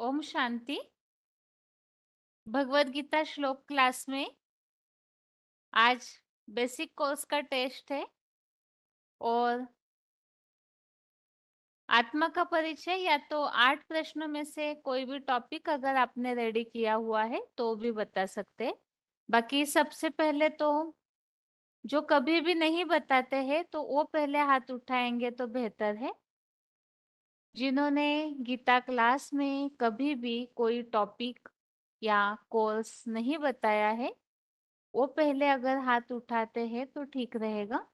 ओम शांति। भगवत गीता श्लोक क्लास में आज बेसिक कोर्स का टेस्ट है और आत्मा का परिचय या तो 8 प्रश्नों में से कोई भी टॉपिक अगर आपने रेडी किया हुआ है तो भी बता सकते हैं। बाकी सबसे पहले तो जो कभी भी नहीं बताते हैं तो वो पहले हाथ उठाएंगे तो बेहतर है। जिन्होंने गीता क्लास में कभी भी कोई टॉपिक या कोर्स नहीं बताया है वो पहले अगर हाथ उठाते हैं तो ठीक रहेगा।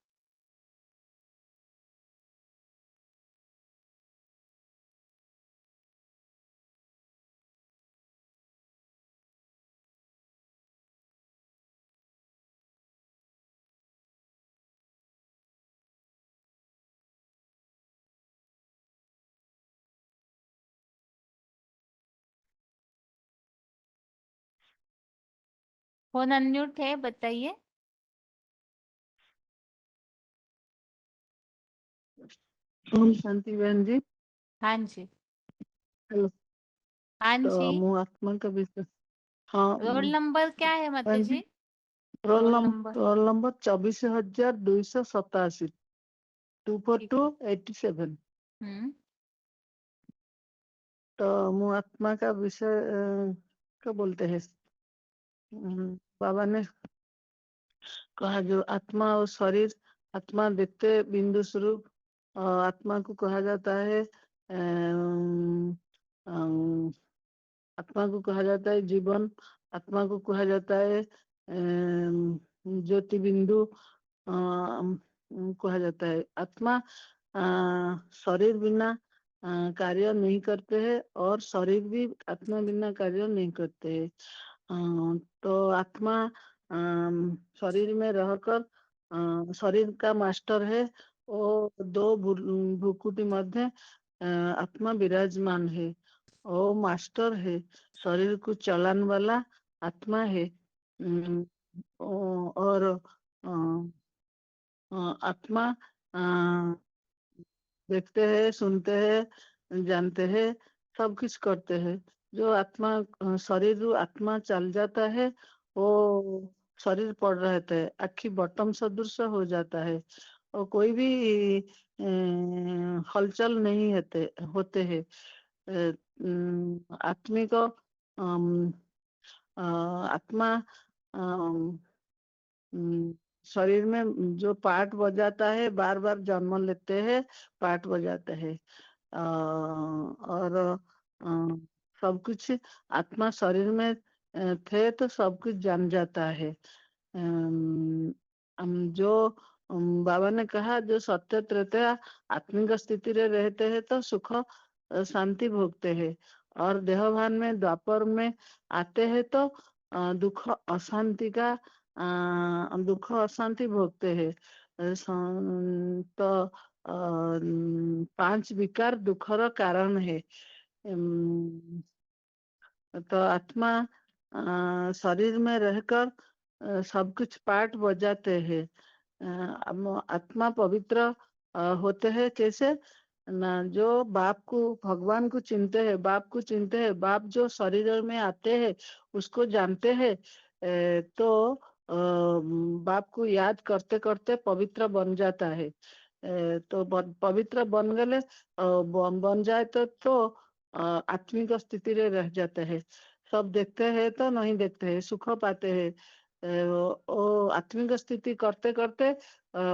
फोन अनम्यूट है, बताइए। ओम शांति बहन जी। हाँ जी। हेलो। हाँ जी। तो आत्मा का विषय। हाँ रोल नंबर क्या है माता बहन जी? जी। रोल रोल नंबर नंबर 24,287 ठीक है। 24287। तो आत्मा का विषय क्या बोलते हैं? बाबा ने कहा जो आत्मा और शरीर, आत्मा देखते बिंदु स्वरूप, आत्मा को कहा जाता है आत्मा को कहा जाता है जीवन, आत्मा को कहा जाता है ज्योति बिंदु, कहा जाता है। आत्मा शरीर बिना कार्य नहीं करते हैं और शरीर भी आत्मा बिना कार्य नहीं करते हैं। तो आत्मा शरीर में रहकर शरीर का मास्टर है। वो दो भ्रुकुटी मध्य आत्मा विराजमान है। वो मास्टर है, शरीर को चलाने वाला आत्मा है। और आत्मा देखते हैं, सुनते हैं, जानते हैं, सब कुछ करते हैं। जो आत्मा शरीर आत्मा चल जाता है वो शरीर पड़ रहता है, आखी बटम सदृश हो जाता है और कोई भी हलचल नहीं होते हैं। आत्मिक आत्मा हम्म, शरीर में जो पार्ट बजाता है, बार बार जन्म लेते हैं, पार्ट बजाते हैं। और सब कुछ आत्मा शरीर में थे तो सब कुछ जान जाता है। जो बाबा ने कहा जो सत्य त्रेता आत्मिक स्थिति में रहते हैं तो सुख शांति भोगते हैं और देहभान में द्वापर में आते हैं तो दुख अशांति का दुख अशांति भोगते हैं। तो 5 विकार दुखर कारण है। तो आत्मा शरीर में रहकर सब कुछ पार्ट बजाते हैं। आत्मा पवित्र होते हैं कैसे ना? जो बाप को भगवान को चिनते हैं, बाप को चिनते हैं, बाप जो शरीर में आते हैं उसको जानते हैं। तो बाप को याद करते करते पवित्र बन जाता है। तो पवित्र बन गए बन जाए तो आत्मिक स्थिति में रह जाते हैं। सब देखते हैं तो नहीं देखते हैं, सुख पाते हैं। वो आत्मिक स्थिति करते करते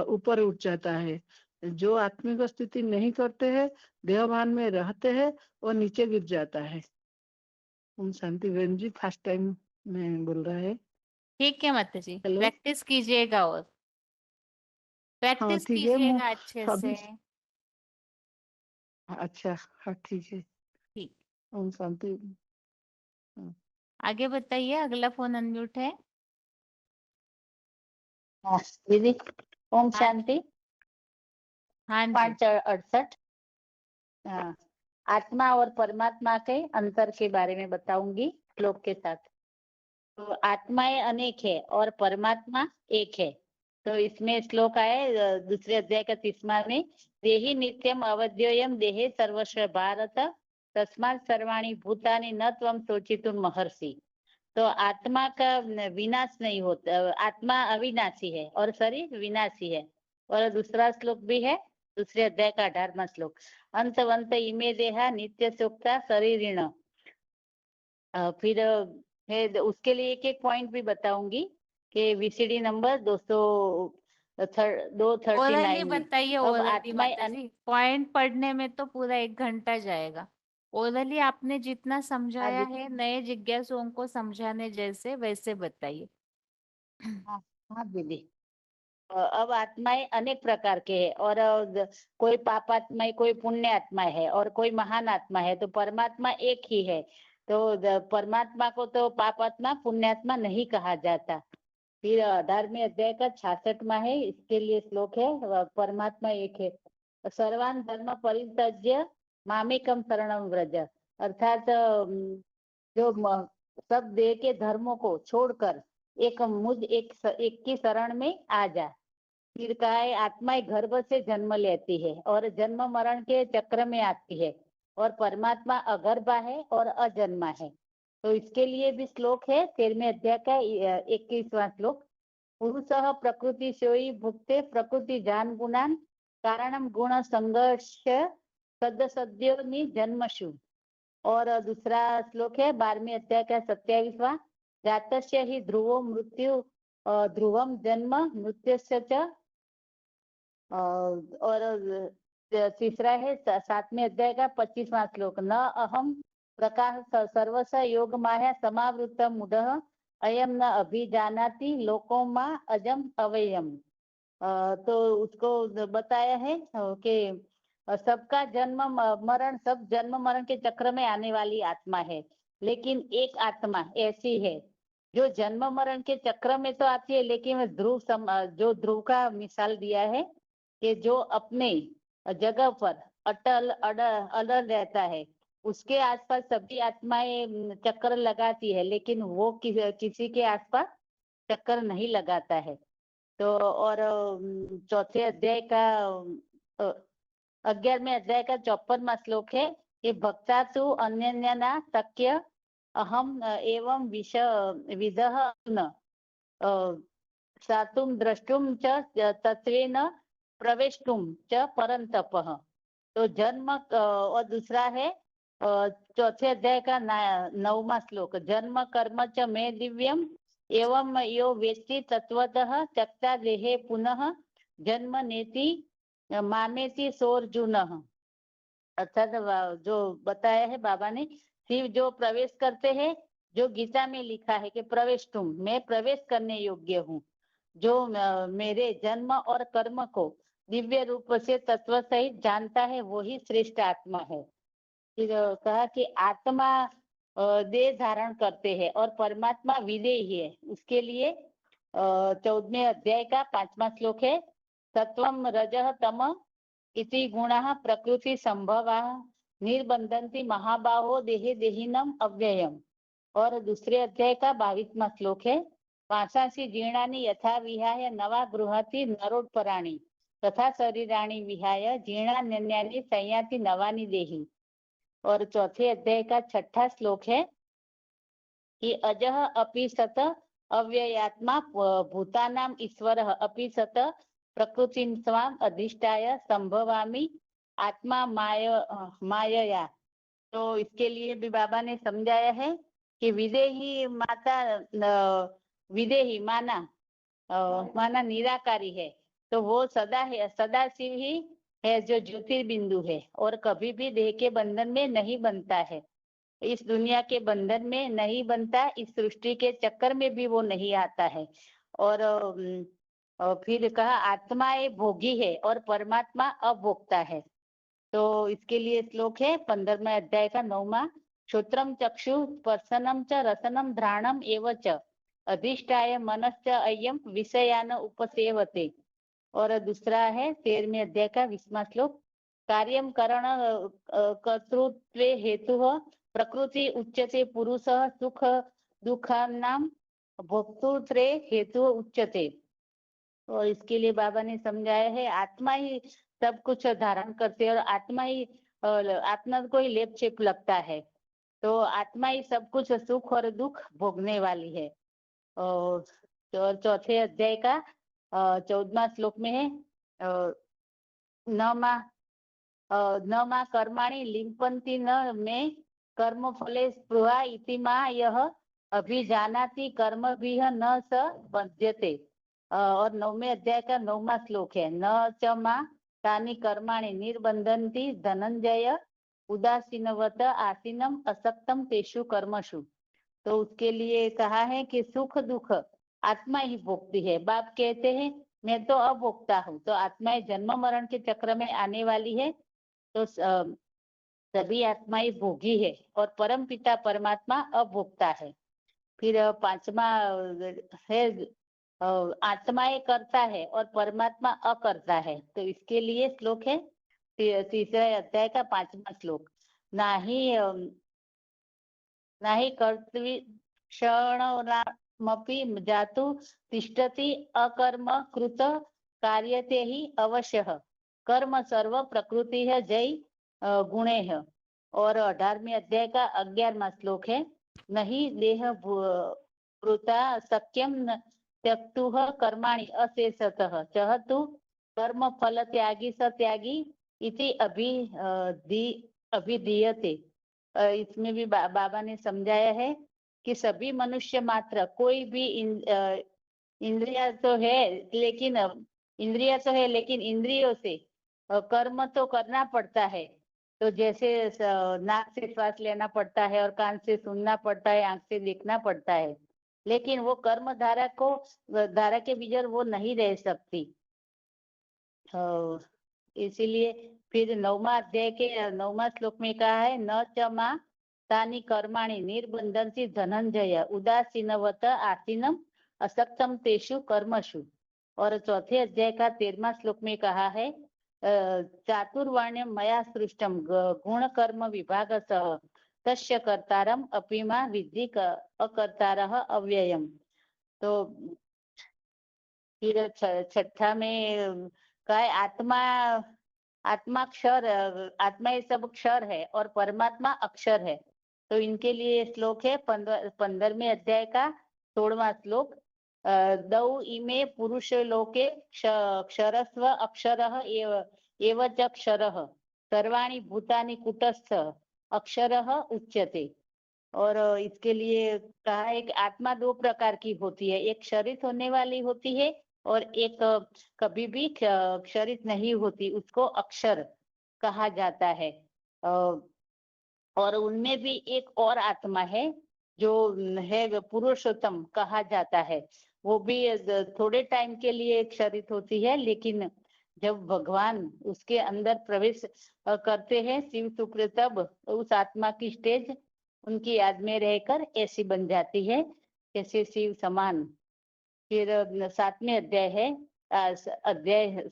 ऊपर उठ जाता है। जो आत्मिक स्थिति नहीं करते हैं, देहभान में रहते हैं, वो नीचे गिर जाता है। शांति बहन जी फर्स्ट टाइम में बोल रहा है। ठीक है माता जी, हेलो। प्रैक्टिस कीजिएगा और हाँ प्रैक्टिस ठीक है। कीजिएगा अच्छे सभी से। अच्छा। हाँ ठीक है। ठीक। शांति। आगे बताइए, अगला फोन अनम्यूट है। हाँ, दीदी। ओम हाँ जी। शांति। हाँ जी। 568। आत्मा और परमात्मा के अंतर के बारे में बताऊंगी श्लोक के साथ। तो आत्माएं अनेक है और परमात्मा एक है। तो इसमें श्लोक आए दूसरे अध्याय का 30वां में, देहि नित्यम अवध्ययम देहे सर्वस्व भारत तस्मात् सर्वाणि भूतानि न त्वं शोचितुं महर्षि। तो आत्मा का विनाश नहीं होता, आत्मा अविनाशी है और शरीर विनाशी है। और दूसरा श्लोक भी है, दूसरे अध्याय का 18वां श्लोक, अंतवंत इमे देहा नित्य शोक्ता शरीरिण। फिर है उसके लिए एक एक पॉइंट भी बताऊंगी कि वीसीडी नंबर 239 ओरली में। बताइए, अब ओरली आत्मा माता जी, पॉइंट पढ़ने में तो पूरा 1 घंटा जाएगा। ओरली आपने जितना समझाया है नए जिज्ञासुओं को समझाने जैसे, वैसे बताइए। हाँ हाँ दीदी। अब आत्माएं अनेक प्रकार के हैं और कोई पाप आत्मा, कोई पुण्य आत्मा है और कोई महान आत्मा है। तो परमात्मा एक ही है। तो परमात्मा को तो पाप आत्मा पुण्यात्मा नहीं कहा जाता। फिर 18वें अध्याय का 66वां है, इसके लिए श्लोक है, परमात्मा एक है। सर्वान धर्म परित्यज्य मामेकम शरणम व्रज। अर्थात जो सब देह के धर्मों को छोड़कर एक की शरण में आ जा। फिर कहा है आत्मा गर्भ से जन्म लेती है और जन्म मरण के चक्र में आती है और परमात्मा अगर्भा है और अजन्मा है। तो इसके लिए भी श्लोक है 13वें अध्याय का 21वां श्लोक, पुरुषः प्रकृति सोई भुक्ते प्रकृति जान गुणान कारणम गुण संघर्ष सद्य जन्मशु। और दूसरा श्लोक है 12वें अध्याय का 27वां, जातस्य ही ध्रुवो मृत्यु ध्रुवम जन्म मृत्युस्य च। और तीसरा है 7वें अध्याय का 25वां श्लोक, न अहम प्रकाश सर्वस योग माया समावृत मूढ़ अयम न अभिजानाति लोको मा अजम अवयम। तो उसको बताया है कि सबका जन्म मरण, सब जन्म मरण के चक्र में आने वाली आत्मा है, लेकिन एक आत्मा ऐसी है जो जन्म मरण के चक्र में तो आती है, लेकिन जो ध्रुव का मिसाल दिया है कि जो अपने जगह पर अड़ल रहता है, उसके आसपास सभी आत्माएं चक्कर लगाती है, लेकिन वो किसी के आसपास चक्कर नहीं लगाता है। तो और चौथे अध्याय का 11वें अध्याय का 54वां श्लोक है कि भक्ता तु अन्यन्यना शक्य अहम एवं विदः न सातुम द्रष्टुम च तत्वेन प्रवेष्टुम च परंतपः। तो जन्म और दूसरा है चौथे अध्याय का 9वां श्लोक, जन्म कर्म च मे दिव्यम एवं यो वेत्ति तत्वतः त्यक्ता देहे पुनः जन्म नेति मामेति सोर्जुनः। अर्थात जो बताया है बाबा ने, शिव जो प्रवेश करते हैं, जो गीता में लिखा है कि प्रवेश तुम, मैं प्रवेश करने योग्य हूँ, जो मेरे जन्म और कर्म को दिव्य रूप से तत्व सहित जानता है, वही श्रेष्ठ आत्मा है। फिर कहा कि आत्मा देह धारण करते हैं और परमात्मा विदेही है। उसके लिए 14वें अध्याय का 5वां श्लोक है, सत्वम रजः तम इति गुणाः प्रकृति संभवा निर्बंधन्ति महाबाहो देहे देहिनम अव्ययम। और दूसरे अध्याय का 22वां श्लोक है, पाशांसी जीर्णानि यथा विहाय नवा गृहाति नरोत्पराणि तथा शरीराणि विहाय जीर्णान्यानि संयाति नवानि देहि। और चौथे अध्याय का 6वां श्लोक है कि अजः अपि सत अव्ययात्मा भूतानां ईश्वरः अपि सत प्रकृतिं स्वाम अधिष्ठाय संभवामि आत्मा मायया। तो इसके लिए भी बाबा ने समझाया है कि विदेही माता विदेही माना निराकारी है, तो वो सदा शिव ही है जो ज्योतिर्बिंदु है और कभी भी देह के बंधन में नहीं बनता है, इस दुनिया के बंधन में नहीं बनता, इस सृष्टि के चक्कर में भी वो नहीं आता है। और फिर कहा आत्मा एक भोगी है और परमात्मा अभोक्ता है। तो इसके लिए श्लोक है 15वें अध्याय का 9वां, श्रोत्रम चक्षु स्पर्शनम च रसनम घ्राणम एव च अधिष्ठाय मनश्च अयम विषयान उपसेवते। और दूसरा है 13वें अध्याय का 20वां श्लोक, कार्यम करण कर्तृत्वे हेतु प्रकृति उच्यते पुरुषः सुख दुःखानां भोक्तृत्वे हेतु उच्यते। और इसके लिए बाबा ने समझाया है आत्मा ही सब कुछ धारण करते है और आत्मा ही और आत्मा को ही लेप चेप लगता है। तो आत्मा ही सब कुछ सुख और दुख भोगने वाली है। और चौथे अध्याय का 14वां श्लोक में है न मा कर्माणि लिम्पन्ति न मे कर्म फले स्पृहा इति मा यह अभिजानाति कर्मभिः न स बध्यते। और 9वें अध्याय का 9वां श्लोक है न च मा तानि कर्माणि निर्बन्धन्ति धनंजय उदासीनवत आसीनम असक्तम तेषु कर्मसु। तो उसके लिए कहा है कि सुख दुख आत्मा ही भोगती है। बाप कहते हैं मैं तो अभोक्ता हूँ, तो आत्माएं जन्म मरण के चक्र में आने वाली है, तो सभी आत्माएं भोगी है और परम पिता परमात्मा अभोक्ता है। फिर 5वां है आत्माएं करता है और परमात्मा अकर्ता है। तो इसके लिए श्लोक है तीसरे अध्याय का 5वां श्लोक नाही कर्तव्य क्षणमपि जातु तिष्ठति अकर्म कृत कार्यते ही अवश्यः कर्म सर्व प्रकृति है जय गुणे है। और 18वें अध्याय का 11वां श्लोक है नहीं देह भूता शक्यम त्यक्तुः कर्माणि अशेषतः चहतु कर्म फल त्यागी स त्यागी इति अभिधीयते। इसमें भी बाबा ने समझाया है कि सभी मनुष्य मात्र कोई भी इंद्रिया तो है लेकिन इंद्रियों से कर्म तो करना पड़ता है। तो जैसे नाक से श्वास लेना पड़ता है और कान से सुनना पड़ता है, आंख से देखना पड़ता है, लेकिन वो कर्म धारा के बिगर वो नहीं रह सकती। इसीलिए फिर 9वां अध्याय के 9वां श्लोक में कहा है न च मा तानि कर्माणि निर्बन्धन्ति धनंजय उदासीनवत आसीनम असक्तम तेषु कर्मसु। और चौथे अध्याय का 13वां श्लोक में कहा है चातुर्वर्ण्य मया सृष्टम गुण कर्म विभागतः तस्य कर्तारम अपिमा विद्धि अकर्तारः अव्ययम। तो फिर छठा में का आत्मा क्षर, आत्मा ये सब क्षर है और परमात्मा अक्षर है। तो इनके लिए श्लोक है 15वें अध्याय का 16वां श्लोक दौ इमे पुरुष लोके क्षरस्व अक्षरः एव च क्षरः सर्वाणि भूतानि कुटस्थ अक्षरः उच्यते। और इसके लिए कहा है कि आत्मा 2 प्रकार की होती है, एक क्षरित होने वाली होती है और एक कभी भी क्षरित नहीं होती, उसको अक्षर कहा जाता है। और उनमें भी एक और आत्मा है जो है पुरुषोत्तम कहा जाता है। वो भी थोड़े टाइम के लिए क्षरित होती है, लेकिन जब भगवान उसके अंदर प्रवेश करते हैं शिव शुक्र, तब उस आत्मा की स्टेज उनकी याद में रहकर ऐसी बन जाती है जैसे शिव समान। फिर 7वें अध्याय है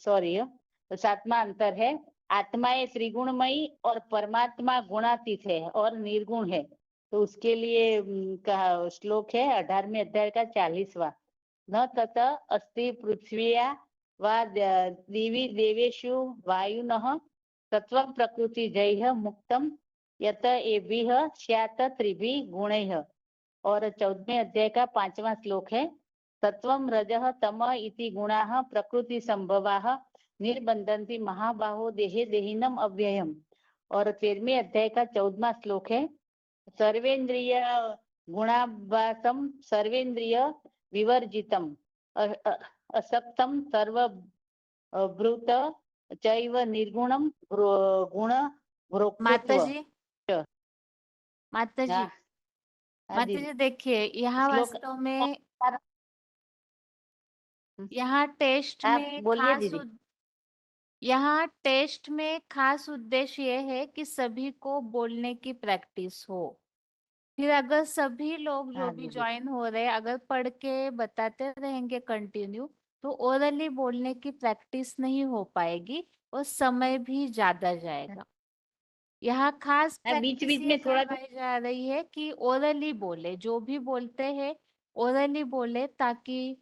7वां अंतर है आत्माएं त्रिगुणमयी और परमात्मा गुणातीत है और निर्गुण है। तो उसके लिए कहा श्लोक है 18वें अध्याय का 40वां न तत अस्ति पृथ्व्या वा दिवि देवेषु वायुनः तत्वं प्रकृति जैः मुक्तम यत एभिः स्यात् त्रिभिः गुणैः। और 14वें अध्याय का 5वां श्लोक है तत्वं रजः तमः इति गुणाः प्रकृति संभवाः निर्बन्धन्ति महाबाहो देहे देहिनम अव्ययम। और 13वें अध्याय का 14वां श्लोक है सर्वेन्द्रिय गुणाभासम सर्वेन्द्रिय विवर्जितम असक्तम सर्वभूत चैव निर्गुणम गुण भोक्तृत्व। माताजी देखिए यहाँ वास्तव में यहाँ टेस्ट में बोलिए दीदी। यहाँ टेस्ट में खास उद्देश्य ये है कि सभी को बोलने की प्रैक्टिस हो। फिर अगर सभी लोग जो भी ज्वाइन हो रहे हैं अगर पढ़ के बताते रहेंगे कंटिन्यू, तो ओरली बोलने की प्रैक्टिस नहीं हो पाएगी और समय भी ज्यादा जाएगा। यहाँ खास बीच प्रैक्टिस बीच में थोड़ा करवाई जा रही है कि ओरली बोले, जो भी बोलते हैं ओरली बोले, ताकि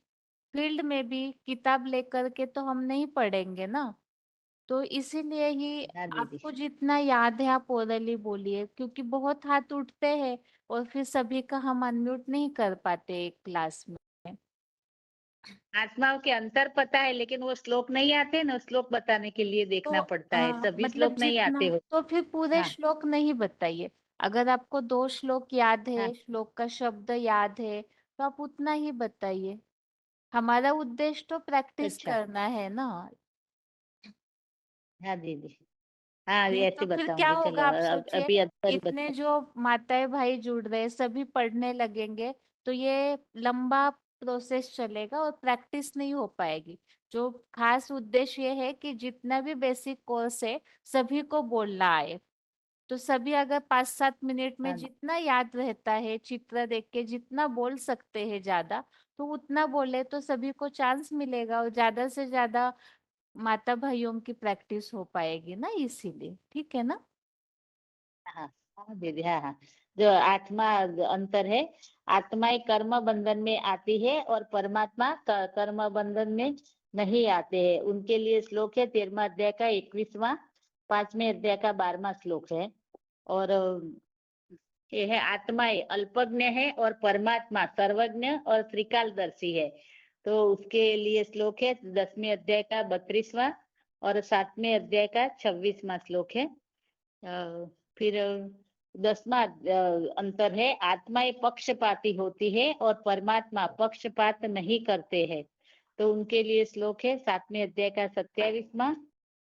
फील्ड में भी किताब लेकर के तो हम नहीं पढ़ेंगे ना, तो इसीलिए ही हाँ दीदी। आपको जितना याद है आप ओरली बोलिए, क्योंकि बहुत हाथ उठते हैं और फिर सभी का हम अनम्यूट नहीं कर पाते एक क्लास में। आत्माओं के अंतर पता है, लेकिन वो श्लोक नहीं आते ना, श्लोक बताने के लिए तो देखना पड़ता है, सभी मतलब श्लोक नहीं जितना, आते हो। तो फिर पूरे हाँ श्लोक नहीं बताइए। अगर आपको 2 श्लोक याद है, हाँ श्लोक का शब्द याद है, तो आप उतना ही बताइए। हमारा उद्देश्य तो प्रैक्टिस अच्छा। करना है ना। हाँ दीदी। हाँ नहीं तो ऐसे फिर क्या बताऊंगी, चलो होगा आप सोचिए, अभी अंतर इतने बता। जो माताएं भाई जुड़ रहे हैं सभी पढ़ने लगेंगे, तो ये लंबा प्रोसेस चलेगा और प्रैक्टिस नहीं हो पाएगी। जो खास उद्देश्य ये है कि जितना भी बेसिक कोर्स है सभी को बोलना आए। तो सभी अगर 5-7 मिनट में हाँ जितना याद रहता है, चित्र देख के जितना बोल सकते हैं ज्यादा, तो उतना बोले तो सभी को चांस मिलेगा और ज्यादा से ज्यादा माता भाइयों की प्रैक्टिस हो पाएगी ना, इसीलिए। ठीक है ना? हाँ हाँ दीदी। हाँ हाँ। जो आत्मा अंतर है, आत्माएं कर्म बंधन में आती है और परमात्मा कर्म बंधन में नहीं आते हैं। उनके लिए श्लोक है 13वां अध्याय का 21वां, 5वें अध्याय का 12वां श्लोक है। और ये है आत्माएं अल्पज्ञ है और परमात्मा सर्वज्ञ और त्रिकालदर्शी है। तो उसके लिए श्लोक है 10वें अध्याय का 32वां और 7वें अध्याय का 26वां श्लोक है। फिर 10वां अंतर है, आत्माएं पक्षपाती होती है और परमात्मा पक्षपात नहीं करते हैं। तो उनके लिए श्लोक है 7वें अध्याय का 27वां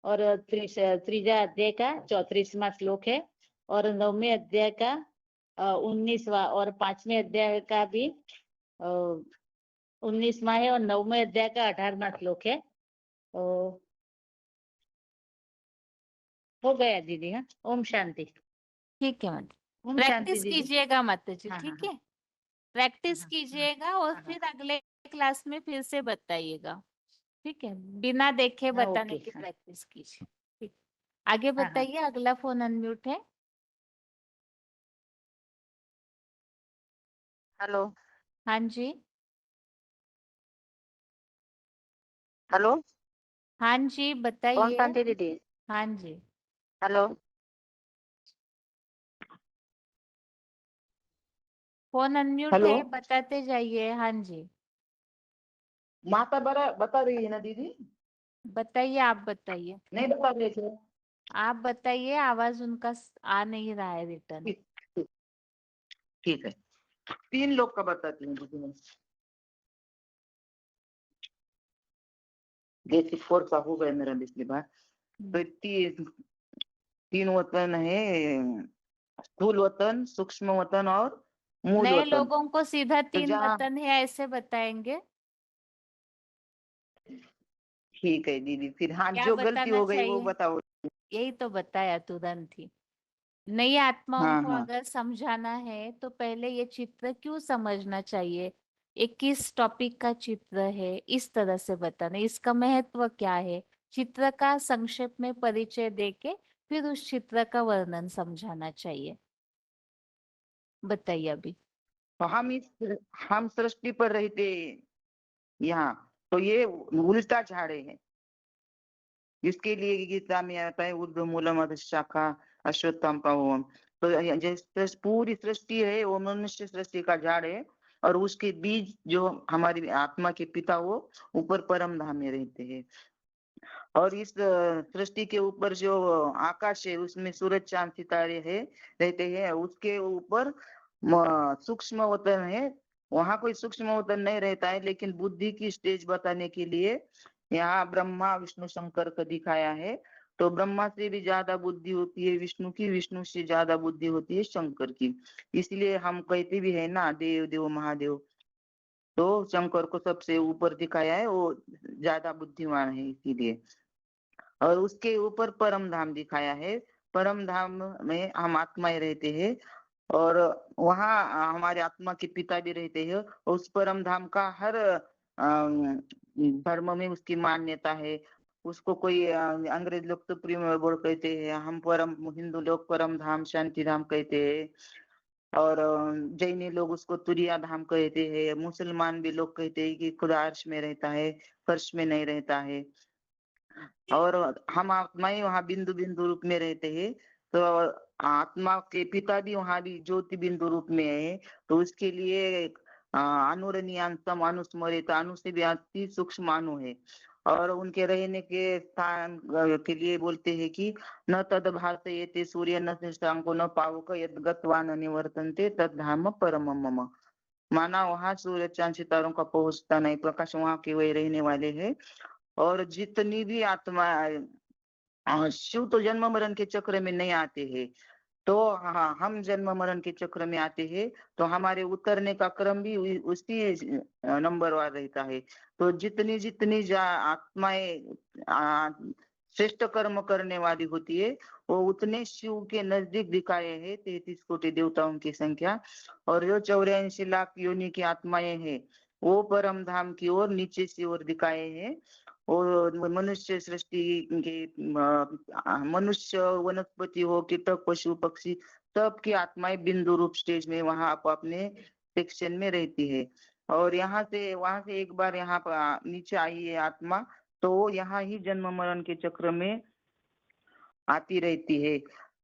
और त्रीजा अध्याय का 34वां श्लोक है। और 9वें अध्याय का 19वां और 5वें अध्याय का भी 19वां है और 9वें अध्याय का 18वां श्लोक है। हो गया दीदी। हाँ, ओम शांति। ठीक है माता। ओम शांति प्रैक्टिस दीदी। कीजिएगा माता जी, हाँ हाँ ठीक हाँ है? प्रैक्टिस हाँ हाँ कीजिएगा और हाँ हाँ फिर अगले क्लास में फिर से बताइएगा। ठीक है, बिना देखे हाँ बताने ओके। की हाँ प्रैक्टिस कीजिए। ठीक, आगे हाँ हाँ। बताइए। अगला फोन अनम्यूट है। हेलो। हाँ जी। हेलो। हाँ जी कौन बताइए। शांति दीदी? हाँ जी, हेलो। Phone unmute hello. है, बताते जाइए। हाँ जी, माता बरा बता रही है ना दीदी? बताइए, आप बताइए। नहीं बता रहे थे? आप बताइए, आवाज उनका आ नहीं रहा है रिटर्न। ठीक ठीक ठीक है। 3 लोग का बताती हूँ दीदी मैं। जैसे 4 का हो गया मेरा पिछली बार। तो 3 वतन है, स्थूल वतन, सूक्ष्म वतन और मूल नए वतन। लोगों को सीधा तो 3 जहाँ वतन है ऐसे बताएंगे। ठीक है दीदी, फिर हाँ क्या जो गलती बताना हो गई वो चाहिए? बताओ। यही तो बताया तुरंत ही। नई आत्माओं हाँ को हाँ। अगर समझाना है तो पहले ये चित्र क्यों समझना चाहिए, ये किस टॉपिक का चित्र है, इस तरह से बताना, इसका महत्व क्या है, चित्र का संक्षेप में परिचय देके फिर उस चित्र का वर्णन समझाना चाहिए। बताइए अभी। तो हम सृष्टि पर रहते यहाँ, तो ये उल्टा झाड़े हैं। इसके लिए गीता में आता है ऊर्ध्व मूलम अधः शाखा अश्वत्थाम पावम। तो जैसे पूरी सृष्टि है वो मनुष्य सृष्टि का झाड़ है, और उसके बीज जो हमारी आत्मा के पिता वो ऊपर परम धाम में रहते हैं। और इस सृष्टि के ऊपर जो आकाश है उसमें सूरज चांद सितारे है रहते हैं। उसके ऊपर सूक्ष्म वतन है, वहां कोई सूक्ष्म वतन नहीं रहता है, लेकिन बुद्धि की स्टेज बताने के लिए यहाँ ब्रह्मा विष्णु शंकर को दिखाया है। तो ब्रह्मा से भी ज्यादा बुद्धि होती है विष्णु की, विष्णु से ज्यादा बुद्धि होती है शंकर की। इसलिए हम कहते भी है ना देव देव महादेव। तो शंकर को सबसे ऊपर दिखाया है, वो ज्यादा बुद्धिमान है इसीलिए। और उसके ऊपर परम धाम दिखाया है। परम धाम में हम आत्माएं रहते हैं, और वहाँ हमारे आत्मा के पिता भी रहते हैं। उस परम धाम का हर धर्म में उसकी मान्यता है। उसको कोई अंग्रेज लोग तो प्रेम बोल कहते हैं, हम परम हिंदू लोग परम धाम शांति धाम कहते हैं। और जैनी लोग उसको तुरिया धाम कहते हैं। मुसलमान भी लोग कहते हैं कि खुदा अर्श में रहता है, फर्श में नहीं रहता है। और हम आत्माएं वहाँ बिंदु बिंदु रूप में रहते हैं। तो आत्मा के पिता भी वहाँ भी ज्योति बिंदु रूप में है। तो उसके लिए अनुरणीयांतम अनुस्मरित, अनु से भी अति सूक्ष्म अनु है। और उनके रहने के स्थान के लिए बोलते हैं कि न तद भासयते सूर्य न शशांको न पावक यद गत्वा न निवर्तन्ते तद धाम परमम मम। माना वहाँ सूर्य चांद सितारों का पहुंचता नहीं, प्रकाश वहाँ के वही रहने वाले हैं। और जितनी भी आत्मा शिव तो जन्म मरण के चक्र में नहीं आते हैं। तो हाँ, हम जन्म मरण के चक्र में आते हैं। तो हमारे उतरने का क्रम भी उसी नंबरवार रहता है। तो जितनी जितनी आत्माएं आ, श्रेष्ठ कर्म करने वाली होती है, वो उतने शिव के नजदीक दिखाए हैं 33 कोटि देवताओं की संख्या। और जो 84 लाख योनि की आत्माएं हैं, वो परम धाम की ओर नीचे की ओर दिखाए हैं। और मनुष्य सृष्टि के मनुष्य, वनस्पति हो, कीटक, पशु, पक्षी, सबकी आत्माएं बिंदु रूप स्टेज में वहां आप अपने सेक्शन में रहती है। और वहां से एक बार यहाँ पर नीचे आई है आत्मा, तो यहाँ ही जन्म मरण के चक्र में आती रहती है।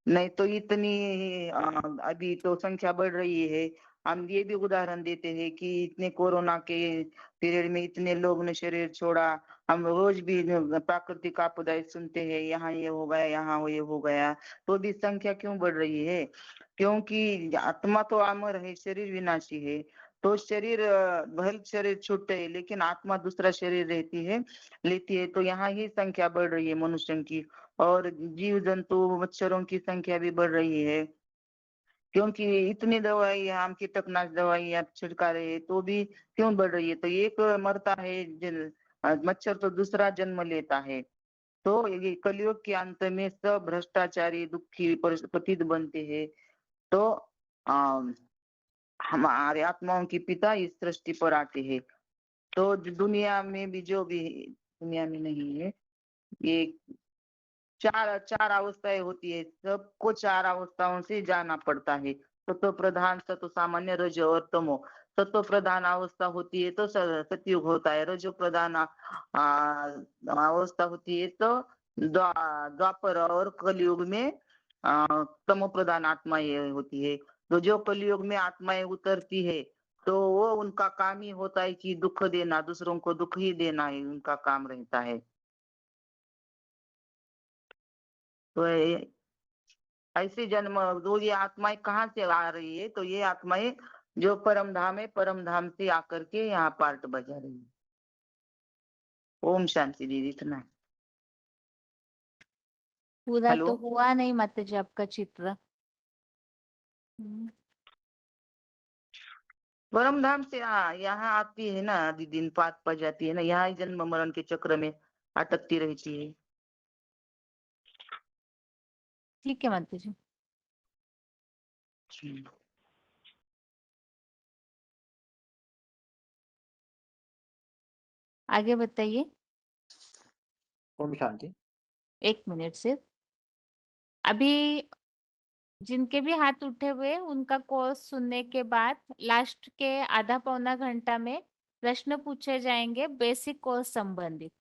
नहीं तो इतनी अभी तो संख्या बढ़ रही है। हम ये भी उदाहरण देते हैं कि इतने कोरोना के पीरियड में इतने लोग ने शरीर छोड़ा। हम रोज भी प्राकृतिक आपदाएं सुनते हैं, यहाँ ये हो गया, यहाँ ये हो गया। तो भी संख्या क्यों बढ़ रही है? क्योंकि आत्मा तो अमर है, शरीर विनाशी है। तो शरीर भले शरीर छूटे है, लेकिन आत्मा दूसरा शरीर लेती है। तो यहाँ ही संख्या बढ़ रही है मनुष्यों की। और जीव जंतु मच्छरों की संख्या भी बढ़ रही है। क्योंकि इतनी दवाई हम कीटकनाशक दवाई आप छिड़का रहे हैं, तो भी क्यों बढ़ रही है? तो एक मरता है मच्छर, तो दूसरा जन्म लेता है। तो ये कलयुग के अंत में सब भ्रष्टाचारी दुखी पतित बनते हैं। तो अम, हमारे आत्माओं की पिता इस सृष्टि पर आते हैं। तो दुनिया में भी जो भी, दुनिया में नहीं है, ये चार चार अवस्थाएं होती है। सबको चार अवस्थाओं से जाना पड़ता है। सत्व प्रधान, सत्व सामान्य, रजो और तमो। सत्व प्रधान अवस्था होती है तो सतयुग होता है। रजो प्रधान अवस्था होती है तो द्वापर और कलयुग में तमो प्रधान आत्माएं होती है। तो जो कलयुग में आत्माएं उतरती है, तो वो उनका काम ही होता है कि दुख देना, दूसरों को दुख ही देना ही उनका काम रहता है। तो ऐसी जन्म दो ये आत्माएं कहाँ से आ रही है? तो ये आत्माएं जो परम धाम है, परम धाम से आकर के यहाँ पार्ट बजा रही है। ओम शांति दीदी, इतना है। पूरा हेलो, तो हुआ नहीं माता जी आपका चित्र। परम धाम से यहाँ आती है ना दीदी, पार्ट बजाती है ना, यहाँ ही जन्म मरण के चक्र में अटकती रहती है। ठीक है माता जी। आगे बताइए। ओम शांति। 1 मिनट सिर्फ। अभी जिनके भी हाथ उठे हुए उनका कोर्स सुनने के बाद लास्ट के आधा पौना घंटा में प्रश्न पूछे जाएंगे बेसिक कोर्स संबंधित।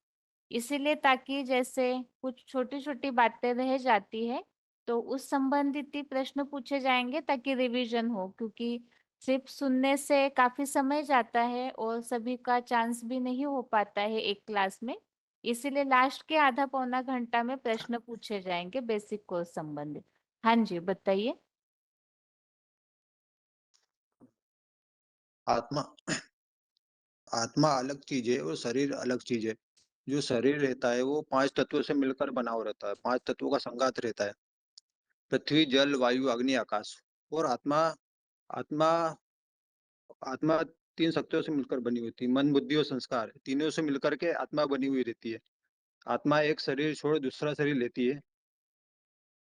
इसीलिए ताकि जैसे कुछ छोटी छोटी बातें रह जाती है तो उस संबंधित ही प्रश्न पूछे जाएंगे ताकि रिवीजन हो, क्योंकि सिर्फ सुनने से काफी समय जाता है और सभी का चांस भी नहीं हो पाता है एक क्लास में। इसीलिए लास्ट के आधा पौना घंटा में प्रश्न पूछे जाएंगे बेसिक कोर्स संबंधित। हाँ जी बताइए। आत्मा आत्मा अलग चीज है और शरीर अलग चीज है। जो शरीर रहता है वो 5 तत्वों से मिलकर बना हुआ रहता है। 5 तत्वों का संघात रहता है: पृथ्वी, जल, वायु, अग्नि, आकाश। और आत्मा आत्मा आत्मा 3 शक्तियों से मिलकर बनी होती है: मन, बुद्धि और संस्कार। तीनों से मिलकर के आत्मा बनी हुई रहती है। आत्मा एक शरीर छोड़ दूसरा शरीर लेती है।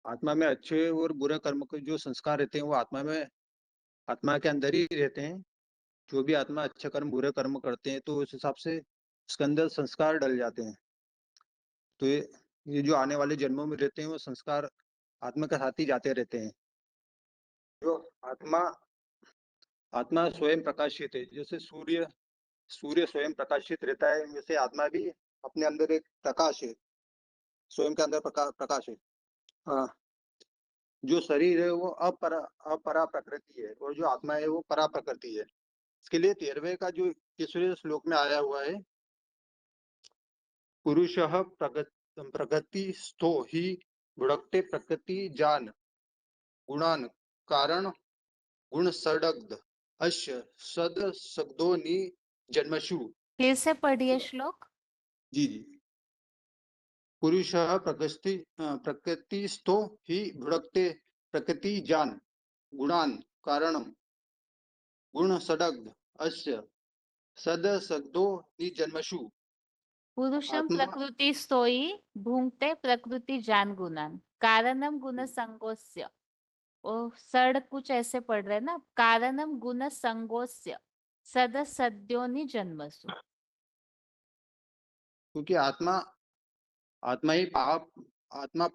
आत्मा में अच्छे और बुरे कर्म के जो संस्कार रहते हैं वो आत्मा के अंदर ही रहते हैं। जो भी आत्मा अच्छे कर्म बुरे कर्म करते हैं तो उस हिसाब से उसके अंदर संस्कार डल जाते हैं। तो ये जो आने वाले जन्मों में रहते हैं वो संस्कार आत्मा के साथ ही जाते रहते हैं। जो आत्मा आत्मा स्वयं प्रकाशित है। जैसे सूर्य स्वयं प्रकाशित रहता है, वैसे आत्मा भी अपने अंदर एक प्रकाश है। स्वयं के अंदर प्रकाश है। जो शरीर है वो अपरा प्रकृति है और जो आत्मा है वो परा प्रकृति है। इसके लिए 13वें का जो तीसरे श्लोक में आया हुआ है, पुरुषः प्रगतिस्थो हि भुङ्क्ते प्रकृति जान गुणान कारण गुण षड्ग अस्य सद सद्गो नि जन्मसु। फिर से पढ़िए श्लोक। जी जी। पुरुषः प्रकृतिस्थो हि भुङ्क्ते प्रकृति जान गुणान कारण गुण षड्ग अस्य सद सद्गो नि जन्मसु। पुरुषम आत्मा प्रकृति स्तोई भुंक्ते प्रकृति जान गुणान कारणम गुण संगोस्य। वो सड़ कुछ ऐसे पढ़ रहे ना, कारणम गुण संगोस्य सद सद्योनि जन्मसु। क्योंकि आत्मा ही पाप आत्मा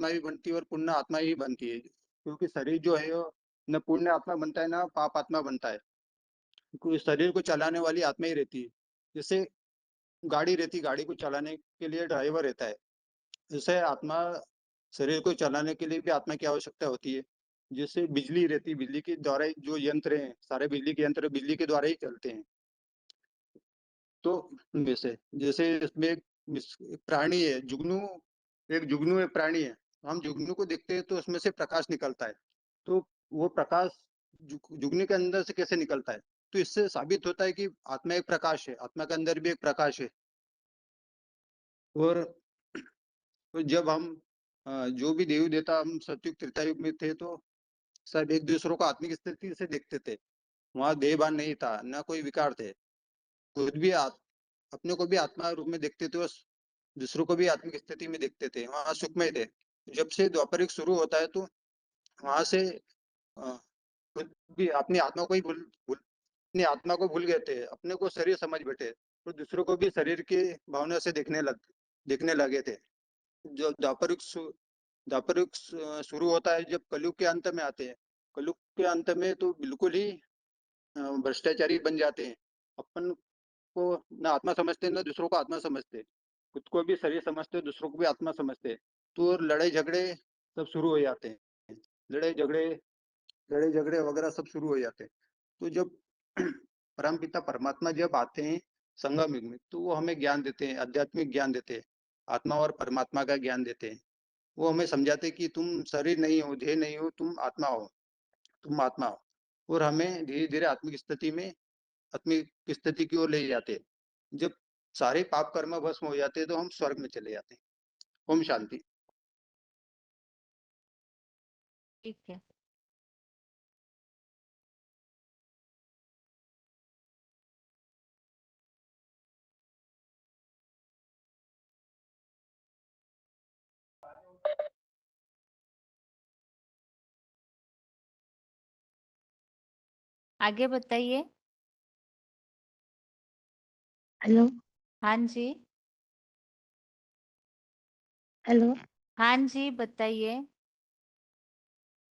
भी बनती है और पुण्य आत्मा ही बनती है। क्योंकि शरीर जो है वो न पुण्य आत्मा बनता है ना पाप आत्मा बनता है। क्योंकि शरीर को चलाने वाली आत्मा ही रहती है। जैसे गाड़ी रहती, गाड़ी को चलाने के लिए ड्राइवर रहता है, जैसे आत्मा शरीर को चलाने के लिए भी आत्मा की आवश्यकता होती है। जैसे बिजली रहती, बिजली के द्वारा जो यंत्र हैं सारे बिजली के यंत्र बिजली के द्वारा ही चलते हैं। तो वैसे जैसे इसमें एक प्राणी है जुगनू, एक जुगनू एक प्राणी है। हम जुगनू को देखते हैं तो उसमें से प्रकाश निकलता है। तो वो प्रकाश जुगनू के अंदर से कैसे निकलता है? तो इससे साबित होता है कि आत्मा एक प्रकाश है, आत्मा के अंदर भी एक प्रकाश है। और तो जब हम जो भी देवी देवता हम सतयुग त्रेता युग में थे तो सब एक दूसरों को आत्मिक स्थिति से देखते थे। वहां देहभान नहीं था, ना कोई विकार थे। खुद भी अपने को भी आत्मा रूप में देखते थे और दूसरों को भी आत्मिक स्थिति में देखते थे। वहां सुखमय थे। जब से द्वापरिक शुरू होता है तो वहां से खुद भी अपनी आत्मा को ही अपनी आत्मा को भूल गए थे, अपने को शरीर समझ बैठे तो दूसरों को भी शरीर की भावना से देखने लगे थे। जो द्वापरिक शुरू होता है जब कलयुग के अंत में आते हैं। कलयुग के अंत में तो बिल्कुल ही भ्रष्टाचारी बन जाते हैं। अपन को ना आत्मा समझते ना दूसरों को आत्मा समझते, खुद को भी शरीर समझते दूसरों को भी आत्मा समझते। तो लड़ाई झगड़े सब शुरू हो जाते हैं। लड़ाई झगड़े वगैरह सब शुरू हो जाते हैं। तो जब परमपिता परमात्मा जब आते हैं संगम युग में तो वो हमें ज्ञान देते हैं, आध्यात्मिक ज्ञान देते हैं, आत्मा और परमात्मा का ज्ञान देते हैं। वो हमें समझाते कि तुम शरीर नहीं हो, देह नहीं हो, तुम आत्मा हो, तुम आत्मा हो। और हमें धीरे धीरे आत्मिक स्थिति की ओर ले जाते हैं। जब सारे पाप कर्म भस्म हो जाते हैं तो हम स्वर्ग में चले जाते हैं। ओम शांति। ठीक है। आगे बताइए। हेलो। हाँ जी। हेलो। हाँ जी बताइए।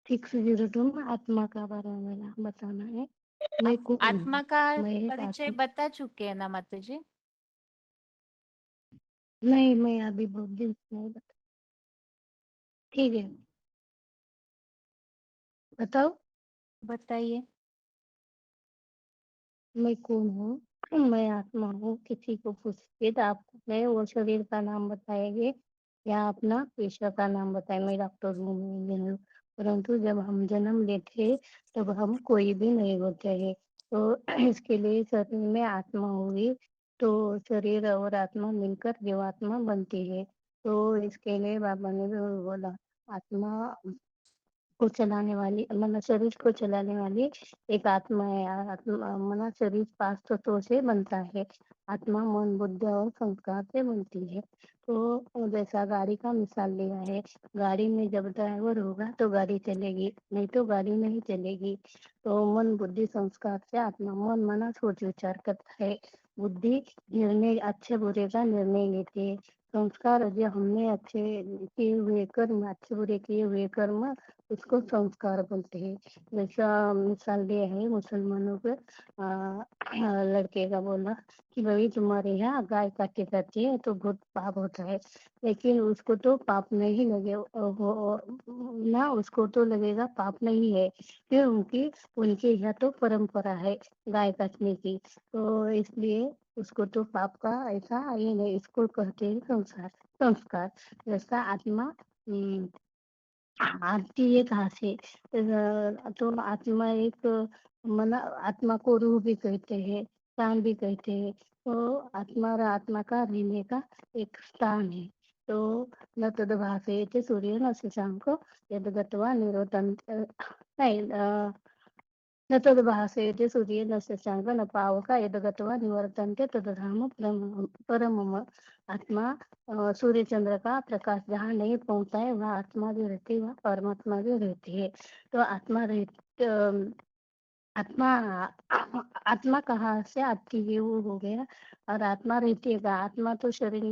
602 आत्मा का बारे में मेरा बताना है। मैं कौन आत्मा हूँ? का मैं एक परिचय आत्मा बता चुके हैं ना माता जी? नहीं, मैं अभी बहुत दिन से नहीं बता। ठीक है, बताओ। बताइए। मैं कौन हूँ? मैं आत्मा हूँ। किसी को पूछिए तो आपको मैं वो शरीर का नाम बताएंगे या अपना पेशा का नाम बताए। मैं डॉक्टर हूँ, मैं इंजीनियर हूँ। परंतु जब हम जन्म लेते तब हम कोई भी नहीं होते हैं। तो इसके लिए शरीर में आत्मा होगी तो शरीर और आत्मा मिलकर जीवात्मा बनती है। तो इसके लिए बाबा ने भी बोला आत्मा को चलाने वाली मतलब शरीर को चलाने वाली एक आत्मा है। आत्मा मतलब शरीर 5 तत्वों से बनता है। आत्मा मन बुद्धि और संस्कार से बनती है। तो जैसा गाड़ी का मिसाल लिया है, गाड़ी में जब ड्राइवर होगा तो गाड़ी चलेगी, नहीं तो गाड़ी नहीं चलेगी। तो मन बुद्धि संस्कार से आत्मा, मन मना सोच विचार करता है, बुद्धि निर्णय अच्छे बुरे का निर्णय लेती है, संस्कार जो हमने अच्छे किए हुए कर्म, अच्छे बुरे किए हुए कर्म, उसको संस्कार बोलते हैं। जैसा मिसाल दिया है मुसलमानों पे लड़के का बोला कि भाई तुम्हारे यहाँ गाय काटी जाती है तो बहुत पाप होता है, लेकिन उसको तो पाप नहीं लगे ना, उसको तो लगेगा पाप नहीं है, क्योंकि उनके यहाँ तो परंपरा है गाय काटने की, तो इसलिए उसको तो पाप का ऐसा ये नहीं, इसको कहते हैं संस्कार। संस्कार जैसा आत्मा आती है कहाँ से, तो आत्मा एक मन, आत्मा को रूह भी कहते हैं, प्राण भी कहते हैं, तो आत्मा और आत्मा का रहने का एक स्थान है। तो न तद भाषेते सूर्य न शशांको यद गत्वा निरोधन नहीं न तद भाषेते सूर्य न शशांक न पावक यद गत्वा निवर्तन्ते तदधाम परम आत्मा सूर्य चंद्र का प्रकाश जहाँ नहीं पहुंचता है वह आत्मा भी रहती है, वह परमात्मा भी रहती है। तो आत्मा आत्मा आत्मा कहाँ से आती है वो हो गया, और आत्मा रहती है का, आत्मा तो शरीर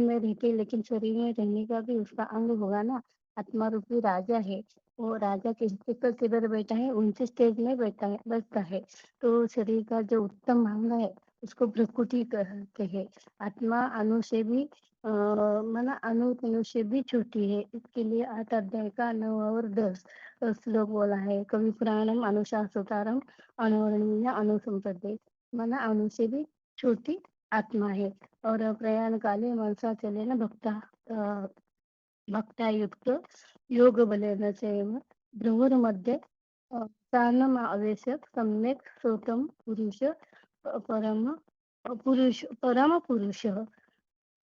में रहती है, लेकिन शरीर में रहने का भी उसका अंग होगा ना। आत्मा रूपी राजा है, वो राजा किधर बैठा है, ऊंचे स्टेज में बैठता है। तो शरीर का जो उत्तम अंग है उसको भ्रुकुटी कहते हैं। आत्मा अणु से भी माना अणु से भी छोटी है, इसके लिए 8 अध्याय का 9 और 10 श्लोक बोला है। कवि पुराणम अनुशासुतारम अनुवर्णीय अनुसंपदे, माना अणु से भी छोटी आत्मा है। और प्रयाण काले मनसा चले न भक्तायुक्त योग बलेन चैव भ्रुवुर्मध्ये स्थानम आवश्यक सम्यक श्रोतम परम पुरुष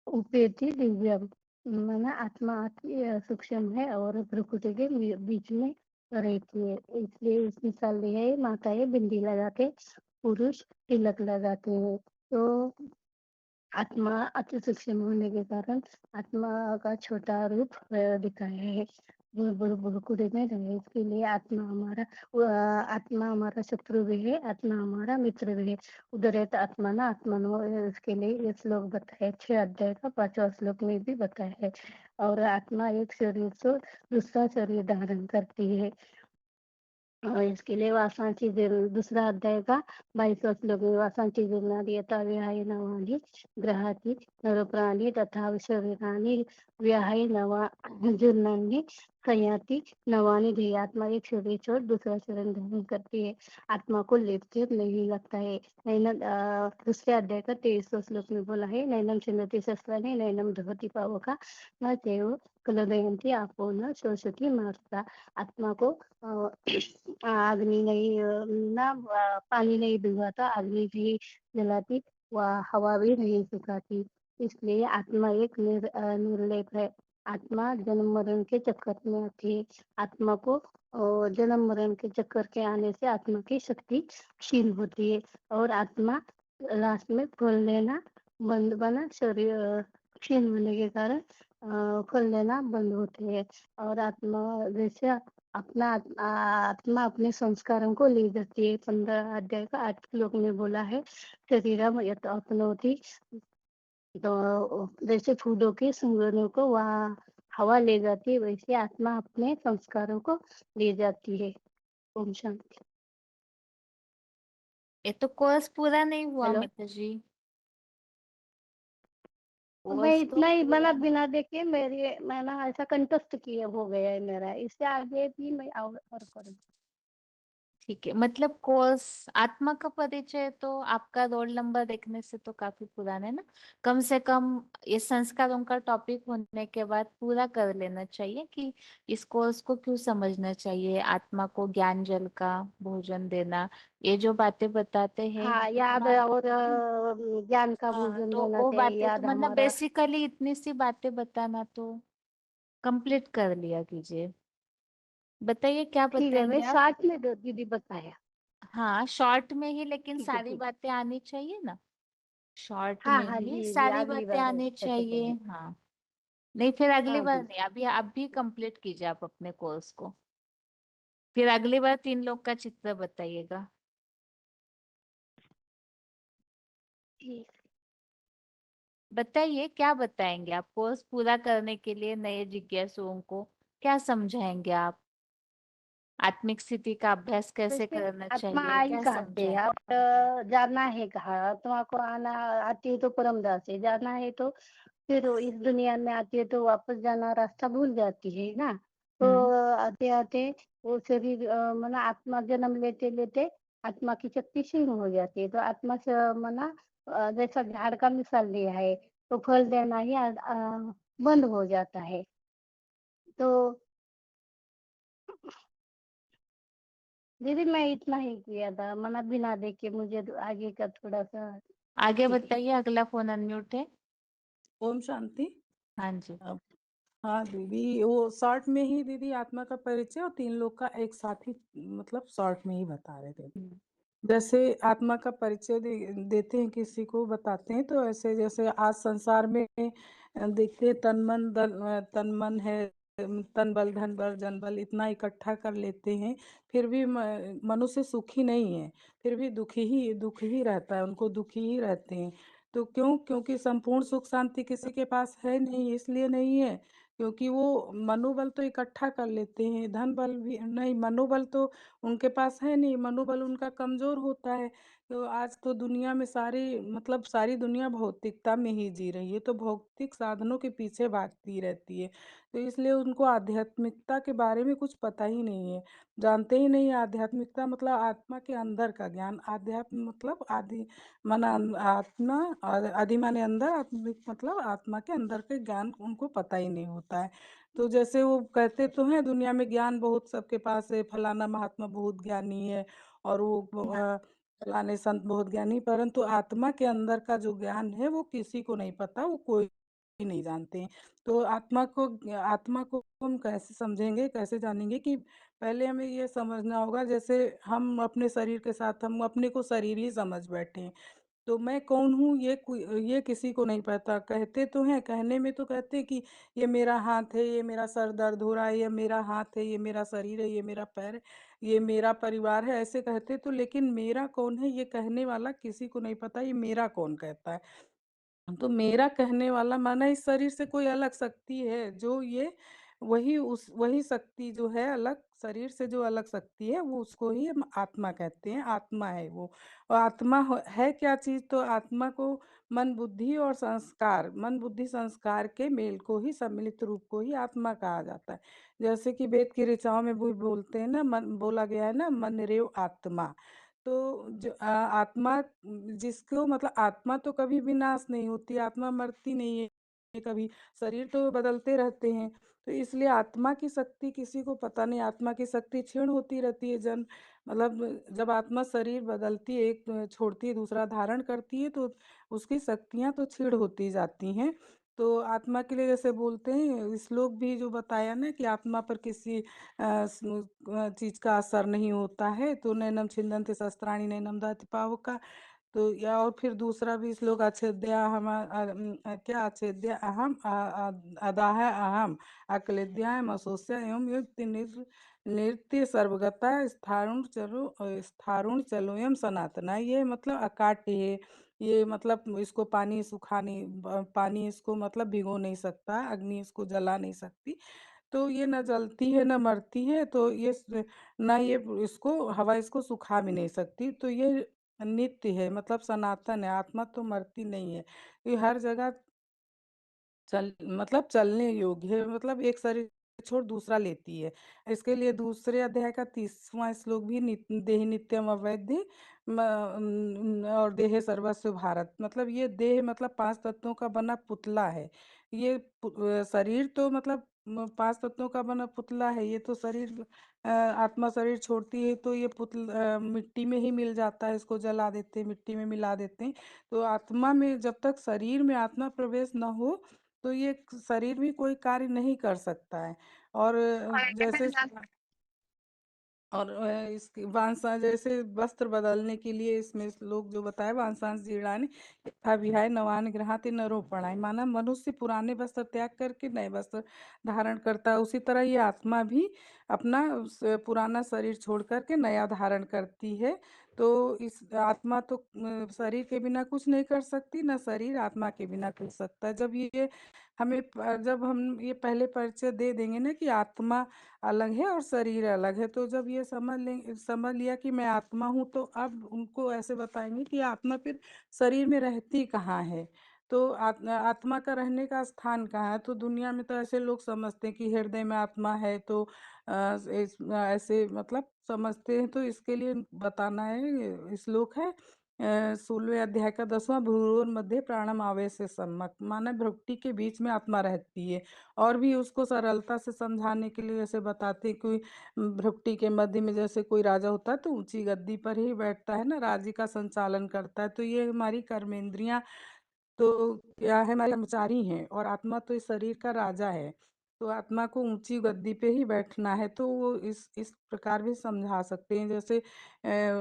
उपेति दिव्यम, माना आत्मा अति सूक्ष्म है और प्रकृति के बीच में रहती है, इसलिए इस मिसाल दिया है माताएं बिंदी लगाते, पुरुष तिलक लगाते हैं। तो आत्मा अति सूक्ष्म होने के कारण आत्मा का छोटा रूप दिखाया है बुरकुड़े में रहे, इसके लिए आत्मा हमारा शत्रु भी है, आत्मा हमारा मित्र भी है। उदरेत आत्मा ना आत्मा नो, इसके लिए ये श्लोक बताया 6 अध्याय का 5वां श्लोक में भी बताया है। और आत्मा एक शरीर से दूसरा शरीर धारण करती है, और इसके लिए वासनाची दूसरा अध्याय का 22वां श्लोक में वासनाची जीर्णादि यथा विहाय नवानि ग्रहाति नरप्राणी तथा शरीरानि विहाय नवा जीर्णानि संयाति नवानि ध्येय। आत्मा एक शरीर छोड़ दूसरा शरीर धारण करती है, आत्मा को लेपते नहीं लगता है। दूसरे अध्याय का 23वां श्लोक में बोला है नैनम छिन्नति शस्त्राणि नैनम धवति पावका न चैव क्लदयन्ति आपो न शोषति मारुता। आत्मा को अग्नि नहीं ना पानी नहीं भिगवाता, अग्नि भी जलाती, वह हवा भी नहीं सुखाती, इसलिए आत्मा एक निर्लेप है। आत्मा जन्म मरण के चक्कर में आती है, आत्मा को जन्म मरण के चक्कर के आने से आत्मा की शक्ति क्षीण होती है, और आत्मा लास्ट में फल लेना बंद बना, शरीर क्षीण होने के कारण फल लेना बंद होते हैं। और आत्मा जैसे आत्मा अपने संस्कारों को ले जाती है। 15 अध्याय का 8 श्लोक में बोला है शरीरम यत अपनोति, तो जैसे फूलों के सुंगरों को वह हवा ले जाती है, वैसे आत्मा अपने संस्कारों को ले जाती है। ओम शांति। ये तो कोर्स पूरा नहीं हुआ हेलो, माता जी। मैं कोर्स तो इतना ही पूरा मतलब बिना देखे मैंने ऐसा कंटेस्ट किया हो गया है मेरा, इससे आगे भी मैं और करूँ। ठीक है, मतलब कोर्स आत्मा का परिचय तो आपका रोल नंबर देखने से तो काफी पुराना है ना, कम से कम ये संस्कारों का टॉपिक होने के बाद पूरा कर लेना चाहिए कि इस कोर्स को क्यों समझना चाहिए, आत्मा को ज्ञान जल का भोजन देना, ये जो बातें बताते हैं हाँ, याद इतना। और ज्ञान का हाँ, भोजन तो देना वो चाहिए, बातें तो याद मतलब हमारा। बेसिकली इतनी सी बातें बताना तो कंप्लीट कर लिया कीजिए। बताइए क्या ठीक है, मैं बताएंगे आप। शॉर्ट में दीदी बताया। हाँ, शॉर्ट में ही, लेकिन ठीक है, सारी ठीक। बातें आनी चाहिए ना, शॉर्ट हाँ में हाँ ही जी जी, सारी अगली बातें बार आनी ऐसे चाहिए। करेंगे। हाँ, नहीं फिर अगली हाँ बार जी, नहीं, अभी अभी कंप्लीट कीजिए आप अपने कोर्स को, फिर अगली बार 3 लोग का चित्र बताइएगा। ठीक। बताइए क्या बताएंगे आप कोर्स पूरा करने के लिए नए जिज्ञासुओं को, क्या समझाएंगे आप? आत्मिक स्थिति का अभ्यास कैसे जैसे करना आत्मा चाहिए, आई क्या कहाँ से समझाएंगे? और जाना है कहाँ? आत्मा को आना आती है तो परमदास से, जाना है तो फिर वो इस दुनिया में आती है तो वापस जाना रास्ता भूल जाती है ना। तो आते आते वो शरीर मना आत्मा जन्म लेते लेते आत्मा की शक्ति क्षीण हो जाती है। तो आत्मा से मना जैसा झाड़ का मिसाल लिया है, तो फल देना ही बंद हो जाता है। तो दीदी मैं इतना ही किया था, मना बिना देखे मुझे तो आगे का थोड़ा सा आगे ठीक है। बताइए, अगला फोन अनम्यूट है। ओम शांति। हाँ जी। अब हाँ दीदी, वो शॉर्ट में ही दीदी आत्मा का परिचय और तीन लोग का एक साथ ही मतलब शॉर्ट में ही बता रहे थे। हम्म, जैसे आत्मा का परिचय देते हैं किसी को, बताते हैं तो ऐसे जैसे आज संसार में देखते हैं तन मन है, तन बल धन बल जन बल इतना इकट्ठा कर लेते हैं, फिर भी मनुष्य सुखी नहीं है, फिर भी दुखी ही रहता है, उनको दुखी ही रहते हैं। तो क्यों? क्योंकि संपूर्ण सुख शांति किसी के पास है नहीं, इसलिए नहीं है क्योंकि वो मनोबल तो इकट्ठा कर लेते हैं, धन बल भी नहीं, मनोबल तो उनके पास है नहीं, मनोबल उनका कमजोर होता है। तो आज तो दुनिया में सारी दुनिया भौतिकता में ही जी रही है, तो भौतिक साधनों के पीछे भागती रहती है। तो इसलिए उनको आध्यात्मिकता के बारे में कुछ पता ही नहीं है, जानते ही नहीं। आध्यात्मिकता मतलब आत्मा के अंदर का ज्ञान, आध्यात्म मतलब आदि माना आत्मा, आदि माने अंदर, आत्मिक मतलब आत्मा के अंदर के ज्ञान उनको पता ही नहीं होता है। तो जैसे वो कहते तो हैं दुनिया में ज्ञान बहुत सबके पास है, फलाना महात्मा बहुत ज्ञानी है और वो फलाने संत बहुत ज्ञानी, परंतु आत्मा के अंदर का जो ज्ञान है वो किसी को नहीं पता, वो कोई नहीं जानते हैं। तो आत्मा को हम कैसे समझेंगे, कैसे जानेंगे? कि पहले हमें ये समझना होगा, जैसे हम अपने शरीर के साथ हम अपने को शरीर ही समझ बैठे हैं, तो मैं कौन हूँ ये किसी को नहीं पता। कहते तो हैं, कहने में तो कहते हैं कि ये मेरा हाथ है, ये मेरा सर दर्द हो रहा है, ये मेरा हाथ है, ये मेरा शरीर है, ये मेरा पैर है, ये मेरा परिवार है, ऐसे कहते तो, लेकिन मेरा कौन है ये कहने वाला किसी को नहीं पता, ये मेरा कौन कहता है। तो मेरा कहने वाला माना इस शरीर से कोई अलग शक्ति है, जो ये वही शक्ति जो है अलग शरीर से, जो अलग शक्ति है वो उसको ही हम आत्मा कहते हैं, आत्मा है वो। और आत्मा है क्या चीज? तो आत्मा को मन बुद्धि संस्कार के मेल को ही, सम्मिलित रूप को ही आत्मा कहा जाता है। जैसे कि वेद की ऋचाओं में भी बोलते हैं ना, मन बोला गया है ना, मन रेव आत्मा। तो जो आत्मा जिसको मतलब आत्मा तो कभी विनाश नहीं होती, आत्मा मरती नहीं है कभी, शरीर तो बदलते रहते हैं। तो इसलिए आत्मा की शक्ति किसी को पता नहीं, आत्मा की शक्ति क्षीण होती रहती है। जन मतलब जब आत्मा शरीर बदलती है, एक छोड़ती है दूसरा धारण करती है, तो उसकी शक्तियां तो क्षीण होती जाती हैं। तो आत्मा के लिए जैसे बोलते हैं श्लोक भी जो बताया ना कि आत्मा पर किसी चीज का असर नहीं होता है, तो नैनम छिन्दन्ति शस्त्राणि नैनम दहति पावका। तो या और फिर दूसरा भी श्लोक, अच्छेद्या हम क्या अच्छेद्या अहम अदाह अहम अक्लेद्याम असोस्या एवं युक्ति नृत्य सर्वगता स्थारुण चलोयम सनातना। ये मतलब अकाट्य है, ये मतलब इसको पानी इसको मतलब भिगो नहीं सकता, अग्नि इसको जला नहीं सकती, तो ये न जलती है न मरती है, तो ना ये इसको हवा इसको सुखा भी नहीं सकती, तो ये नित्य है, मतलब सनातन है। आत्मा तो मरती नहीं है, ये हर जगह मतलब चलने योग्य है, मतलब एक शरीर छोड़ दूसरा लेती है। इसके लिए दूसरे अध्याय का 30वां श्लोक भी देहि नित्यम अवैधि और देहे सर्वस्व भारत, मतलब ये देह मतलब पांच तत्वों का बना पुतला है। ये शरीर तो मतलब पांच तत्वों का बना पुतला है, ये तो शरीर आत्मा शरीर छोड़ती है तो ये मिट्टी में ही मिल जाता है, इसको जला देते हैं, मिट्टी में मिला देते हैं। तो आत्मा में जब तक शरीर में आत्मा प्रवेश न हो, तो ये शरीर भी कोई कार्य नहीं कर सकता है। और जैसे और इसकी वांसा जैसे वस्त्र बदलने के लिए इसमें लोग जो बताए, वांसांश जीर्णानि यथा विहाय नवानि गृहाति नरोपणाय, माना मनुष्य पुराने वस्त्र त्याग करके नए वस्त्र धारण करता है, उसी तरह ये आत्मा भी अपना पुराना शरीर छोड़ करके नया धारण करती है। तो इस आत्मा तो शरीर के बिना कुछ नहीं कर सकती, ना शरीर आत्मा के बिना कर सकता। जब हम ये पहले परिचय दे देंगे ना कि आत्मा अलग है और शरीर अलग है, तो जब ये समझ लिया कि मैं आत्मा हूँ, तो अब उनको ऐसे बताएंगे कि आत्मा फिर शरीर में रहती कहाँ है। तो आत्मा का रहने का स्थान कहाँ है। तो दुनिया में तो ऐसे लोग समझते हैं कि हृदय में आत्मा है, तो ऐसे मतलब समझते हैं। तो इसके लिए बताना है, श्लोक है 16वें अध्याय का 10वां, भ्रूर मध्य प्राणम आवेश सम्मक, माना भ्रुकुटी के बीच में आत्मा रहती है। और भी उसको सरलता से समझाने के लिए जैसे बताते हैं कि भ्रुकुटी के मध्य में जैसे कोई राजा होता है तो ऊंची गद्दी पर ही बैठता है ना, राज्य का संचालन करता है। तो ये हमारी कर्मेंद्रियां तो क्या है, हमारे कर्मचारी हैं, और आत्मा तो इस शरीर का राजा है। तो आत्मा को ऊंची गद्दी पे ही बैठना है। तो वो इस प्रकार भी समझा सकते हैं, जैसे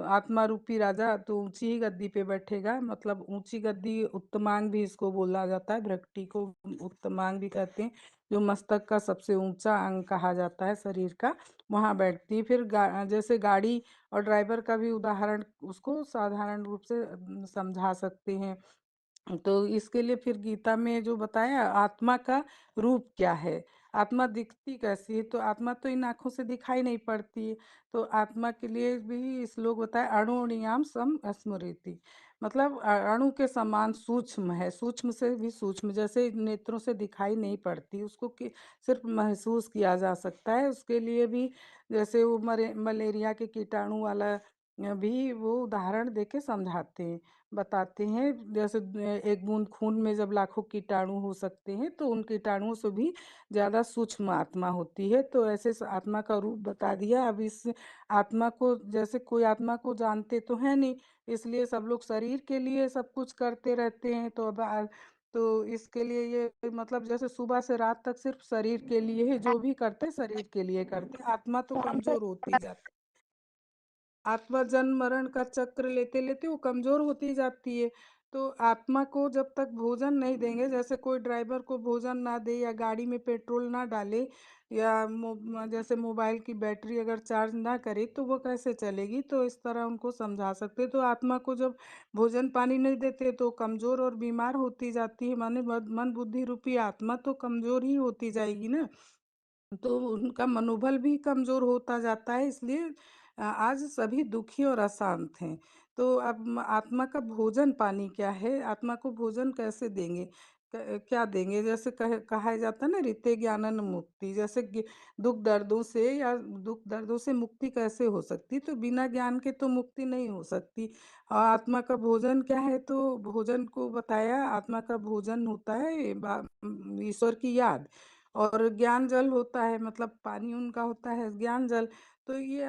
आत्मा रूपी राजा तो ऊंची ही गद्दी पे बैठेगा। मतलब ऊंची गद्दी उत्तमांग भी इसको बोला जाता है, भ्रकटी को उत्तमांग भी कहते हैं, जो मस्तक का सबसे ऊंचा अंग कहा जाता है शरीर का, वहां बैठती है। फिर जैसे गाड़ी और ड्राइवर का भी उदाहरण उसको साधारण रूप से समझा सकते हैं। तो इसके लिए फिर गीता में जो बताया आत्मा का रूप क्या है, आत्मा दिखती कैसी है। तो आत्मा तो इन आंखों से दिखाई नहीं पड़ती है। तो आत्मा के लिए भी श्लोक बताया, अणुर्णियाम सम स्मृति, मतलब अणु के समान सूक्ष्म है, सूक्ष्म से भी सूक्ष्म, जैसे नेत्रों से दिखाई नहीं पड़ती, उसको सिर्फ महसूस किया जा सकता है। उसके लिए भी जैसे वो मलेरिया के कीटाणु वाला भी वो उदाहरण देके समझाते हैं, बताते हैं। जैसे एक बूंद खून में जब लाखों कीटाणु हो सकते हैं, तो उन कीटाणुओं से भी ज्यादा सूक्ष्म आत्मा होती है। तो ऐसे आत्मा का रूप बता दिया। अब इस आत्मा को, जैसे कोई आत्मा को जानते तो है नहीं, इसलिए सब लोग शरीर के लिए सब कुछ करते रहते हैं। तो इसके लिए ये मतलब जैसे सुबह से रात तक सिर्फ शरीर के लिए है, जो भी करते शरीर के लिए करते, आत्मा तो कमजोर होती जाती, आत्मा जन्म मरण का चक्र लेते लेते वो कमजोर होती जाती है। तो आत्मा को जब तक भोजन नहीं देंगे, जैसे कोई ड्राइवर को भोजन ना दे या गाड़ी में पेट्रोल ना डाले या जैसे मोबाइल की बैटरी अगर चार्ज ना करे तो वो कैसे चलेगी। तो इस तरह उनको समझा सकते। तो आत्मा को जब भोजन पानी नहीं देते तो कमजोर और बीमार होती जाती है, माने मन बुद्धि रूपी आत्मा तो कमजोर ही होती जाएगी ना। तो उनका मनोबल भी कमजोर होता जाता है। इसलिए आज सभी दुखी और अशांत हैं। तो अब आत्मा का भोजन पानी क्या है, आत्मा को भोजन कैसे देंगे, क्या देंगे। जैसे कहा जाता है ना, रीते ज्ञानन मुक्ति, जैसे दुख दर्दों से मुक्ति कैसे हो सकती, तो बिना ज्ञान के तो मुक्ति नहीं हो सकती। और आत्मा का भोजन क्या है, तो भोजन को बताया, आत्मा का भोजन होता है ईश्वर की याद, और ज्ञान जल होता है, मतलब पानी उनका होता है ज्ञान जल। तो ये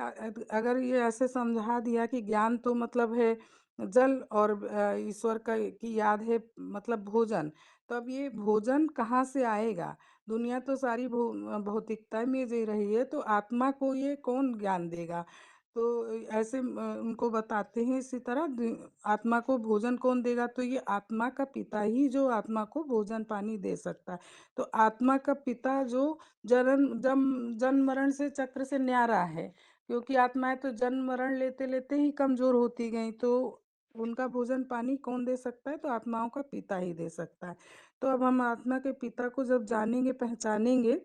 अगर ये ऐसे समझा दिया कि ज्ञान तो मतलब है जल, और ईश्वर का की याद है मतलब भोजन, तो अब ये भोजन कहाँ से आएगा। दुनिया तो सारी भौतिकता में जी रही है, तो आत्मा को ये कौन ज्ञान देगा। तो ऐसे उनको बताते हैं। इसी तरह आत्मा को भोजन कौन देगा, तो ये आत्मा का पिता ही जो आत्मा को भोजन पानी दे सकता है। तो आत्मा का पिता जो जन्म मरण से चक्र से न्यारा है, क्योंकि आत्माएं तो जन्म मरण लेते लेते ही कमजोर होती गई। तो उनका भोजन पानी कौन दे सकता है, तो आत्माओं का पिता ही दे सकता है। तो अब हम आत्मा के पिता को जब जानेंगे पहचानेंगे,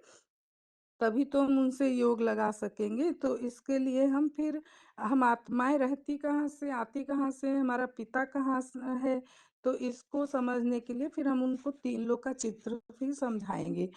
तभी तो हम उनसे योग लगा सकेंगे। तो इसके लिए हम आत्माएं रहती कहाँ से, आती कहाँ से, हमारा पिता कहाँ है, तो इसको समझने के लिए फिर हम उनको तीन लोक का चित्र भी समझाएंगे।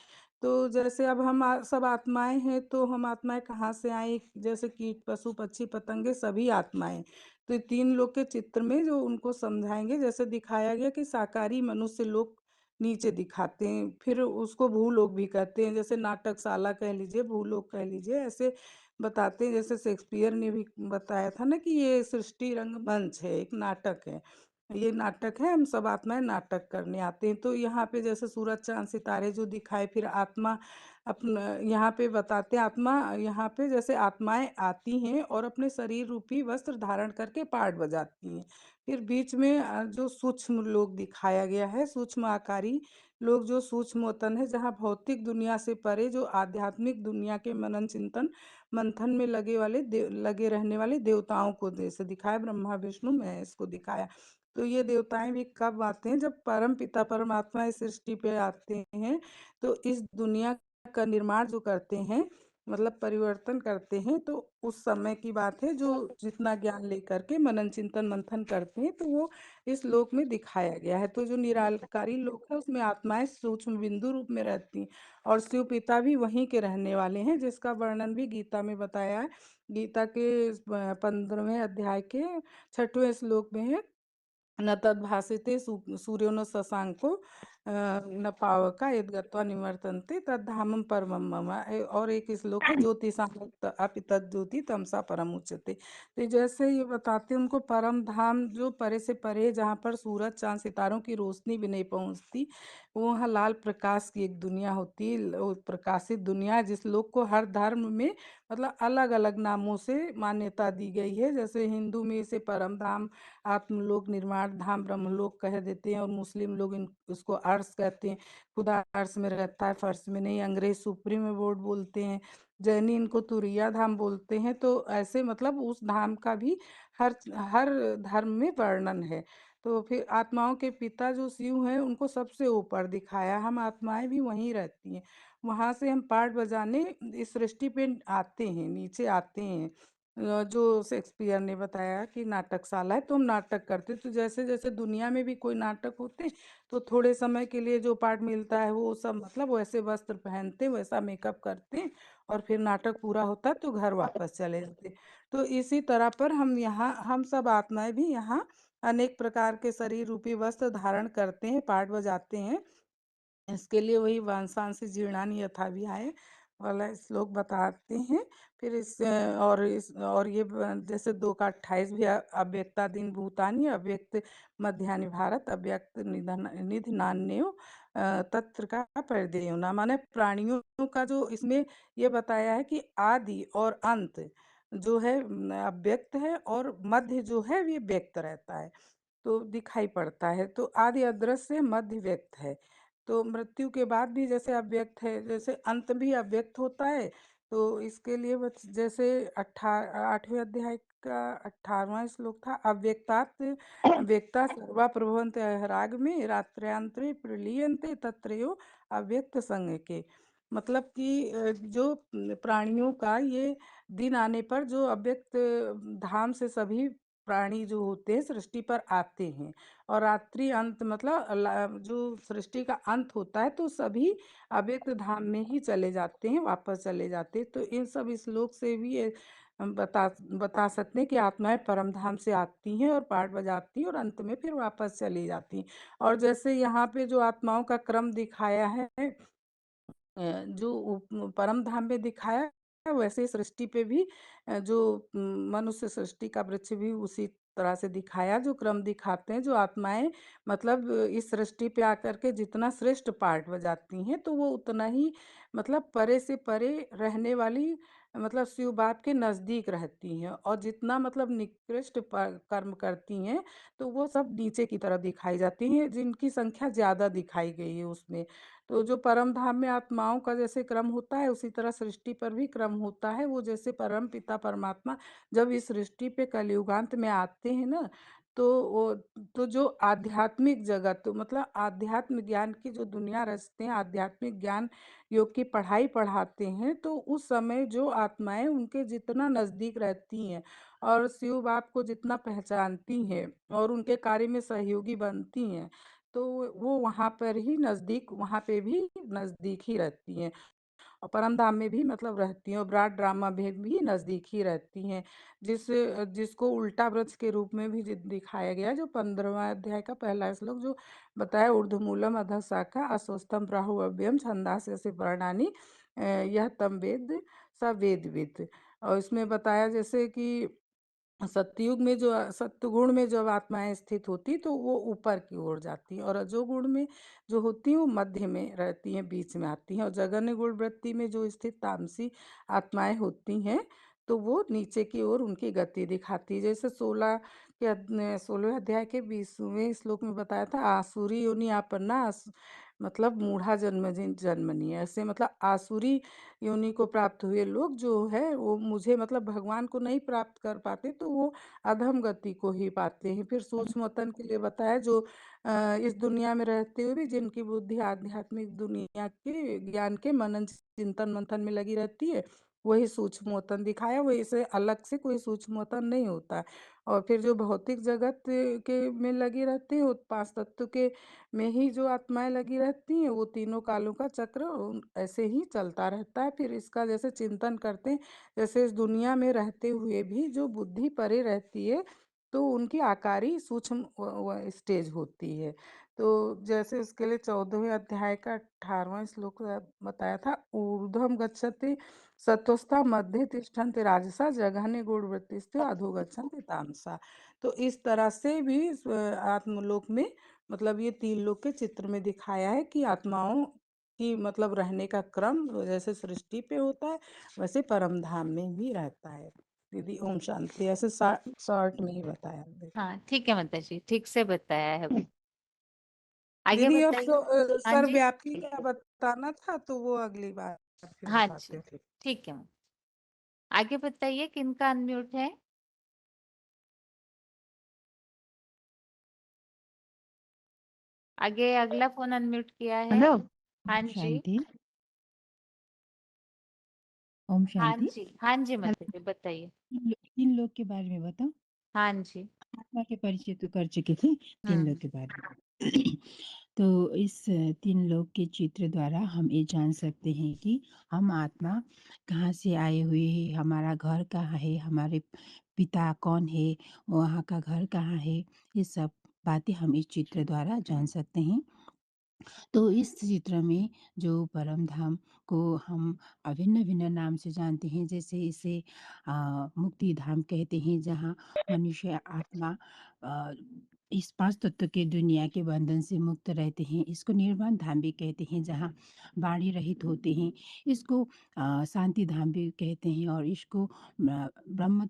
तो जैसे अब हम सब आत्माएं हैं, तो हम आत्माएं कहाँ से आई, जैसे कीट पशु पक्षी पतंगे सभी आत्माएं। तो ये तीन लोक के चित्र में जो उनको समझाएंगे, जैसे दिखाया गया कि साकारी मनुष्य लोग नीचे दिखाते हैं, फिर उसको भूलोक भी कहते हैं, जैसे नाटकशाला कह लीजिए, भूलोक कह लीजिए, ऐसे बताते हैं। जैसे शेक्सपियर ने भी बताया था ना कि ये सृष्टि रंगमंच है, एक नाटक है, ये नाटक है, हम सब आत्माएं नाटक करने आते हैं। तो यहाँ पे जैसे सूरज चांद सितारे जो दिखाए, फिर आत्मा अपना यहाँ पे बताते हैं, आत्मा यहाँ पे जैसे आत्माएं आती हैं और अपने शरीर रूपी वस्त्र धारण करके पार्ट बजाती हैं। फिर बीच में जो सूक्ष्म लोग दिखाया गया है, सूक्ष्म आकारी लोग, जो सूक्ष्म वतन है, जहाँ भौतिक दुनिया से परे जो आध्यात्मिक दुनिया के मनन चिंतन मंथन में लगे रहने वाले देवताओं को जैसे दिखाया, ब्रह्मा विष्णु महेश को दिखाया। तो ये देवताएं भी कब आते हैं? जब परम पिता परमात्मा इस सृष्टि पे आते हैं, तो इस दुनिया का निर्माण जो करते हैं, मतलब परिवर्तन करते हैं, तो उस समय की बात है। जो जितना ज्ञान लेकर के मनन चिंतन मंथन करते हैं, तो वो इस लोक में दिखाया गया है। तो जो निराकारी लोक है, उसमें आत्माएं सूक्ष्म बिंदु रूप में रहती हैं, और शिव पिता भी वहीं के रहने वाले हैं, जिसका वर्णन भी गीता में बताया है। गीता के 15वें अध्याय के 6वें श्लोक में है, न तद्भासिते सूर्यो न शशांको न पावका यद् गत्वा निवर्तन्ते तद्धामं परमं मम। और एक श्लोक है, ज्योतिषां अपि तज्ज्योति तमसा परम उच्यते। तो जैसे ये बताते हैं, उनको परम धाम जो परे से परे, जहाँ पर सूरज चांद सितारों की रोशनी भी नहीं पहुंचती, वहाँ लाल प्रकाश की एक दुनिया होती है, वो प्रकाशित दुनिया, जिस लोग को हर धर्म में मतलब अलग अलग नामों से मान्यता दी गई है। जैसे हिंदू में इसे परम धाम, आत्मलोक, निर्माण धाम, ब्रह्मलोक कह देते हैं, और मुस्लिम लोग उसको अर्श कहते हैं। खुदा अर्श में रहता है, फर्श में नहीं। अंग्रेज सुप्रीम बोर्ड बोलते हैं, जैनी इनको तुरिया धाम बोलते हैं। तो ऐसे मतलब उस धाम का भी हर हर धर्म में वर्णन है। तो फिर आत्माओं के पिता जो शिव हैं, उनको सबसे ऊपर दिखाया। हम आत्माएं भी वहीं रहती हैं, वहां से हम पार्ट बजाने इस सृष्टि पे आते हैं, नीचे आते हैं। जो शेक्सपियर ने बताया कि नाटकशाला है, तो हम नाटक करते। तो जैसे जैसे दुनिया में भी कोई नाटक होते हैं, तो थोड़े समय के लिए जो पार्ट मिलता है, वो सब मतलब वैसे वस्त्र पहनते, वैसा मेकअप करते, और फिर नाटक पूरा होता है तो घर वापस चले जाते। तो इसी तरह पर हम सब आत्माएं भी यहाँ अनेक प्रकार के शरीर रूपी वस्त्र धारण करते हैं, पार्ट बजाते हैं। इसके लिए वही वांसांसी जीर्णानि यथा विहाय वाला श्लोक बताते हैं। फिर और ये जैसे 2 का 28 भी अव्यक्तादीन भूतानि अव्यक्त मध्यानि भारत अव्यक्त निधनान्यो तत्र का परिदेयो ना, माने प्राणियों का जो इसमें ये बताया है कि आदि और अंत जो है अव्यक्त है, और मध्य जो है ये व्यक्त रहता है, तो दिखाई पड़ता है। तो आदि अदृश्य मध्य व्यक्त है। तो मृत्यु के बाद भी जैसे अव्यक्त है, जैसे अंत भी अव्यक्त होता है। तो इसके लिए जैसे 8वें अध्याय का 18वां श्लोक था, अव्यक्तात् व्यक्ता सर्वा प्रभवन्ते राग में रात्र्यांतरे प्रलीयन्ते तत्रयो अव्यक्त संग के। मतलब कि जो प्राणियों का ये दिन आने पर जो अव्यक्त धाम से सभी प्राणी जो होते हैं सृष्टि पर आते हैं, और रात्रि अंत मतलब जो सृष्टि का अंत होता है, तो सभी अव्यक्त धाम में ही चले जाते हैं, वापस चले जाते हैं। तो इन सब श्लोक से भी ये हम बता सकते हैं कि आत्माएं परम धाम से आती हैं और पाठ बजाती हैं, और अंत में फिर वापस चली जाती हैं। और जैसे यहाँ पे जो आत्माओं का क्रम दिखाया है, जो परम धाम में दिखाया है, वैसे सृष्टि पे भी जो मनुष्य सृष्टि का वृक्ष भी उसी तरह से दिखाया, जो क्रम दिखाते हैं। जो आत्माएं मतलब इस सृष्टि पे आकर के जितना श्रेष्ठ पार्ट बजाती हैं, तो वो उतना ही मतलब परे से परे रहने वाली मतलब शिव बाप के नजदीक रहती हैं, और जितना मतलब निकृष्ट कर्म करती हैं, तो वो सब नीचे की तरफ दिखाई जाती हैं, जिनकी संख्या ज्यादा दिखाई गई है उसमें। तो जो परम धाम में आत्माओं का जैसे क्रम होता है, उसी तरह सृष्टि पर भी क्रम होता है। वो जैसे परम पिता परमात्मा जब इस सृष्टि पे कलयुगांत में आते हैं ना, तो वो तो जो आध्यात्मिक जगत मतलब आध्यात्म ज्ञान की जो दुनिया रचते हैं, आध्यात्मिक ज्ञान योग की पढ़ाई पढ़ाते हैं, तो उस समय जो आत्माएं उनके जितना नजदीक रहती हैं, और शिव बाप को जितना पहचानती हैं, और उनके कार्य में सहयोगी बनती हैं, तो वो वहाँ पर ही नज़दीक, वहाँ पे भी नज़दीक ही रहती हैं, और परमधाम में भी मतलब रहती हैं, और ब्राड ड्रामा में भी नज़दीक ही रहती हैं। जिसको उल्टा वृक्ष के रूप में भी दिखाया गया है, जो 15वां अध्याय का पहला श्लोक जो बताया, ऊर्ध्वमूलम अधः शाखा अश्वत्थम प्राहुरव्ययम छंदांसि पर्णानि यह तम वेद स वेदवित्। और इसमें बताया जैसे कि सतयुग में जो सत्वगुण में जब आत्माएं स्थित होती, तो वो ऊपर की ओर जाती हैं, और रजोगुण में जो होती हैं वो मध्य में रहती हैं, बीच में आती हैं, और जघन्य गुण वृत्ति में जो स्थित तामसी आत्माएं होती हैं, तो वो नीचे की ओर उनकी गति दिखाती है। जैसे 16वें अध्याय के 20वें श्लोक में बताया था, आसुरी योनि आपन्ना मतलब मूढ़ा जन्मनि, ऐसे मतलब आसुरी योनि को प्राप्त हुए लोग जो है वो मुझे मतलब भगवान को नहीं प्राप्त कर पाते, तो वो अधम गति को ही पाते हैं। फिर सूक्ष्म वतन के लिए बताया जो इस दुनिया में रहते हुए भी जिनकी बुद्धि आध्यात्मिक दुनिया के ज्ञान के मनन चिंतन मंथन में लगी रहती है, वही सूक्ष्म वतन दिखाया। वही से अलग से कोई सूक्ष्म वतन नहीं होता है। और फिर जो भौतिक जगत के में लगी रहती है, वो पांच तत्व के में ही जो आत्माएं लगी रहती हैं, वो तीनों कालों का चक्र ऐसे ही चलता रहता है। फिर इसका जैसे चिंतन करते हैं, जैसे इस दुनिया में रहते हुए भी जो बुद्धि परे रहती है, तो उनकी आकारी सूक्ष्म स्टेज होती है। तो जैसे उसके लिए 14वें अध्याय का 18वां श्लोक बताया था, ऊर्ध्वम गच्छति सत्वस्था मध्ये तिष्ठन्ति राजसा जघन्य गुणवृत्तिस्तु अधो गच्छन्ति तामसा। तो इस तरह से भी आत्मलोक में मतलब ये तीन लोक के चित्र में दिखाया है कि आत्माओं की मतलब रहने का क्रम जैसे सृष्टि पे होता है, वैसे परम धाम में भी रहता है। दीदी ओम शांति। ऐसे शॉर्ट में ही बताया देखिए। हाँ ठीक है माता जी, ठीक से बताया है। आगे दीदी अब बताइए। हाँ जी। सर्वव्यापी का बताना था, तो वो अगली बार फिर हाँ बताते जी, हैं। ठीक है। आगे बताइए, किनका अनम्यूट है? आगे अगला फोन अनम्यूट किया है। हेलो। हाँ ओम जी। शांति। ओम हाँ शांति। जी, हाँ जी माता जी बताइए। तीन लोग के बारे में बताओ। हाँ जी। आत्मा के परिचय तो कर चुके थे, तीन लोग हम्म। के बारे में। तो इस तीन लोग के चित्र द्वारा हम ये जान सकते हैं कि हम आत्मा कहाँ से आए हुए हैं, हमारा घर कहाँ है, हमारे पिता कौन है, वहाँ का घर कहाँ है, ये सब बातें हम इस चित्र द्वारा जान सकते हैं। तो इस चित्र में जो परम धाम को हम भिन्न-भिन्न नाम से जानते हैं, जैसे इसे मुक्ति धाम कहते हैं, जहाँ मनुष्य आत्मा अ, इस 5 तत्व के दुनिया के बंधन से मुक्त रहते हैं। इसको निर्वाण धाम भी कहते हैं, जहाँ वाणी रहित होते हैं। इसको शांति धाम भी कहते हैं, और इसको ब्रह्म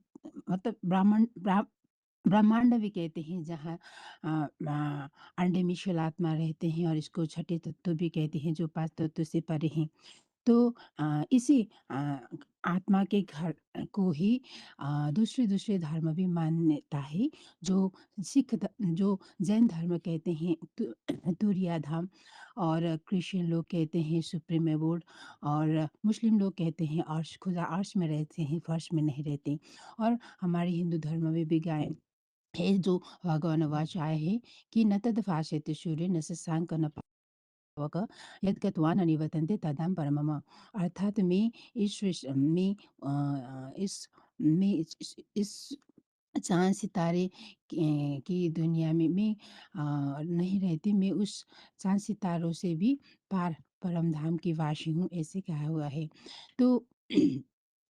मतलब ब्रह्मांड भी कहते हैं, जहाँ अंडे में आत्मा रहते हैं, और इसको छठे तत्व भी कहते हैं, जो 5 तत्व से परे हैं। तो इसी आत्मा के घर को ही दूसरे-दूसरे धर्म भी मान्यता है। जो जो जैन धर्म कहते हैं तुरिया धाम, और क्रिश्चियन लोग कहते हैं सुप्रीम अबोर्ड, और मुस्लिम लोग कहते हैं अर्श, खुदा अर्श में रहते हैं, फर्श में नहीं रहते। और हमारे हिंदू धर्म में भी गाय हे जो भगवान वाच आए हैं कि न तद भाषेते सूर्य न शशांक न पावक यद्गत्वा न निवर्तन्ते तदां परमम। अर्थात मैं इस इस चाँद सितारे की दुनिया में मैं नहीं रहती, मैं उस चाँद सितारों से भी पार परम धाम की वासी हूँ, ऐसे कहा हुआ है। तो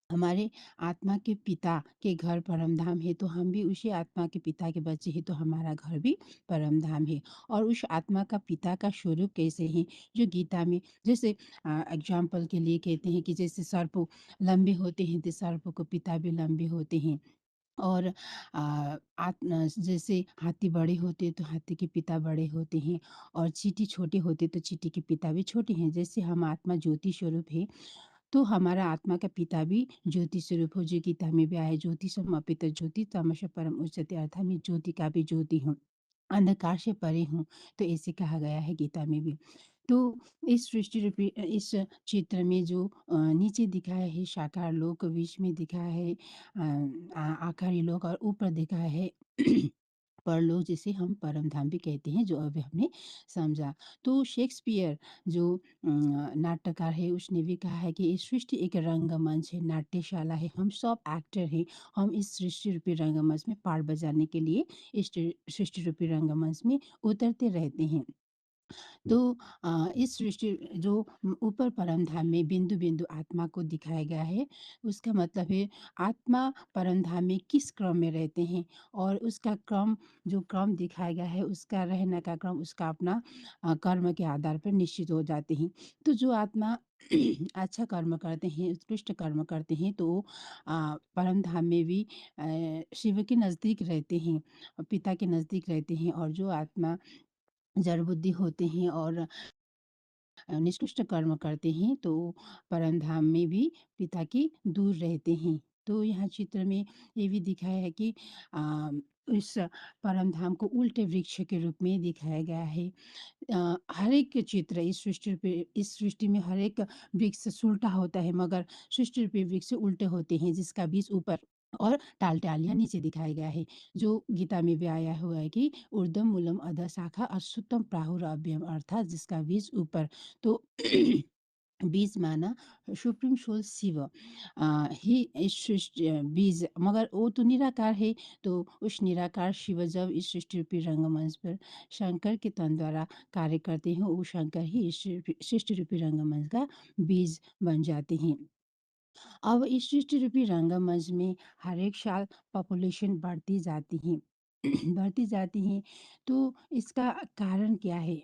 हमारे आत्मा के पिता के घर परम धाम है, तो हम भी उसी आत्मा के पिता के बच्चे हैं, तो हमारा घर भी परम धाम है। और उस आत्मा का पिता का स्वरूप कैसे है, जो गीता में जैसे एग्जाम्पल के लिए कहते हैं कि जैसे सर्प लंबे होते हैं, तो सर्प को पिता भी लंबे होते हैं। और जैसे हाथी बड़े होते हैं, तो हाथी के पिता बड़े होते हैं, और चींटी छोटे होते हैं, तो चींटी के पिता भी छोटे हैं। जैसे हम आत्मा ज्योति स्वरूप है, तो हमारा आत्मा का पिता भी ज्योति स्वरूप हो, जो गीता में भी आया, ज्योति समर्पित ज्योति तमस परम उच्यते, अर्थात मैं ज्योति का भी ज्योति हूँ, अंधकार से परे हूँ। तो ऐसे कहा गया है गीता में भी। तो इस सृष्टि रूपी इस चित्र में जो नीचे दिखाया है साकार लोक, बीच में दिखाया है आकारी लोक, और ऊपर दिखाया है परलोक, जिसे हम परम धाम भी कहते हैं, जो अभी हमने समझा। तो शेक्सपियर जो नाट्यकार है, उसने भी कहा है कि ये सृष्टि एक रंगमंच है, नाट्यशाला है, हम सब एक्टर हैं। हम इस सृष्टि रूपी रंगमंच में पार्ट बजाने के लिए इस सृष्टि रूपी रंगमंच में उतरते रहते हैं। तो इस सृष्टि जो ऊपर परम धाम में बिंदु-बिंदु आत्मा को दिखाया गया है, उसका मतलब है आत्मा परम धाम में किस क्रम में रहते हैं, और उसका क्रम जो क्रम दिखाया गया है, उसका रहने का क्रम उसका अपना कर्म के आधार पर निश्चित हो जाते हैं। तो जो आत्मा अच्छा कर्म करते हैं, उत्कृष्ट कर्म करते हैं, तो वो परम धाम में भी शिव के नज़दीक रहते हैं, पिता के नज़दीक रहते हैं। और जो आत्मा जड़ बुद्धि होते हैं और निष्कृष्ट कर्म करते हैं तो परम धाम में भी पिता के दूर रहते हैं। तो यहाँ चित्र में ये भी दिखाया है कि इस परम धाम को उल्टे वृक्ष के रूप में दिखाया गया है। हर एक चित्र इस सृष्टि में हर एक वृक्ष उल्टा होता है, मगर सृष्टि रूपी वृक्ष उल्टे होते हैं, जिसका बीज ऊपर और टाल-टालियाँ नीचे दिखाया गया है। जो गीता में भी आया हुआ है कि ऊर्ध्वम मूलम अधः शाखा अश्वत्थम प्राहुरव्ययम्, अर्थात जिसका बीज ऊपर। तो बीज माना सुप्रीम सोल शिव, ही इस सृष्टि बीज, मगर वो तो निराकार है। तो उस निराकार शिव जब इस सृष्टि रूपी रंगमंच पर शंकर के तन द्वारा कार्य करते हैं, वो शंकर ही इस सृष्टि रूपी रंगमंच का बीज बन जाते हैं। अब इस सृष्टि रूपी रंगमंच में हर एक साल पॉपुलेशन बढ़ती जाती है बढ़ती जाती है। तो इसका कारण क्या है?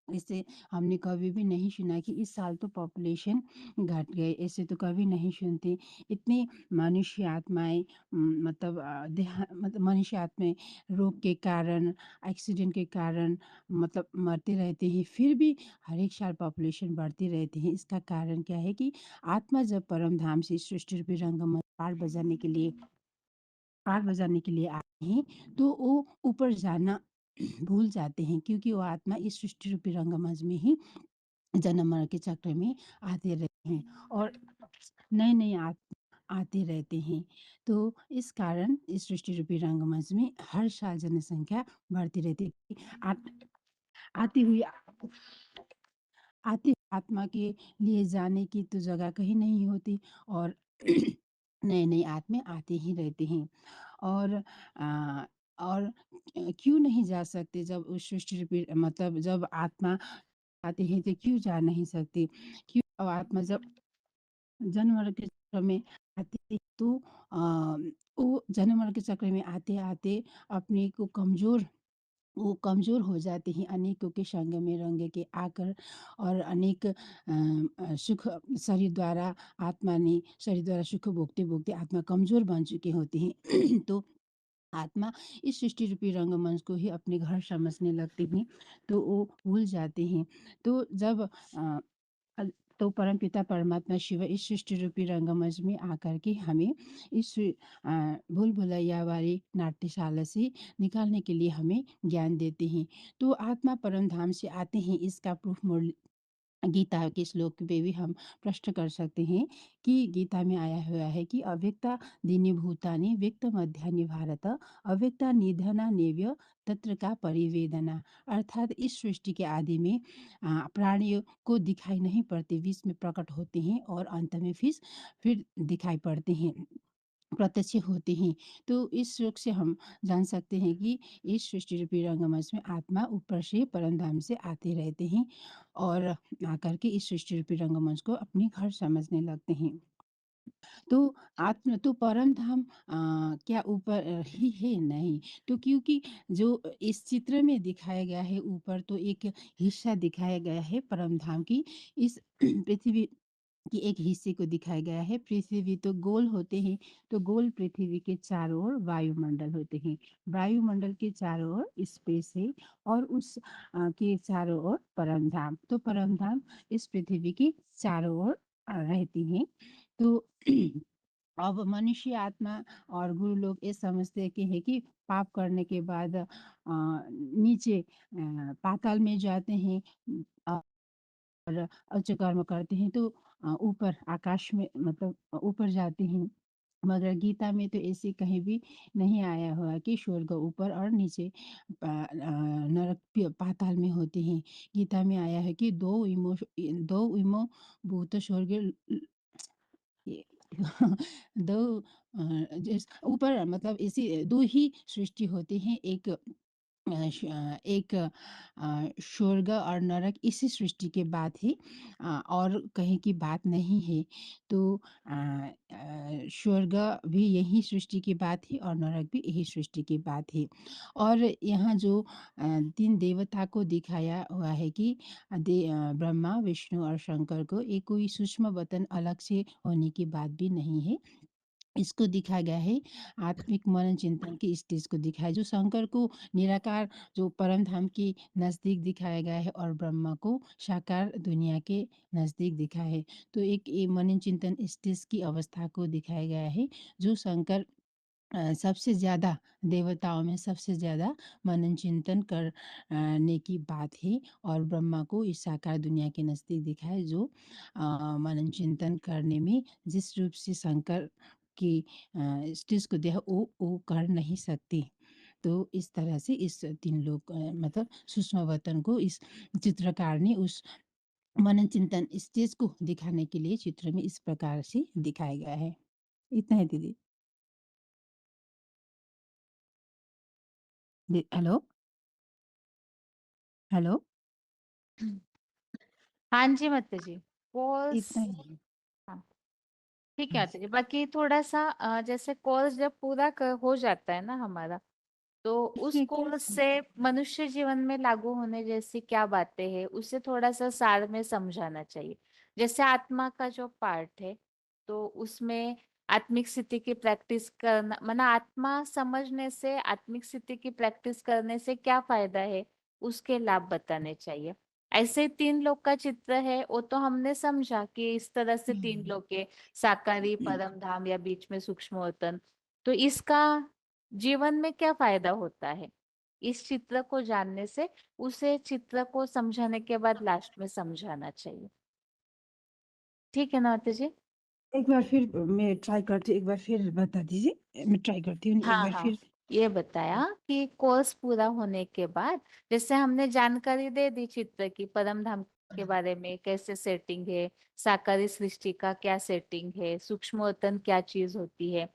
इसे हमने कभी भी नहीं सुना कि इस साल तो पॉपुलेशन घट गए, ऐसे तो कभी नहीं सुनते। इतनी मनुष्य आत्माएँ मतलब मतलब मनुष्य आत्माएँ रोग के कारण, एक्सीडेंट के कारण मतलब मरते रहते हैं, फिर भी हर एक साल पॉपुलेशन बढ़ती रहती है। इसका कारण क्या है कि आत्मा जब परम धाम से सृष्टि रूपी रंगमंच पार बजाने के लिए आते हैं, तो वो ऊपर जाना भूल जाते हैं, क्योंकि वो आत्मा इस सृष्टि रूपी रंगमंच में ही जन्म-मरण के चक्र में आते रहते हैं और नए-नए आते रहते हैं। तो इस कारण इस सृष्टि रूपी रंगमंच में हर साल जनसंख्या बढ़ती रहती है। आत आती हुई आती आत्मा के लिए जाने की तो जगह कहीं नहीं होती और नए-नए आत्मा आते ही रहते हैं। और और क्यों नहीं जा सकते, जब उस सृष्टि रूपी मतलब जब आत्मा आते हैं तो क्यों जा नहीं सकते? क्यों अब आत्मा जब जन्म-मरण के चक्र में आते हैं तो वो जन्म-मरण के चक्र में आते-आते अपने को वो कमज़ोर हो जाते हैं, अनेकों के संग में रंग के आकर और अनेक सुख शरीर द्वारा सुख भोगते-भोगते आत्मा कमज़ोर बन चुके होते हैं। तो आत्मा इस सृष्टि रूपी रंगमंच को ही अपने घर समझने लगते हैं, तो वो भूल जाते हैं। तो जब अल तो परमपिता परमात्मा शिव इस सृष्टि रूपी रंगमंच में आकर के हमें इस भूल-भुलैया वाली नाट्यशाला से निकालने के लिए हमें ज्ञान देते हैं। तो आत्मा परम धाम से आते हैं, इसका प्रूफ गीता के श्लोक पे भी हम प्रश्न कर सकते हैं कि गीता में आया हुआ है कि अव्यक्ता दीनि भूतानि व्यक्त मध्यानि भारत अव्यक्ता निधना नेव्य तत्र का परिवेदना, अर्थात इस सृष्टि के आदि में प्राणियों को दिखाई नहीं पड़ते, बीच में प्रकट होते हैं और अंत में फिर दिखाई पड़ते हैं, प्रत्यक्ष होते हैं। तो इस श्लोक से हम जान सकते हैं कि इस सृष्टि रूपी रंगमंच में आत्मा ऊपर से परम धाम से आते रहते हैं और आकर के इस सृष्टि रूपी रंगमंच को अपने घर समझने लगते हैं। तो परम धाम क्या ऊपर ही है? नहीं। तो क्योंकि जो इस चित्र में दिखाया गया है, ऊपर तो एक हिस्सा दिखाया गया है परम धाम की, इस पृथ्वी कि एक हिस्से को दिखाया गया है। पृथ्वी तो गोल होते हैं, तो गोल पृथ्वी के चारों ओर वायुमंडल होते हैं। वायुमंडल के चारों ओर स्पेस है और उस के चारों ओर परमधाम। तो परमधाम इस पृथ्वी के चारों ओर रहती हैं। तो अब मनुष्य आत्मा और गुरु लोग ये समझते हैं कि पाप करने के बाद नीचे पाताल में जाते हैं और अच्छे कर्म करते हैं तो ऊपर आकाश में मतलब ऊपर जाते हैं। मगर गीता में तो ऐसे कहीं भी नहीं आया हुआ कि स्वर्ग ऊपर और नीचे नरक पाताल में होते हैं। गीता में आया है कि दो इमो भूत स्वर्ग ये 2 जिस ऊपर मतलब ऐसी 2 ही सृष्टि होती हैं, एक स्वर्ग और नरक इसी सृष्टि के बाद ही और कहीं की बात नहीं है। तो स्वर्ग भी यही सृष्टि की बात है और नरक भी यही सृष्टि की बात है। और यहाँ जो 3 देवता को दिखाया हुआ है कि ब्रह्मा, विष्णु और शंकर को एक कोई सूक्ष्म वतन अलग से होने की बात भी नहीं है। इसको दिखाया गया है, आत्मिक मनन चिंतन की स्टेज को दिखाया है, जो शंकर को निराकार जो परम धाम के नज़दीक दिखाया गया है और ब्रह्मा को साकार दुनिया के नज़दीक दिखाया है। तो एक ये मनन चिंतन स्टेज की अवस्था को दिखाया गया है, जो शंकर सबसे ज़्यादा देवताओं में सबसे ज़्यादा मनन चिंतन करने की बात है और ब्रह्मा को इस साकार दुनिया के नज़दीक दिखाया है, जो मनन चिंतन करने में जिस रूप से शंकर की स्टेज को दिया वो कर नहीं सकती। तो इस तरह से इस 3 लोग मतलब सूक्ष्मवतन को इस चित्रकार ने उस मनन चिंतन स्टेज को दिखाने के लिए चित्र में इस प्रकार से दिखाया गया है। इतना है दीदी। हेलो? हेलो? हाँ जी माता जी। कोर्स इतना ही। हाँ ठीक है हाँ माता जी। जी। बाकी थोड़ा सा जैसे कोर्स जब पूरा हो जाता है ना हमारा, तो उस कोर्स से मनुष्य जीवन में लागू होने जैसी क्या बातें हैं उसे थोड़ा सा सार में समझाना चाहिए। जैसे आत्मा का जो पार्ट है, तो उसमें आत्मिक स्थिति की प्रैक्टिस करना, माना आत्मा समझने से आत्मिक स्थिति की प्रैक्टिस करने से क्या फायदा है, उसके लाभ बताने चाहिए। ऐसे 3 लोग का चित्र है, वो तो हमने समझा कि इस तरह से 3 लोग के साकारी, परम धाम या बीच में सूक्ष्मवतन। तो इसका जीवन में क्या फायदा होता है, इस चित्र को जानने से उसे चित्र को समझाने के बाद लास्ट में समझाना चाहिए। ठीक है ना माता जी? एक बार फिर मैं ट्राई करती हूँ, एक बार फिर बता दीजिए। मैं ट्राई करती हूँ, एक हाँ बार हाँ, फिर। ये बताया कि कोर्स पूरा होने के बाद जैसे हमने जानकारी दे दी चित्र की, परम धाम के बारे में कैसे सेटिंग है, साकारी सृष्टि का क्या सेटिंग है, सूक्ष्मवतन क्या चीज होती है,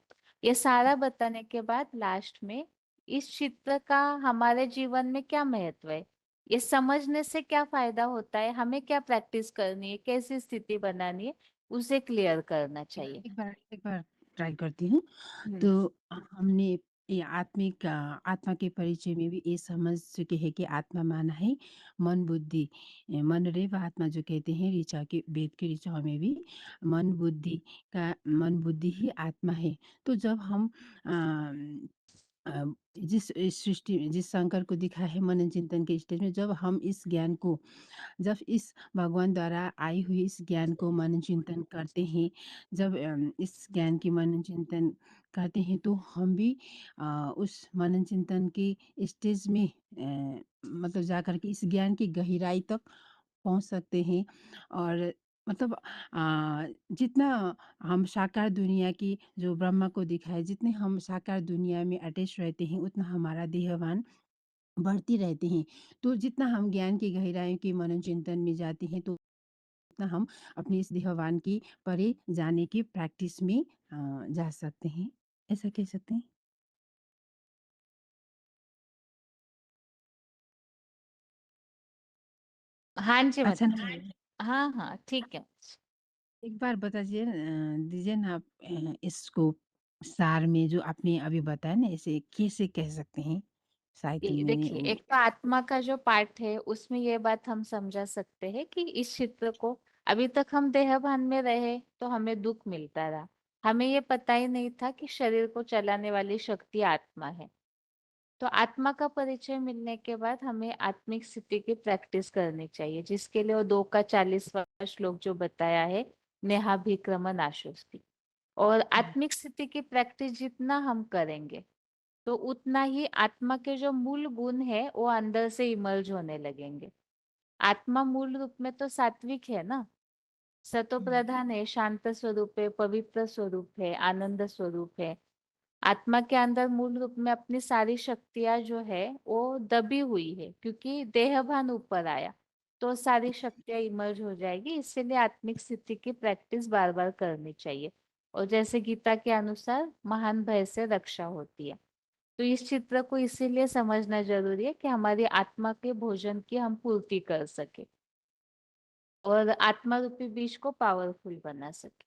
ये सारा बताने के बाद लास्ट में इस चित्र का हमारे जीवन में क्या महत्व है, ये समझने से क्या फायदा होता है, हमें क्या प्रैक्टिस करनी है, कैसी स्थिति बनानी है, उसे क्लियर करना चाहिए। एक बार ट्राई करती हूँ। हम्म। तो हमने ये आत्मा के परिचय में भी ये समझ चुके हैं कि आत्मा माना है मन बुद्धि, मन रे व आत्मा जो कहते हैं ऋचा के वेद के ऋचाओं में भी मन बुद्धि ही आत्मा है। तो जब हम जिस इस सृष्टि में जिस शंकर को दिखा है मनन चिंतन के स्टेज में, जब हम इस ज्ञान को, जब इस भगवान द्वारा आई हुई इस ज्ञान को मनन चिंतन करते हैं, जब इस ज्ञान की मनन चिंतन करते हैं, तो हम भी उस मनन चिंतन के स्टेज में मतलब जाकर के इस ज्ञान की गहराई तक पहुंच सकते हैं। और मतलब जितना हम साकार दुनिया की जो ब्रह्मा को दिखाए, जितने हम साकार दुनिया में अटैच रहते हैं, उतना हमारा देहवान बढ़ती रहते हैं। तो जितना हम ज्ञान की गहराइयों के मनन चिंतन में जाते हैं, तो उतना हम अपने इस देहवान की परे जाने की प्रैक्टिस में जा सकते हैं। ऐसा कह सकते हैं। हाँ जी अच्छा मतलब, ना, हाँ हाँ ठीक है। एक बार बता दीजिए ना आप इसको सार में जो आपने अभी बताया ना, इसे कैसे कह सकते हैं? शायद मैंने देखिए, एक तो आत्मा का जो पार्ट है उसमें ये बात हम समझा सकते हैं कि इस चित्र को अभी तक हम देहभान में रहे तो हमें दुख मिलता रहा, हमें ये पता ही नहीं था कि शरीर को चलाने वाली शक्ति आत्मा है। तो आत्मा का परिचय मिलने के बाद हमें आत्मिक स्थिति की प्रैक्टिस करनी चाहिए, जिसके लिए वो 2 का 40वां श्लोक जो बताया है, नेहाभिक्रमण आशुस्ति। और आत्मिक स्थिति की प्रैक्टिस जितना हम करेंगे, तो उतना ही आत्मा के जो मूल गुण है वो अंदर से इमर्ज होने लगेंगे। आत्मा मूल रूप में तो सात्विक है ना, सतो प्रधान है, शांत स्वरूप है, पवित्र स्वरूप है, आनंद स्वरूप है। आत्मा के अंदर मूल रूप में अपनी सारी शक्तियां जो है वो दबी हुई है, क्योंकि देहभान ऊपर आया तो सारी शक्तियां इमर्ज हो जाएगी। इसीलिए आत्मिक स्थिति की प्रैक्टिस बार बार करनी चाहिए। और जैसे गीता के अनुसार महान भय से रक्षा होती है। तो इस चित्र को इसीलिए समझना जरूरी है कि हमारी आत्मा के भोजन की हम पूर्ति कर सके और आत्मा रूपी बीज को पावरफुल बना सके।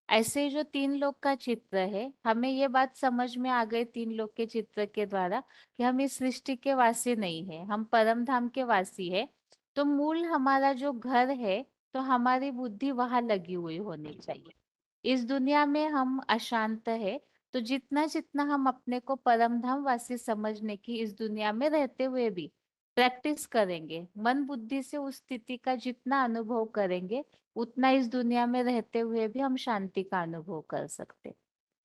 ऐसे ही जो 3 लोग का चित्र है, हमें ये बात समझ में आ गई 3 लोग के चित्र के द्वारा कि हम इस सृष्टि के वासी नहीं है, हम परम धाम के वासी है। तो मूल हमारा जो घर है, तो हमारी बुद्धि वहां लगी हुई होनी चाहिए। इस दुनिया में हम अशांत है, तो जितना जितना हम अपने को परम धाम वासी समझने की इस दुनिया में रहते हुए भी प्रैक्टिस करेंगे, मन बुद्धि से उस स्थिति का जितना अनुभव करेंगे, उतना इस दुनिया में रहते हुए भी हम शांति का अनुभव कर सकते।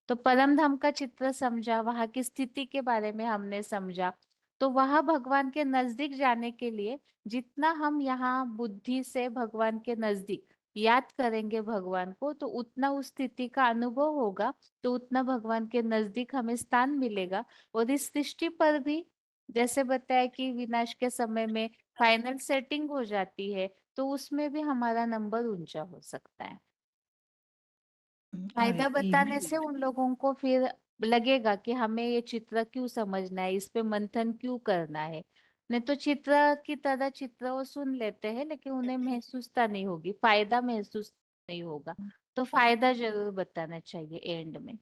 तो परम धाम का चित्र समझा, वहां की स्थिति के बारे में हमने समझा। तो वहां भगवान के नजदीक जाने के लिए जितना हम यहाँ बुद्धि से भगवान के नजदीक याद करेंगे भगवान को, तो उतना उस स्थिति का अनुभव होगा, तो उतना भगवान के नजदीक हमें स्थान मिलेगा। और इस सृष्टि पर भी जैसे बताया कि विनाश के समय में फाइनल सेटिंग हो जाती है, तो उसमें भी हमारा नंबर ऊंचा हो सकता है। और फायदा ये बताने भी से उन लोगों को फिर लगेगा कि हमें ये चित्र क्यों समझना है, इस पे मंथन क्यों करना है। नहीं तो चित्र की तरह चित्र वो सुन लेते हैं, लेकिन उन्हें महसूसता नहीं होगी, फायदा महसूस नहीं होगा। तो फायदा जरूर बताना चाहिए एंड में।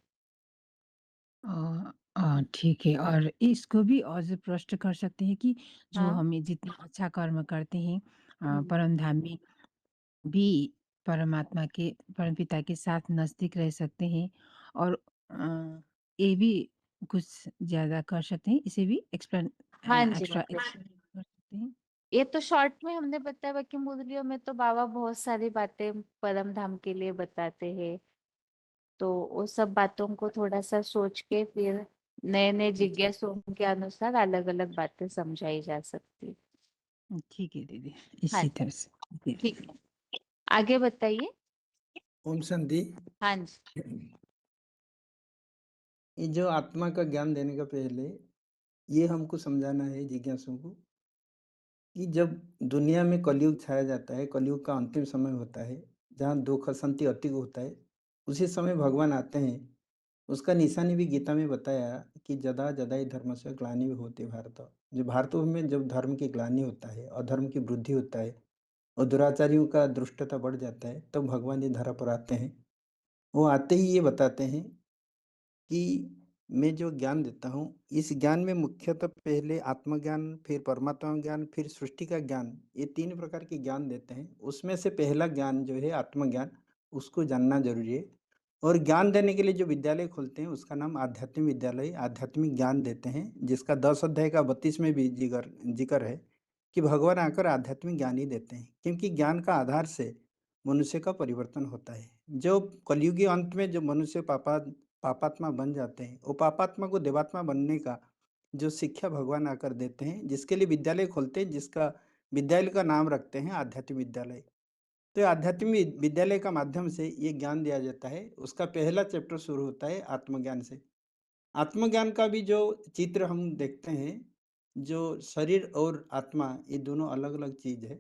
ठीक है। और इसको भी और जो प्रश्न कर सकते हैं कि जो हाँ। हमें जितना अच्छा कर्म करते हैं हम्म। परमधाम में भी परमात्मा के परमपिता के साथ नज़दीक रह सकते हैं। और ये भी कुछ ज़्यादा कर सकते हैं, इसे भी हाँ जी, एक्स्ट्रा मतलब एक्सप्लेन कर सकते हैं। ये तो शॉर्ट में हमने बताया, बाकी मुरलियों में तो बाबा बहुत सारी बातें परम धाम के लिए बताते हैं। तो वो सब बातों को थोड़ा सा सोच के फिर नए नए जिज्ञासुओं के अनुसार अलग अलग बातें समझाई जा सकती है। ठीक है दीदी, हाँ, इसी तरह से। ठीक है। ठीक है, आगे बताइए। ओम शांति। हाँ जी। ये जो आत्मा का ज्ञान देने का पहले ये हमको समझाना है जिज्ञासुओं को कि जब दुनिया में कलयुग छाया जाता है, कलयुग का अंतिम समय होता है, जहाँ दुख शांति अति होता है, उसी समय भगवान आते हैं। उसका निशानी भी गीता में बताया कि जदा जदा ही धर्म से ग्लानि होते भारत। जो भारत में जब धर्म की ग्लानि होता है, अधर्म की वृद्धि होता है और दुराचारियों का दुष्टता बढ़ जाता है, तब भगवान ये धरा पर आते हैं। वो आते ही ये बताते हैं कि मैं जो ज्ञान देता हूँ, इस ज्ञान में मुख्यतः पहले आत्मज्ञान, फिर परमात्मा ज्ञान, फिर सृष्टि का ज्ञान, ये 3 प्रकार के ज्ञान देते हैं। उसमें से पहला ज्ञान जो है आत्मज्ञान, उसको जानना ज़रूरी है। और ज्ञान देने के लिए जो विद्यालय खोलते हैं, उसका नाम आध्यात्मिक विद्यालय, आध्यात्मिक ज्ञान देते हैं, जिसका 10 अध्याय का 32 में भी ज़िक्र है कि भगवान आकर आध्यात्मिक ज्ञान ही देते हैं। क्योंकि ज्ञान का आधार से मनुष्य का परिवर्तन होता है। जो कलयुगी अंत में जो मनुष्य पापात्मा बन जाते हैं, वो पापात्मा को देवात्मा बनने का जो शिक्षा भगवान आकर देते हैं, जिसके लिए विद्यालय खोलते हैं, जिसका विद्यालय का नाम रखते हैं आध्यात्मिक विद्यालय। तो ये आध्यात्मिक विद्यालय का माध्यम से ये ज्ञान दिया जाता है। उसका पहला चैप्टर शुरू होता है आत्मज्ञान से। आत्मज्ञान का भी जो चित्र हम देखते हैं, जो शरीर और आत्मा ये दोनों अलग-अलग चीज़ है।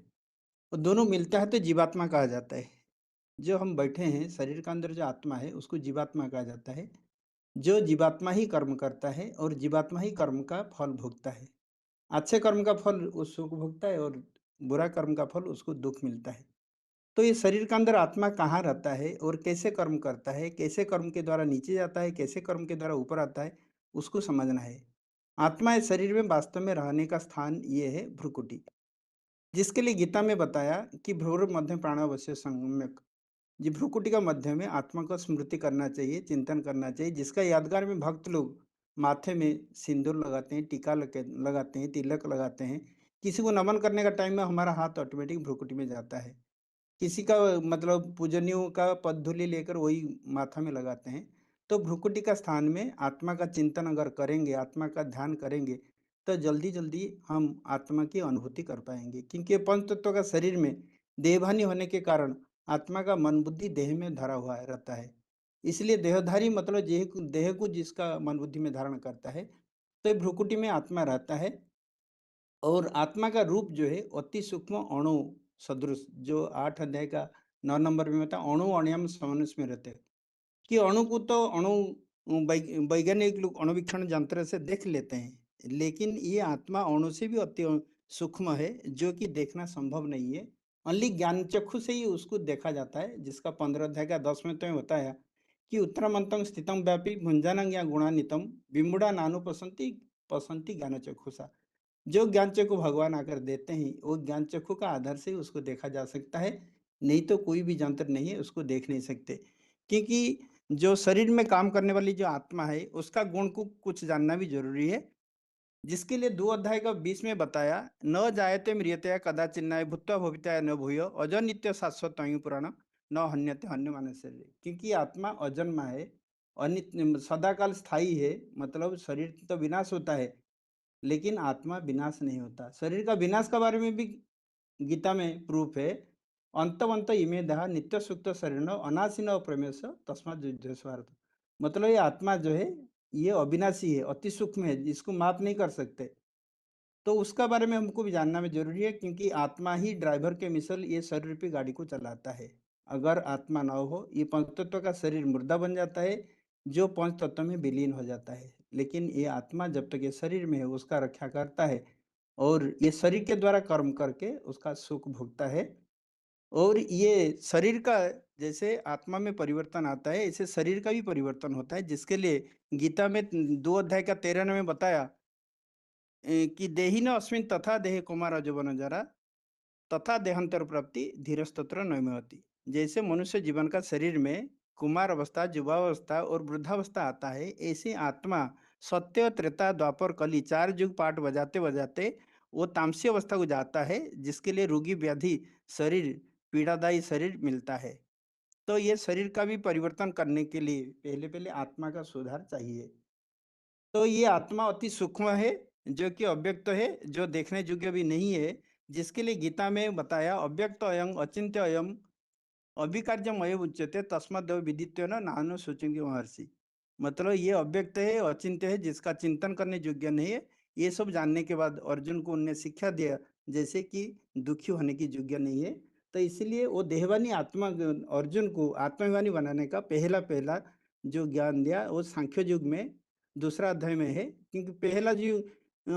और दोनों मिलता है तो जीवात्मा कहा जाता है। जो हम बैठे हैं, शरीर के अंदर जो आत्मा है, उसको जीवात्मा कहा जाता है। जो जीवात्मा ही कर्म करता है और जीवात्मा ही कर्म का फल भोगता है। अच्छे कर्म का फल वो सुख भोगता है और बुरा कर्म का फल उसको दुःख मिलता है। तो ये शरीर के अंदर आत्मा कहाँ रहता है और कैसे कर्म करता है, कैसे कर्म के द्वारा नीचे जाता है, कैसे कर्म के द्वारा ऊपर आता है, उसको समझना है। आत्मा इस शरीर में वास्तव में रहने का स्थान ये है भ्रुकुटी, जिसके लिए गीता में बताया कि भ्रूर्मध्य प्राणावस्य सम्यक। जी, भ्रुकुटी का मध्य में आत्मा का स्मृति करना चाहिए, चिंतन करना चाहिए, जिसका यादगार में भक्त लोग माथे में सिंदूर लगाते हैं, टीका लगाते हैं, तिलक लगाते हैं। किसी को नमन करने का टाइम में हमारा हाथ ऑटोमेटिक भ्रुकुटी में जाता है। किसी का मतलब पूजनियों का पदधूलि लेकर वही माथा में लगाते हैं। तो भ्रुकुटी का स्थान में आत्मा का चिंतन अगर करेंगे, आत्मा का ध्यान करेंगे, तो जल्दी-जल्दी हम आत्मा की अनुभूति कर पाएँगे। क्योंकि ये पंच तत्व का शरीर में देहभानी होने के कारण आत्मा का मन बुद्धि देह में धरा हुआ रहता है। इसलिए देहधारी मतलब देह को जिसका मन बुद्धि में धारण करता है, तो ये भ्रुकुटी में आत्मा रहता है। और आत्मा का रूप जो है अति सूक्ष्म अणु सदृश, जो 8 अध्याय का 9 नंबर में बताया, अणु अण्यम समनुस्मृते, कि अणु को तो वैज्ञानिक लोग अणुवीक्षण यंत्र से देख लेते हैं, लेकिन ये आत्मा अणु से भी अति सूक्ष्म है, जो कि देखना संभव नहीं है। ओनली ज्ञान चक्षु से ही उसको देखा जाता है, जिसका 15 अध्याय का 10 में तो बताया कि उत्तरमंतम स्थितम व्यापी भुंजानं या गुणान्वितम विमूढ़ा नानुपसंति पसंति ज्ञान चक्षुषा। जो ज्ञान चक्षु भगवान आकर देते हैं, वो ज्ञान चक्षु का आधार से उसको देखा जा सकता है, नहीं तो कोई भी यंत्र नहीं है, उसको देख नहीं सकते। क्योंकि जो शरीर में काम करने वाली जो आत्मा है उसका गुण को कुछ जानना भी जरूरी है, जिसके लिए 2 अध्याय का 20 में बताया, न जायते म्रियते कदाचिन्नाय भूत्वा भविष्यति न भूयो अजो नित्य शाश्वत पुराण न हन्यते हन्य मानस्य। क्योंकि आत्मा अजन्मा है, अनित्य सदाकाल स्थायी है। मतलब शरीर तो विनाश होता है लेकिन आत्मा विनाश नहीं होता। शरीर का विनाश के बारे में भी गीता में प्रूफ है, अंतवंत इमे दहा नित्य सुक्त शरीर अनासीन प्रमेश तस्मात् युद्धे स्वार्थ। मतलब ये आत्मा जो है ये अविनाशी है, अति सूक्ष्म है, इसको माप नहीं कर सकते। तो उसका बारे में हमको भी जानना में जरूरी है, क्योंकि आत्मा ही ड्राइवर के मिसल ये शरीर रूपी गाड़ी को चलाता है। अगर आत्मा ना हो ये पंच तत्व का शरीर मुर्दा बन जाता है, जो पंच तत्व में विलीन हो जाता है। लेकिन ये आत्मा जब तक ये शरीर में है उसका रक्षा करता है और ये शरीर के द्वारा कर्म करके उसका सुख भोगता है। और ये शरीर का जैसे आत्मा में परिवर्तन आता है ऐसे शरीर का भी परिवर्तन होता है, जिसके लिए गीता में 2 अध्याय का 13 में बताया कि देहि न अस्मिन तथा देह कुमार यौवन जरा तथा देहांतर प्राप्ति धीरस्तत्र नैमवती। जैसे मनुष्य जीवन का शरीर में कुमार अवस्था, युवावस्था और वृद्धावस्था आता है, ऐसे आत्मा सत्य, त्रेता, द्वापर, कली 4 युग पाठ बजाते बजाते वो तामसी अवस्था को जाता है, जिसके लिए रोगी व्याधि शरीर, पीड़ादायी शरीर मिलता है। तो ये शरीर का भी परिवर्तन करने के लिए पहले पहले आत्मा का सुधार चाहिए। तो ये आत्मा अति सूक्ष्म है, जो कि अव्यक्त है, जो देखने योग्य भी नहीं है, जिसके लिए गीता में बताया अव्यक्त अयं अचिंत्य अयं अभिकार्यमय उच्यते तस्माद् विदित्य न नानु सोचेंगे महर्षि। मतलब ये अव्यक्त है, अचिंत्य है, जिसका चिंतन करने योग्य नहीं है। ये सब जानने के बाद अर्जुन को उनने शिक्षा दिया जैसे कि दुखी होने की योग्य नहीं है। तो इसलिए वो देहवानी आत्मा अर्जुन को आत्माभिमानी बनाने का पहला पहला जो ज्ञान दिया वो सांख्य युग में 2रा अध्याय में है। क्योंकि पहला जो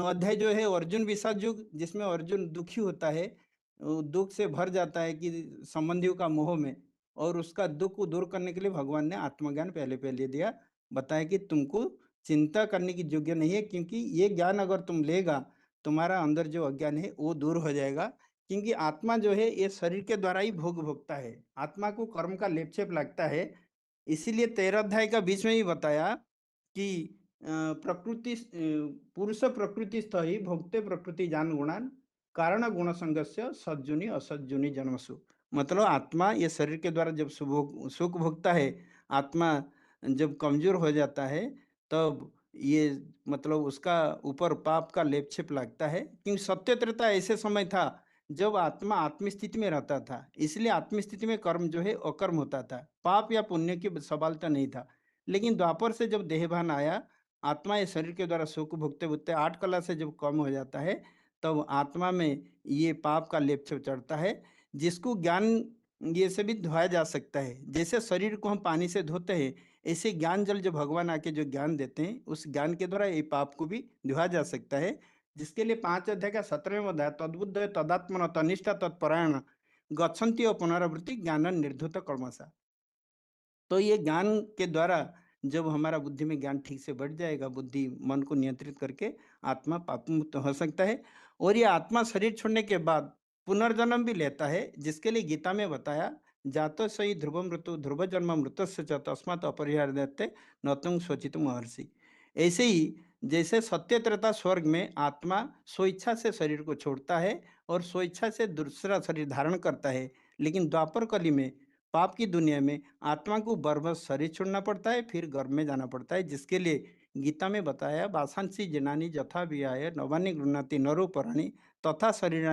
अध्याय जो है अर्जुन विषाद युग, जिसमें अर्जुन दुखी होता है, दुख से भर जाता है कि संबंधियों का मोह में, और उसका दुख को दूर करने के लिए भगवान ने आत्मज्ञान पहले पहले दिया, बताया कि तुमको चिंता करने की योग्य नहीं है, क्योंकि ये ज्ञान अगर तुम लेगा तुम्हारा अंदर जो अज्ञान है वो दूर हो जाएगा। क्योंकि आत्मा जो है ये शरीर के द्वारा ही भोग भोगता है, आत्मा को कर्म का लेपचेप लगता है। इसीलिए 13 अध्याय का बीच में ही बताया कि प्रकृति पुरुष प्रकृति ही भोगते प्रकृति जान गुणान कारण गुण संगस्य सज्जुनी असज्जुनी जन्मसु। मतलब आत्मा ये शरीर के द्वारा जब सुख भोगता है, आत्मा जब कमजोर हो जाता है, तब ये मतलब उसका ऊपर पाप का लेपछेप लगता है। क्योंकि सत्य त्रेता ऐसे समय था जब आत्मा आत्मस्थिति में रहता था, इसलिए आत्मस्थिति में कर्म जो है अकर्म होता था, पाप या पुण्य की सवाल तो नहीं था। लेकिन द्वापर से जब देहभान आया, आत्मा ये शरीर के द्वारा सुख भोगते भोगते 8 कला से जब कम हो जाता है, तब आत्मा में ये पाप का लेप चढ़ता है, जिसको ज्ञान ये से भी धोया जा सकता है। जैसे शरीर को हम पानी से धोते हैं, ऐसे ज्ञान जल जो भगवान आके जो ज्ञान देते हैं, उस ज्ञान के द्वारा ये पाप को भी धोया जा सकता है। जिसके लिए 5 अध्याय का 17वें अध्याय तद्बुद्ध तदात्मन तनिष्ठा तत्परायण गच्छन्ति और पुनरावृत्ति ज्ञान निर्धुत कर्मसा। तो ये ज्ञान के द्वारा जब हमारा बुद्धि में ज्ञान ठीक से बढ़ जाएगा, बुद्धि मन को नियंत्रित करके आत्मा पाप मुक्त हो सकता है। और ये आत्मा शरीर छोड़ने के बाद पुनर्जन्म भी लेता है, जिसके लिए गीता में बताया जातो सही ध्रुव मृत्यु ध्रुव जन्म मृतस्य च तस्मात् अपरिहार्यते न तुम शोचितुम महर्षि। ऐसे ही जैसे सत्य त्रेता स्वर्ग में आत्मा स्वेच्छा से शरीर को छोड़ता है और स्वेच्छा से दूसरा शरीर धारण करता है, लेकिन द्वापर कली में पाप की दुनिया में आत्मा को बर्बस शरीर छोड़ना पड़ता है, फिर गर्भ में जाना पड़ता है। जिसके लिए गीता में बताया बासांसी जनानी जथा विहाय नवानी गृहणाति नरो पराणी तथा शरीर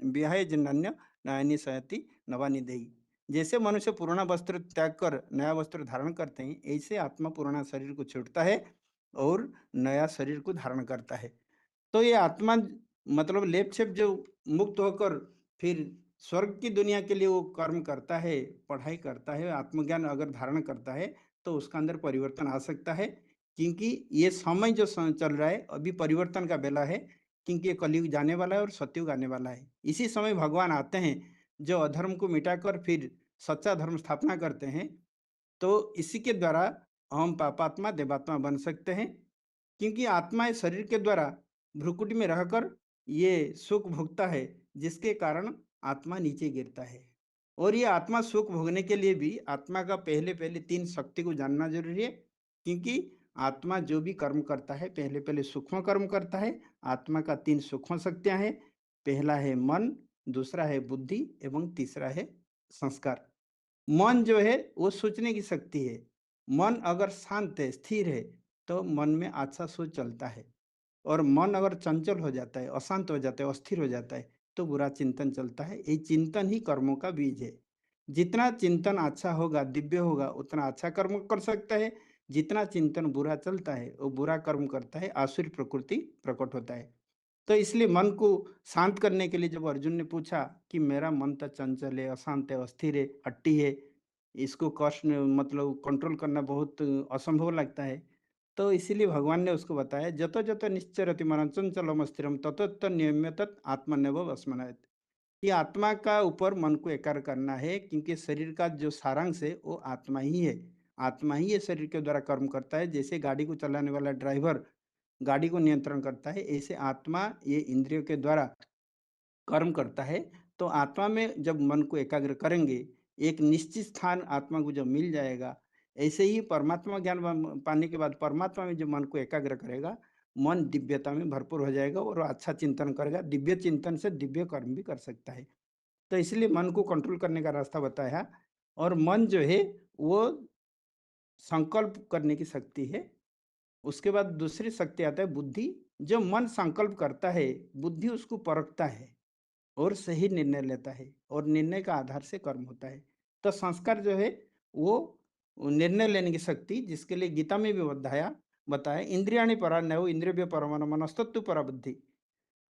विहाय जन्य नयनी सहती नवानी देही। जैसे मनुष्य पुराना वस्त्र त्याग कर नया वस्त्र धारण करते हैं, ऐसे आत्मा पुराना शरीर को छोड़ता है और नया शरीर को धारण करता है। तो ये आत्मा मतलब लेप छेप जो मुक्त होकर फिर स्वर्ग की दुनिया के लिए वो कर्म करता है, पढ़ाई करता है, आत्मज्ञान अगर धारण करता है तो उसका अंदर परिवर्तन आ सकता है। क्योंकि ये समय जो चल रहा है अभी परिवर्तन का बेला है, क्योंकि ये कलयुग जाने वाला है और सतयुग आने वाला है। इसी समय भगवान आते हैं जो अधर्म को मिटाकर फिर सच्चा धर्म स्थापना करते हैं। तो इसी के द्वारा हम पापात्मा देवात्मा बन सकते हैं, क्योंकि आत्मा इस शरीर के द्वारा भ्रुकुटी में रहकर ये सुख भोगता है, जिसके कारण आत्मा नीचे गिरता है। और ये आत्मा सुख भोगने के लिए भी आत्मा का पहले पहले 3 शक्ति को जानना जरूरी है, क्योंकि आत्मा जो भी कर्म करता है पहले पहले सूक्ष्म कर्म करता है। आत्मा का 3 सूक्ष्म शक्तियां हैं। पहला है मन, दूसरा है बुद्धि एवं तीसरा है संस्कार। मन जो है वो सोचने की शक्ति है। मन अगर शांत है, स्थिर है, तो मन में अच्छा सोच चलता है। और मन अगर चंचल हो जाता है, अशांत हो जाता है, अस्थिर हो जाता है, तो बुरा चिंतन चलता है। ये चिंतन ही कर्मों का बीज है। जितना चिंतन अच्छा होगा, दिव्य होगा, उतना अच्छा कर्म कर सकता है। जितना चिंतन बुरा चलता है, वो बुरा कर्म करता है, आसुरी प्रकृति प्रकट होता है। तो इसलिए मन को शांत करने के लिए जब अर्जुन ने पूछा कि मेरा मन तो चंचल है, अशांत है, अस्थिर है, हट्टी है, इसको कष्ट मतलब कंट्रोल करना बहुत असंभव लगता है, तो इसीलिए भगवान ने उसको बताया, जतो जतो निश्चरति मनः चंचलम स्थिरम ततो ततो नियम्य तत् आत्मन्यव वस्मनायत। ये आत्मा का ऊपर मन को एकाग्र करना है, क्योंकि शरीर का जो सारांश है वो आत्मा ही है। आत्मा ही ये शरीर के द्वारा कर्म करता है। जैसे गाड़ी को चलाने वाला ड्राइवर गाड़ी को नियंत्रण करता है, ऐसे आत्मा ये इंद्रियों के द्वारा कर्म करता है। तो आत्मा में जब मन को एकाग्र करेंगे, एक निश्चित स्थान आत्मा को जब मिल जाएगा, ऐसे ही परमात्मा ज्ञान पाने के बाद परमात्मा में जब मन को एकाग्र करेगा, मन दिव्यता में भरपूर हो जाएगा और अच्छा चिंतन करेगा। दिव्य चिंतन से दिव्य कर्म भी कर सकता है। तो इसलिए मन को कंट्रोल करने का रास्ता बताया। और मन जो है वो संकल्प करने की शक्ति है। उसके बाद दूसरी शक्ति आता है बुद्धि। जो मन संकल्प करता है, बुद्धि उसको परखता है और सही निर्णय लेता है, और निर्णय का आधार से कर्म होता है। तो संस्कार जो है वो निर्णय लेने की शक्ति, जिसके लिए गीता में भी बताया इंद्रियाणि परान्यव इंद्रिय परमाणु मनस्तत्व परा बुद्धि।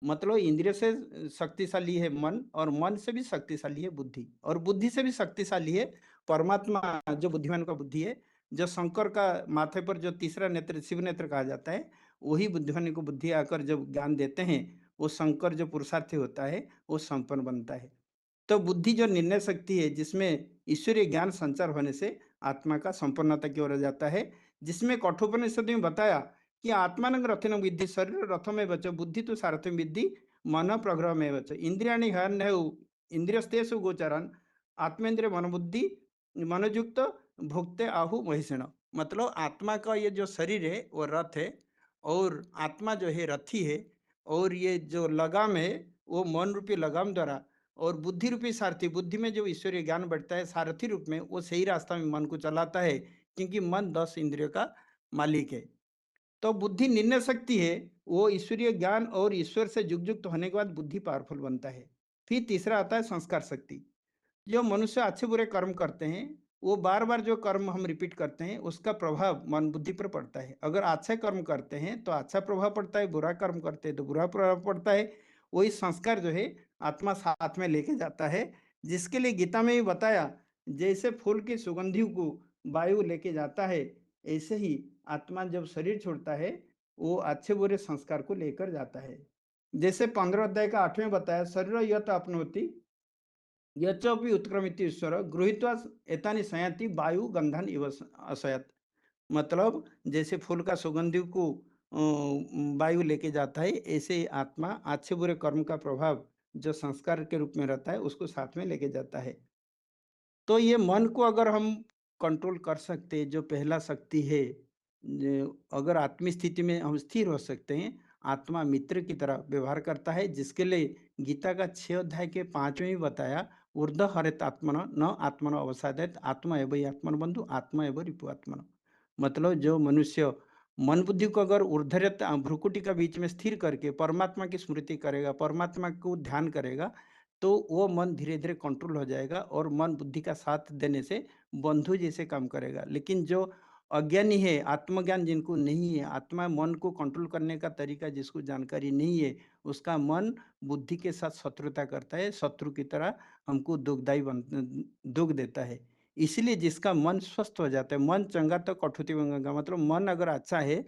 मतलब इंद्रिय से शक्तिशाली है मन, और मन से भी शक्तिशाली है बुद्धि, और बुद्धि से भी शक्तिशाली है परमात्मा, जो बुद्धिमान का बुद्धि है। जो शंकर का माथे पर जो तीसरा नेत्र शिव नेत्र कहा जाता है, वही बुद्धिमान को बुद्धि आकर जब ज्ञान देते हैं, वो शंकर जो पुरुषार्थी होता है वो संपन्न बनता है। तो बुद्धि जो निर्णय शक्ति है, जिसमें ईश्वरीय ज्ञान संचार होने से आत्मा का संपन्नता की ओर जाता है। जिसमें कठोपनिषद में बताया कि आत्मानं रथिनं विद्धि शरीर रथमेव च बुद्धि तो सारथिं विद्धि मन प्रग्रहमेव च इंद्रियाणि हरन्यौ इंद्रियस्तेषु गोचरन् आत्मेन्द्रिय मनोबुद्धि मनोयुक्त भोक्ते आहु महिषिण। मतलब आत्मा का ये जो शरीर है वो रथ है, और आत्मा जो है रथी है, और ये जो लगाम है वो मन रूपी लगाम द्वारा, और बुद्धि रूपी सारथी, बुद्धि में जो ईश्वरीय ज्ञान बढ़ता है सारथी रूप में, वो सही रास्ता में मन को चलाता है, क्योंकि मन 10 इंद्रियों का मालिक है। तो बुद्धि निर्णय शक्ति है, वो ईश्वरीय ज्ञान और ईश्वर से युक्त होने के बाद बुद्धि पावरफुल बनता है। फिर तीसरा आता है संस्कार शक्ति। जो मनुष्य अच्छे बुरे कर्म करते हैं, वो बार बार जो कर्म हम रिपीट करते हैं, उसका प्रभाव मन बुद्धि पर पड़ता है। अगर अच्छे कर्म करते हैं तो अच्छा प्रभाव पड़ता है, बुरा कर्म करते हैं तो बुरा प्रभाव पड़ता है। वही संस्कार जो है आत्मा साथ में लेके जाता है, जिसके लिए गीता में भी बताया, जैसे फूल की सुगंधि को वायु लेके जाता है, ऐसे ही आत्मा जब शरीर छोड़ता है वो अच्छे बुरे संस्कार को लेकर जाता है। जैसे 15 अध्याय का 8वें बताया, शरीर यत अपनोति यच्चपि उत्क्रमिति ईश्वर गृहीत्वा एतानि संयाति वायु गंधन इव असयत। मतलब जैसे फूल का सुगंधि को वायु लेके जाता है, ऐसे ही आत्मा अच्छे बुरे कर्म का प्रभाव जो संस्कार के रूप में रहता है उसको साथ में लेके जाता है। तो ये मन को अगर हम कंट्रोल कर सकते हैं, जो पहला शक्ति है, अगर आत्मिक स्थिति में हम स्थिर हो सकते हैं, आत्मा मित्र की तरह व्यवहार करता है, जिसके लिए गीता का 6 अध्याय के 5वें में बताया, ऊर्ध हरेत आत्मन न आत्मनो अवसादेत आत्मा एवं आत्मन बंधु आत्मा एवं रिपु आत्मन। मतलब जो मनुष्य मन बुद्धि को अगर ऊर्धरत भ्रुकुटी का बीच में स्थिर करके परमात्मा की स्मृति करेगा, परमात्मा को ध्यान करेगा, तो वो मन धीरे धीरे कंट्रोल हो जाएगा, और मन बुद्धि का साथ देने से बंधु जैसे काम करेगा। लेकिन जो अज्ञानी है, आत्मज्ञान जिनको नहीं है, आत्मा मन को कंट्रोल करने का तरीका जिसको जानकारी नहीं है, उसका मन बुद्धि के साथ शत्रुता करता है, शत्रु की तरह हमको दुख देता है। इसलिए जिसका मन स्वस्थ हो जाता है, मन चंगा तो कठौती मंगा, मतलब मन अगर अच्छा है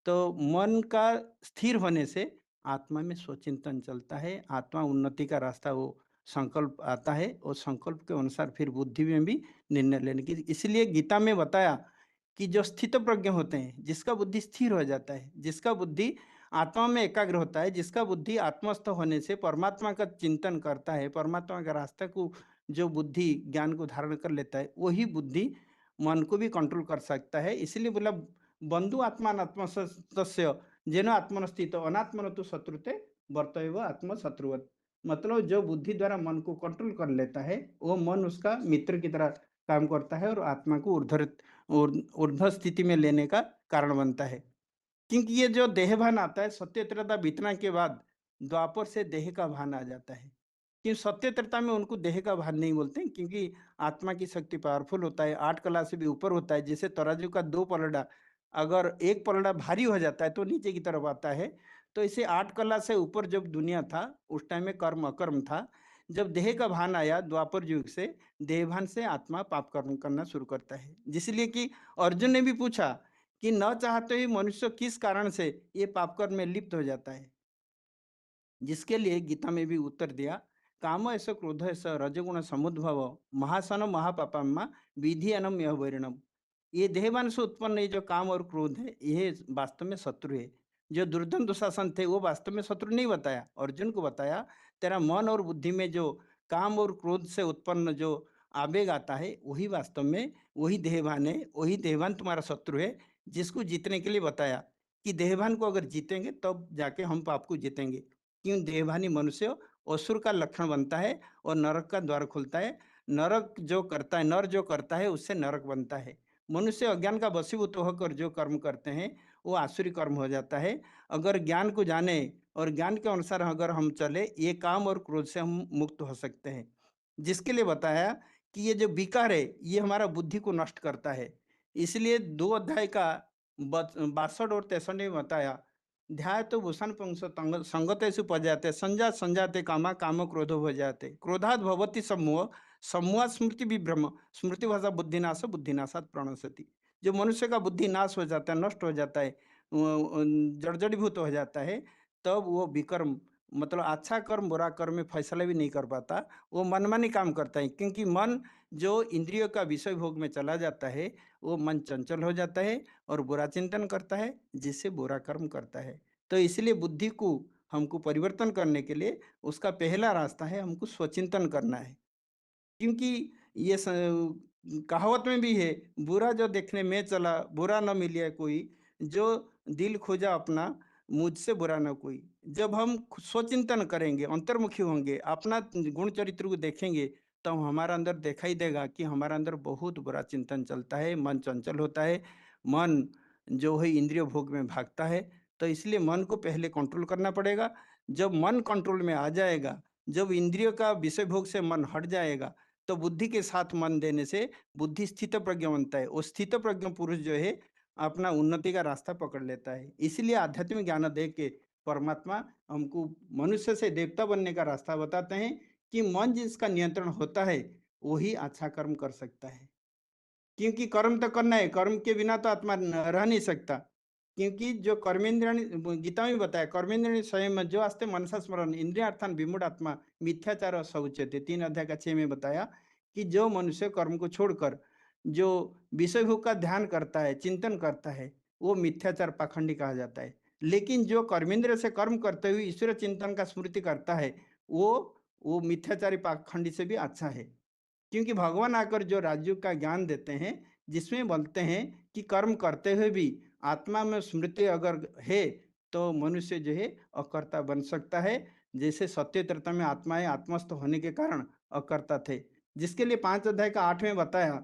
तो मन का स्थिर होने से आत्मा में स्वचिंतन चलता है, आत्मा उन्नति का रास्ता वो संकल्प आता है, और संकल्प के अनुसार फिर बुद्धि में भी निर्णय लेने की। इसलिए गीता में बताया कि जो स्थित प्रज्ञ होते हैं, जिसका बुद्धि स्थिर हो जाता है, जिसका बुद्धि आत्मा में एकाग्र होता है, जिसका बुद्धि आत्मस्थ होने से परमात्मा का चिंतन करता है, परमात्मा का रास्ता को जो बुद्धि ज्ञान को धारण कर लेता है, वही बुद्धि मन को भी कंट्रोल कर सकता है। इसलिए बोला बंधु आत्मान आत्मस्य जेनो आत्मनस्थित अनात्मन तो शत्रुते वर्तयव आत्म शत्रुवत। मतलब जो बुद्धि द्वारा मन को कंट्रोल कर लेता है, वो मन उसका मित्र की तरह काम करता है और आत्मा को ऊर्ध्व स्थिति में लेने का कारण बनता है। क्योंकि ये जो देह भान आता है, सत्य त्रेता बीतना के बाद द्वापर से देह का भान आ जाता है। कि सत्य त्रेता में उनको देह का भान नहीं बोलते, क्योंकि आत्मा की शक्ति पावरफुल होता है, 8 कला से भी ऊपर होता है। जैसे तराजू का 2 पलड़ा, अगर एक पलड़ा भारी हो जाता है तो नीचे की तरफ आता है। तो इसे 8 कला से ऊपर जब दुनिया था, उस टाइम में कर्म अकर्म था। जब देह का भान आया द्वापर युग से, देह भान से आत्मा पाप कर्म करना शुरू करता है। जिसलिए कि अर्जुन ने भी पूछा कि न चाहते हुए मनुष्य किस कारण से ये पाप कर्म में लिप्त हो जाता है, जिसके लिए गीता में भी उत्तर दिया, काम ऐसा क्रोध ऐसा रजगुण समुद्भव महासन महापापा विधि अनम यह वैरणम। ये देहवान से उत्पन्न ये जो काम और क्रोध है, ये वास्तव में शत्रु है। जो दुर्योधन दुशासन थे वो वास्तव में शत्रु नहीं बताया, अर्जुन को बताया तेरा मन और बुद्धि में जो काम और क्रोध से उत्पन्न जो आवेग आता है, वही वास्तव में वही देहवान है, वही देहवान तुम्हारा शत्रु है। जिसको जीतने के लिए बताया कि देहवान को अगर जीतेंगे तब जाके हम पाप को जीतेंगे। क्यों? देहभानी मनुष्य असुर का लक्षण बनता है और नरक का द्वार खुलता है। नरक जो करता है, नर जो करता है उससे नरक बनता है। मनुष्य अज्ञान का वशीभूत होकर जो कर्म करते हैं वो आसुरी कर्म हो जाता है। अगर ज्ञान को जाने और ज्ञान के अनुसार अगर हम चले, ये काम और क्रोध से हम मुक्त हो सकते हैं। जिसके लिए बताया कि ये जो विकार है ये हमारा बुद्धि को नष्ट करता है। इसलिए 2 अध्याय का 62 और 63 में बताया, ध्याय तो भूषण पुंस संगतेषु पजाते संजात संजाते कामा काम क्रोधो भजाते क्रोधात् भवति सम्मोह सम्मोहात् स्मृति विभ्रम स्मृति भाषा बुद्धिनाश बुद्धिनाशात् प्रणश्यति। जो मनुष्य का बुद्धि नाश हो जाता है, नष्ट हो जाता है, जर्जरीभूत हो जाता है, तब वो विकर्म मतलब अच्छा कर्म बुरा कर्म में फैसला भी नहीं कर पाता, वो मनमानी काम करता है। क्योंकि मन जो इंद्रियों का विषय भोग में चला जाता है, वो मन चंचल हो जाता है और बुरा चिंतन करता है, जिससे बुरा कर्म करता है। तो इसलिए बुद्धि को हमको परिवर्तन करने के लिए उसका पहला रास्ता है हमको स्वचिंतन करना है। क्योंकि ये कहावत में भी है, बुरा जो देखने में चला बुरा न मिले कोई, जो दिल खोजा अपना मुझसे बुरा न कोई। जब हम स्वचिंतन करेंगे, अंतर्मुखी होंगे, अपना गुण चरित्र को देखेंगे, तो हमारा अंदर दिखाई देगा कि हमारा अंदर बहुत बुरा चिंतन चलता है, मन चंचल होता है, मन जो है इंद्रिय भोग में भागता है। तो इसलिए मन को पहले कंट्रोल करना पड़ेगा। जब मन कंट्रोल में आ जाएगा, जब इंद्रियों का विषय भोग से मन हट जाएगा, तो बुद्धि के साथ मन देने से बुद्धि स्थित प्रज्ञ बनता है। वो स्थित प्रज्ञ पुरुष जो है अपना उन्नति का रास्ता पकड़ लेता है। इसलिए आध्यात्मिक ज्ञान दे के परमात्मा हमको मनुष्य से देवता बनने का रास्ता बताते हैं कि मन जिसका नियंत्रण होता है वही अच्छा कर्म कर सकता है। क्योंकि कर्म तो करना है, कर्म के बिना तो आत्मा रह नहीं सकता। क्योंकि जो कर्मेंद्रियाणि गीता में बताया, कर्मेंद्रियाणि स्वयं जो आस्ते मनसा स्मरण इंद्रिय अर्थान विमूढ़ आत्मा मिथ्याचार सौच्यते 3 अध्याय का 6 में बताया कि जो मनुष्य कर्म को छोड़कर जो विषय भोग का ध्यान करता है, चिंतन करता है, वो मिथ्याचार पाखंडी कहा जाता है। लेकिन जो कर्मेंद्रिय से कर्म करते हुए ईश्वर चिंतन का स्मृति करता है, वो मिथ्याचारी पाखंडी से भी अच्छा है। क्योंकि भगवान आकर जो राजयोग का ज्ञान देते हैं, जिसमें बोलते हैं कि कर्म करते हुए भी आत्मा में स्मृति अगर है तो मनुष्य जो है अकर्ता बन सकता है। जैसे सत्य त्रेता में आत्माएं आत्मस्थ होने के कारण अकर्ता थे, जिसके लिए 5 अध्याय का 8 में बताया,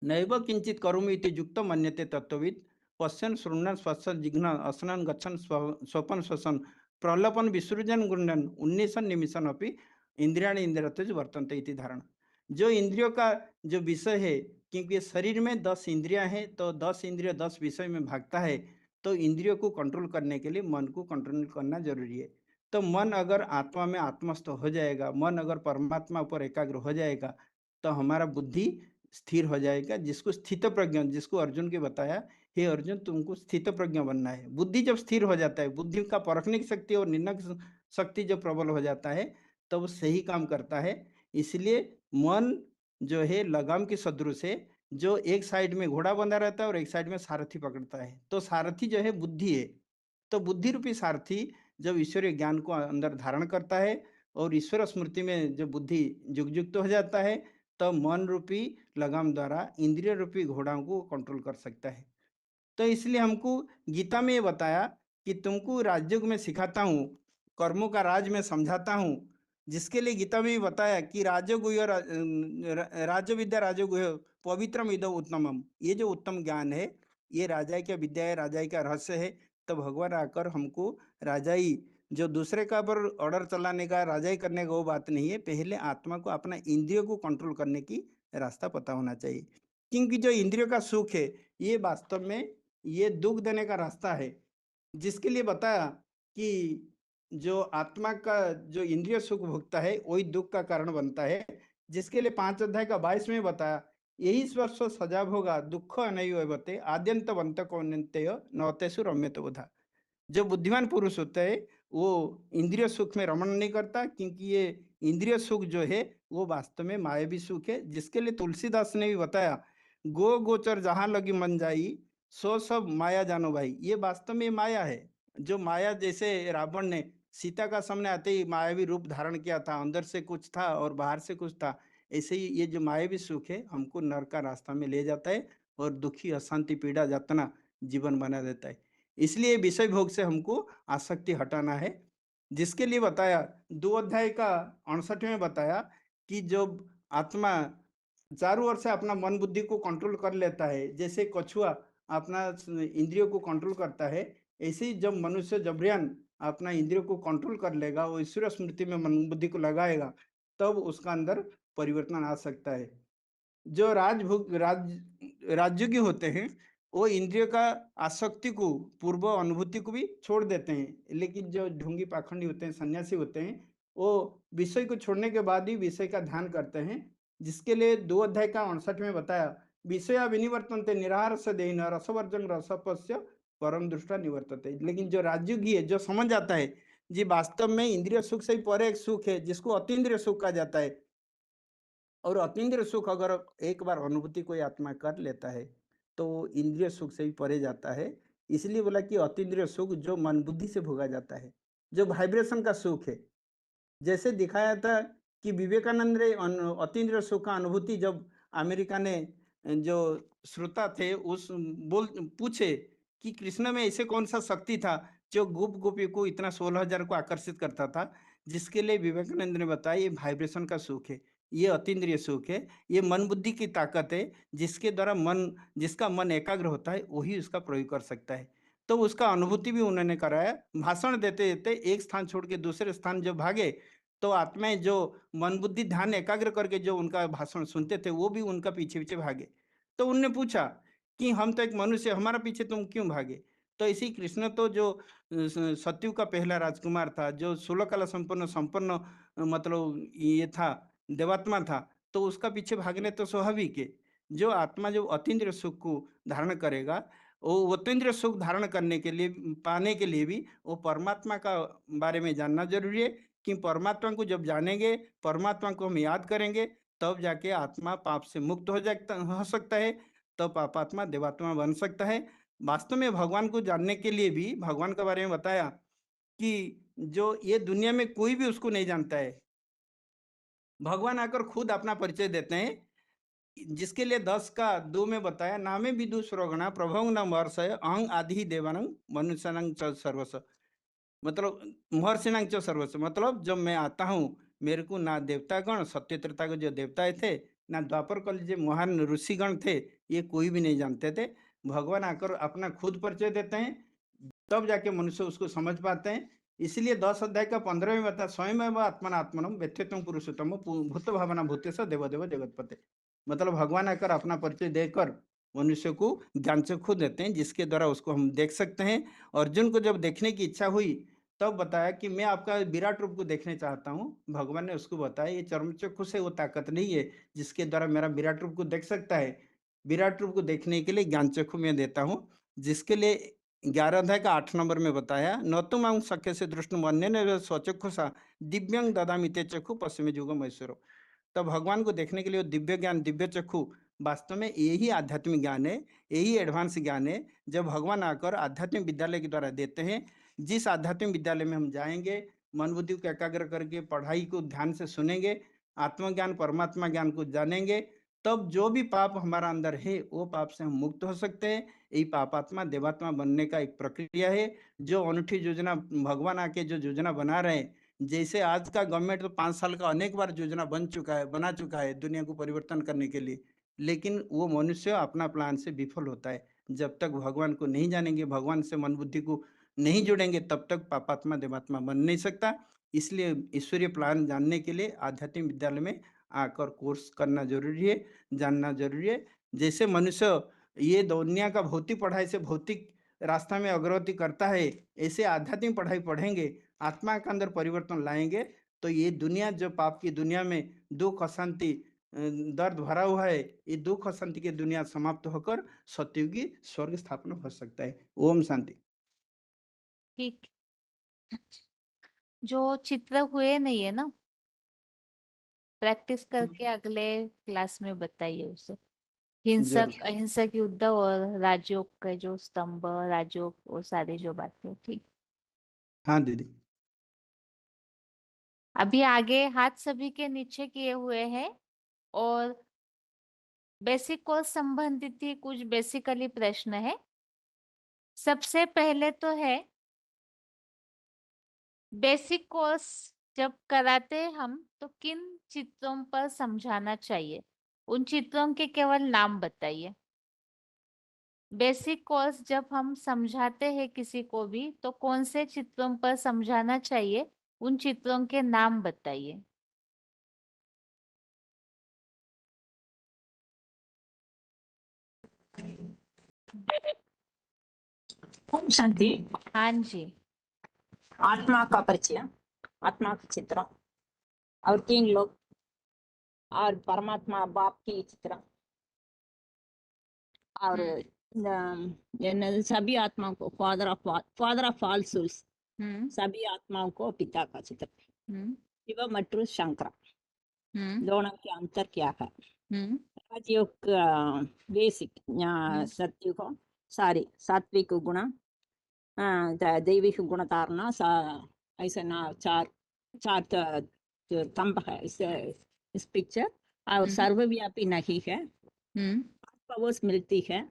नैव किंचित करोमि इति युक्तं मन्यते तत्त्ववित् पश्यन् शृण्वन् स्पश्यन् जिघ्नन् असनन् गच्छन् स्वपन् श्वसन् प्रलपन् विसृजन् गृह्णन् उन्निशन् निमिषन् अपि इंद्रियाणि इंद्रियतेषु वर्तन्ते इति धारणा। जो इंद्रियों का जो विषय है, क्योंकि शरीर में 10 इंद्रियां हैं, तो 10 इंद्रिय 10 विषय में भागता है, तो इंद्रियों को कंट्रोल करने के लिए मन को कंट्रोल करना जरूरी है। तो मन अगर आत्मा में आत्मस्थ हो जाएगा, मन अगर परमात्मा पर एकाग्र हो जाएगा, तो हमारा बुद्धि स्थिर हो जाएगा। जिसको स्थित प्रज्ञ, जिसको अर्जुन के बताया, हे अर्जुन तुमको स्थित प्रज्ञ बनना है। बुद्धि जब स्थिर हो जाता है, बुद्धि का परखने की शक्ति और निर्णय शक्ति जब प्रबल हो जाता है, तब वो सही काम करता है। इसलिए मन जो है लगाम के सदृश है, जो एक साइड में घोड़ा बंधा रहता है और एक साइड में सारथी पकड़ता है। तो सारथी जो है बुद्धि है, तो बुद्धि रूपी सारथी जब ईश्वरीय ज्ञान को अंदर धारण करता है और ईश्वर स्मृति में जब बुद्धि युक्त हो जाता है, तब मन रूपी लगाम द्वारा इंद्रिय रूपी घोड़ाओं को कंट्रोल कर सकता है। तो इसलिए हमको गीता में ये बताया कि तुमको राजयोग में सिखाता हूँ, कर्मों का राज में समझाता हूँ, जिसके लिए गीता में भी बताया कि राजगुह्य राज विद्या राजगुह्य पवित्रम इदम उत्तमम। ये जो उत्तम ज्ञान है ये राजाई का विद्या है, राजाई का रहस्य है। तो भगवान आकर हमको राजाई जो दूसरे का पर ऑर्डर चलाने का, राजाई करने का वो बात नहीं है। पहले आत्मा को अपना इंद्रियों को कंट्रोल करने की रास्ता पता होना चाहिए, क्योंकि जो इंद्रियों का सुख है ये वास्तव में ये दुख देने का रास्ता है। जिसके लिए बताया कि जो आत्मा का जो इंद्रिय सुख भोगता है वही दुख का कारण बनता है। जिसके लिए 5 अध्याय का 22 में बताया, यही स्वर्ष सजा भोगा दुख नहीं होते आद्यंत वंत कौन्यंत्य नवतेषु रम्यत बोधा। जो बुद्धिमान पुरुष होता है वो इंद्रिय सुख में रमण नहीं करता, क्योंकि ये इंद्रिय सुख जो है वो वास्तव में मायावी सुख है। जिसके लिए तुलसीदास ने भी बताया, गो गोचर जहां लगी मन जाई सो सब माया जानो भाई। ये वास्तव में माया है। जो माया, जैसे रावण ने सीता का सामने आते ही मायावी रूप धारण किया था, अंदर से कुछ था और बाहर से कुछ था, ऐसे ही ये जो मायावी सुख है हमको नरक का रास्ता में ले जाता है और दुखी, अशांति, पीड़ा, यातना जीवन बना देता है। इसलिए विषय भोग से हमको आसक्ति हटाना है। जिसके लिए बताया 2 अध्याय का 68 में बताया कि जब आत्मा चारों ओर से अपना मन बुद्धि को कंट्रोल कर लेता है, जैसे कछुआ अपना इंद्रियों को कंट्रोल करता है, ऐसे ही जब मनुष्य जबरियान अपना इंद्रियों को कंट्रोल कर लेगा, वो ईश्वर स्मृति में मन बुद्धि को लगाएगा, तब उसका अंदर परिवर्तन आ सकता है। जो राजयोगी होते हैं वो इंद्रियों का आसक्ति को, पूर्व अनुभूति को भी छोड़ देते हैं, लेकिन जो ढोंगी पाखंडी होते हैं, सन्यासी होते हैं, वो विषय को छोड़ने के बाद ही विषय का ध्यान करते हैं। जिसके लिए 2 अध्याय का 59 में बताया, विषया विनिवर्तन्ते निराहार से देहिन रसवर्जन रसपस्य परम दृष्टा निवर्तते। लेकिन जो राजयोगी है, जो समझ जाता है जी वास्तव में इंद्रिय सुख से ही परे एक सुख है जिसको अतीन्द्रिय सुख कहा जाता है, और अतीन्द्रिय सुख अगर एक बार अनुभूति कोई आत्मा कर लेता है तो इंद्रिय सुख से भी परे जाता है। इसलिए बोला कि अतीन्द्रिय सुख जो मन बुद्धि से भोगा जाता है, जो वाइब्रेशन का सुख है। जैसे दिखाया था कि विवेकानंद ने अतीन्द्रिय सुख का अनुभूति जब अमेरिका ने जो श्रोता थे उस पूछे कि कृष्ण में ऐसे कौन सा शक्ति था जो गोपी को इतना 16,000 को आकर्षित करता था। जिसके लिए विवेकानंद ने बताया ये वाइब्रेशन का सुख है, ये अतीन्द्रिय सुख है, ये मन बुद्धि की ताकत है, जिसके द्वारा जिसका मन एकाग्र होता है वही उसका प्रयोग कर सकता है। तो उसका अनुभूति भी उन्होंने कराया। भाषण देते देते एक स्थान छोड़ के दूसरे स्थान जब भागे तो आत्माएं जो मन बुद्धि ध्यान एकाग्र करके जो उनका भाषण सुनते थे वो भी उनका पीछे पीछे भागे। तो उनने पूछा कि हम तो एक मनुष्य, हमारा पीछे तुम क्यों भागे? तो इसी कृष्ण तो जो सतयुग का पहला राजकुमार था, जो 16 कला संपन्न मतलब ये था, देवात्मा था, तो उसका पीछे भागने तो स्वाभाविक है। जो आत्मा जो अतीन्द्रिय सुख को धारण करेगा, वो अतीन्द्रिय सुख धारण करने के लिए, पाने के लिए भी वो परमात्मा का बारे में जानना जरूरी है। कि परमात्मा को जब जानेंगे, परमात्मा को हम याद करेंगे, तब जाके आत्मा पाप से मुक्त हो सकता है, तब पापात्मा देवात्मा बन सकता है। वास्तव में भगवान को जानने के लिए भी भगवान के बारे में बताया कि जो ये दुनिया में कोई भी उसको नहीं जानता है। भगवान आकर खुद अपना परिचय देते हैं, जिसके लिए 10 का 2 में बताया, नामे विदु श्रवणा प्रभंग न महर्षय अहं आदि देवानंग मनुष्यानंग च सर्वस्व। मतलब महर्षिनांग च सर्वस्व, मतलब जब मैं आता हूँ मेरे को ना देवतागण, सत्य त्रेता के जो देवता थे, ना द्वापर कल जो महान ऋषिगण थे, ये कोई भी नहीं जानते थे। भगवान आकर अपना खुद परिचय देते हैं, तब जाके मनुष्य उसको समझ पाते हैं। इसलिए 10 अध्याय का 15 में बता, स्वयं आत्मनात्मनम व्यक्तित्व पुरुषोत्तम भूत भावना भूतेश देवदेव जगतपते। मतलब भगवान आकर अपना परिचय देकर मनुष्य को ज्ञान चक्षु देते हैं, जिसके द्वारा उसको हम देख सकते हैं। अर्जुन को जब देखने की इच्छा हुई तब बताया कि मैं आपका विराट रूप को देखने चाहता हूँ। भगवान ने उसको बताया ये चर्म चक्षु से वो ताकत नहीं है जिसके द्वारा मेरा विराट रूप को देख सकता है। विराट रूप को देखने के लिए ज्ञान चक्षु मैं देता हूँ। जिसके लिए 11 अध्याय का 8 नंबर में बताया, न तुम अंग सख्य से दृष्टि अन्य ने स्वचक्षुषा दिव्यंग ददामिते चक्षु पश्चिम युगम ऐश्वरो। तब भगवान को देखने के लिए दिव्य ज्ञान, दिव्य चक्षु वास्तव में यही आध्यात्मिक ज्ञान है, यही एडवांस ज्ञान है जब भगवान आकर आध्यात्मिक विद्यालय के द्वारा देते हैं। जिस आध्यात्मिक विद्यालय में हम जाएंगे, मन बुद्धि को एकाग्र करके पढ़ाई को ध्यान से सुनेंगे, आत्मज्ञान परमात्मा ज्ञान को जानेंगे, तब जो भी पाप हमारा अंदर है वो पाप से हम मुक्त हो सकते हैं। यही पापात्मा देवात्मा बनने का एक प्रक्रिया है। जो अनूठी योजना भगवान आके जो योजना बना रहे हैं, जैसे आज का गवर्नमेंट तो 5 साल का अनेक बार योजना बना चुका है दुनिया को परिवर्तन करने के लिए, लेकिन वो मनुष्य अपना प्लान से विफल होता है। जब तक भगवान को नहीं जानेंगे, भगवान से मन बुद्धि को नहीं जुड़ेंगे, तब तक पापात्मा देवात्मा बन नहीं सकता। इसलिए ईश्वरीय प्लान जानने के लिए आध्यात्मिक विद्यालय में आकर कोर्स करना जरूरी है, जानना जरूरी है। जैसे मनुष्य ये दुनिया का भौतिक पढ़ाई से भौतिक रास्ता में अग्रगति करता है, ऐसे आध्यात्मिक पढ़ाई पढ़ेंगे, आत्मा के अंदर परिवर्तन लाएंगे, तो ये दुनिया जो पाप की दुनिया में दुख अशांति दर्द भरा हुआ है, ये दुख अशांति की दुनिया समाप्त होकर सतयुगी स्वर्ग स्थापना हो सकता है। ओम शांति। ठीक। जो चित्र हुए नहीं है ना, प्रैक्टिस करके अगले क्लास में बताइए उसे। हिंसक जरूर। अहिंसक युद्ध और राजयोग के जो स्तंभ, राजयोग, वो सारी जो बातें। ठीक। हाँ दीदी। अभी आगे हाथ सभी के नीचे किए हुए हैं और बेसिक कोर्स संबंधित ही कुछ बेसिकली प्रश्न है। सबसे पहले तो है बेसिक कोर्स जब कराते हैं हम, तो किन चित्रों पर समझाना चाहिए, उन चित्रों के केवल नाम बताइए। बेसिक कोर्स जब हम समझाते हैं किसी को भी, तो कौन से चित्रों पर समझाना चाहिए, उन चित्रों के नाम बताइए। ओम शांति। हाँ जी। आत्मा का परिचय, आत्मा का चित्र और 3 लोग और परमात्मा बाप की चित्र और सभी आत्माओं को फादर ऑफ ऑल सोल्स, सभी आत्माओं को पिता का चित्र। शिव मट्रू शंकर दोनों के अंतर क्या है। राजयोग बेसिक सत्युग सारी सात्विक गुण, दैविक गुण धारणा, ऐसे ना चार स्तंभ है इस पिक्चर। और सर्वव्यापी नहीं है, पावर्स मिलती है,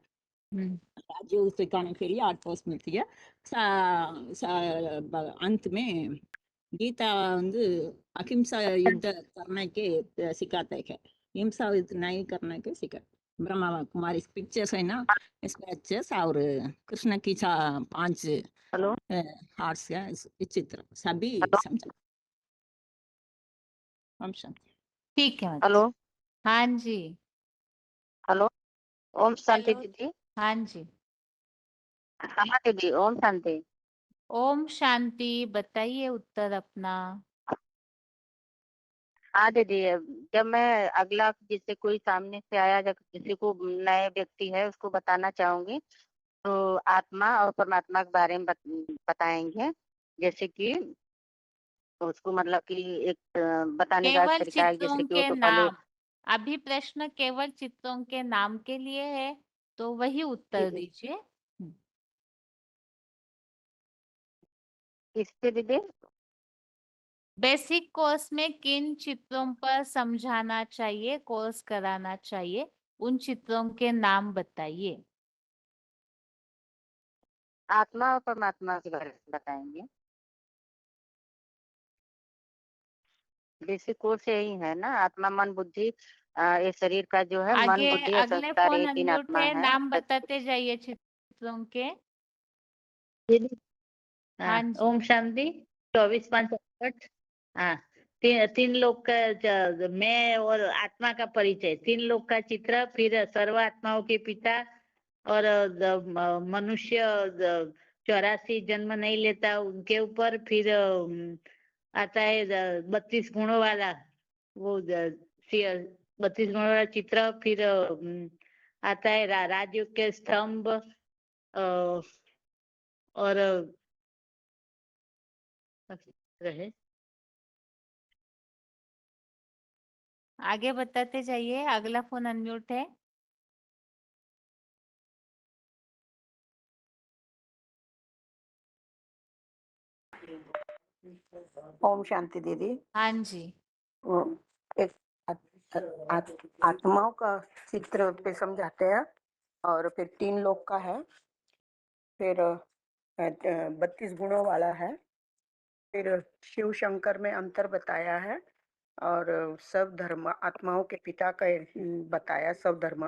राजयोग सिखाने के लिए 8 पावर्स मिलती है। अंत में गीता अहिंसा युद्ध करने के सिखाते हैं, हिंसा युद्ध नहीं करने के सिखाते। ब्रह्मा कुमारी पिक्चर्स है ना, स्केचेस और कृष्ण की 5 हेलो हार्ट्स है इस चित्र, सभी समझ। ओम शांति। ठीक है। हेलो हाँ जी। Hello Om Shanti hello. दीदी। हाँ जी। हाँ दीदी ओम शांति। ओम शांति। बताइए उत्तर अपना। हाँ दीदी, जब मैं अगला जैसे कोई सामने से आया, जब किसी को नए व्यक्ति है उसको बताना चाहूंगी, तो आत्मा और परमात्मा के बारे में बताएंगे। जैसे कि उसको मतलब कि एक बताने का केवल तरीका है, चित्रों जैसे कि वो के तो पहले नाम। अभी प्रश्न केवल चित्रों के नाम के लिए है, तो वही उत्तर दीजिए। किससे दीदी? बेसिक कोर्स में किन चित्रों पर समझाना चाहिए, कोर्स कराना चाहिए, उन चित्रों के नाम बताइए। आत्मा और परमात्मा के बारे में बताएंगे। बेसिक कोर्स यही है ना, आत्मा मन बुद्धि, ये शरीर का जो है मन आगे बुद्धि और अगले संस्कार, फोन ये 3 अनम्यूट आत्मा है, है। नाम बताते जाइए चित्रों के। दीदी हाँ जी। ओम शांति। 24/5 हाँ, 3 लोग का मैं और आत्मा का परिचय, 3 लोग का चित्र, फिर सर्व आत्माओं के पिता और मनुष्य 84 जन्म नहीं लेता उनके ऊपर, फिर आता है 32 गुणों वाला, वो 32 गुणों वाला चित्र, फिर आता है राजयोग के स्तंभ और रहे। आगे बताते जाइए, अगला फोन अनम्यूट है। ओम शांति दीदी। हाँ जी। वो एक आत्माओं का चित्र पे समझाते हैं और फिर 3 लोक का है, फिर 32 गुणों वाला है, फिर शिव शंकर में अंतर बताया है और सब धर्म आत्माओं के पिता का बताया, सब धर्म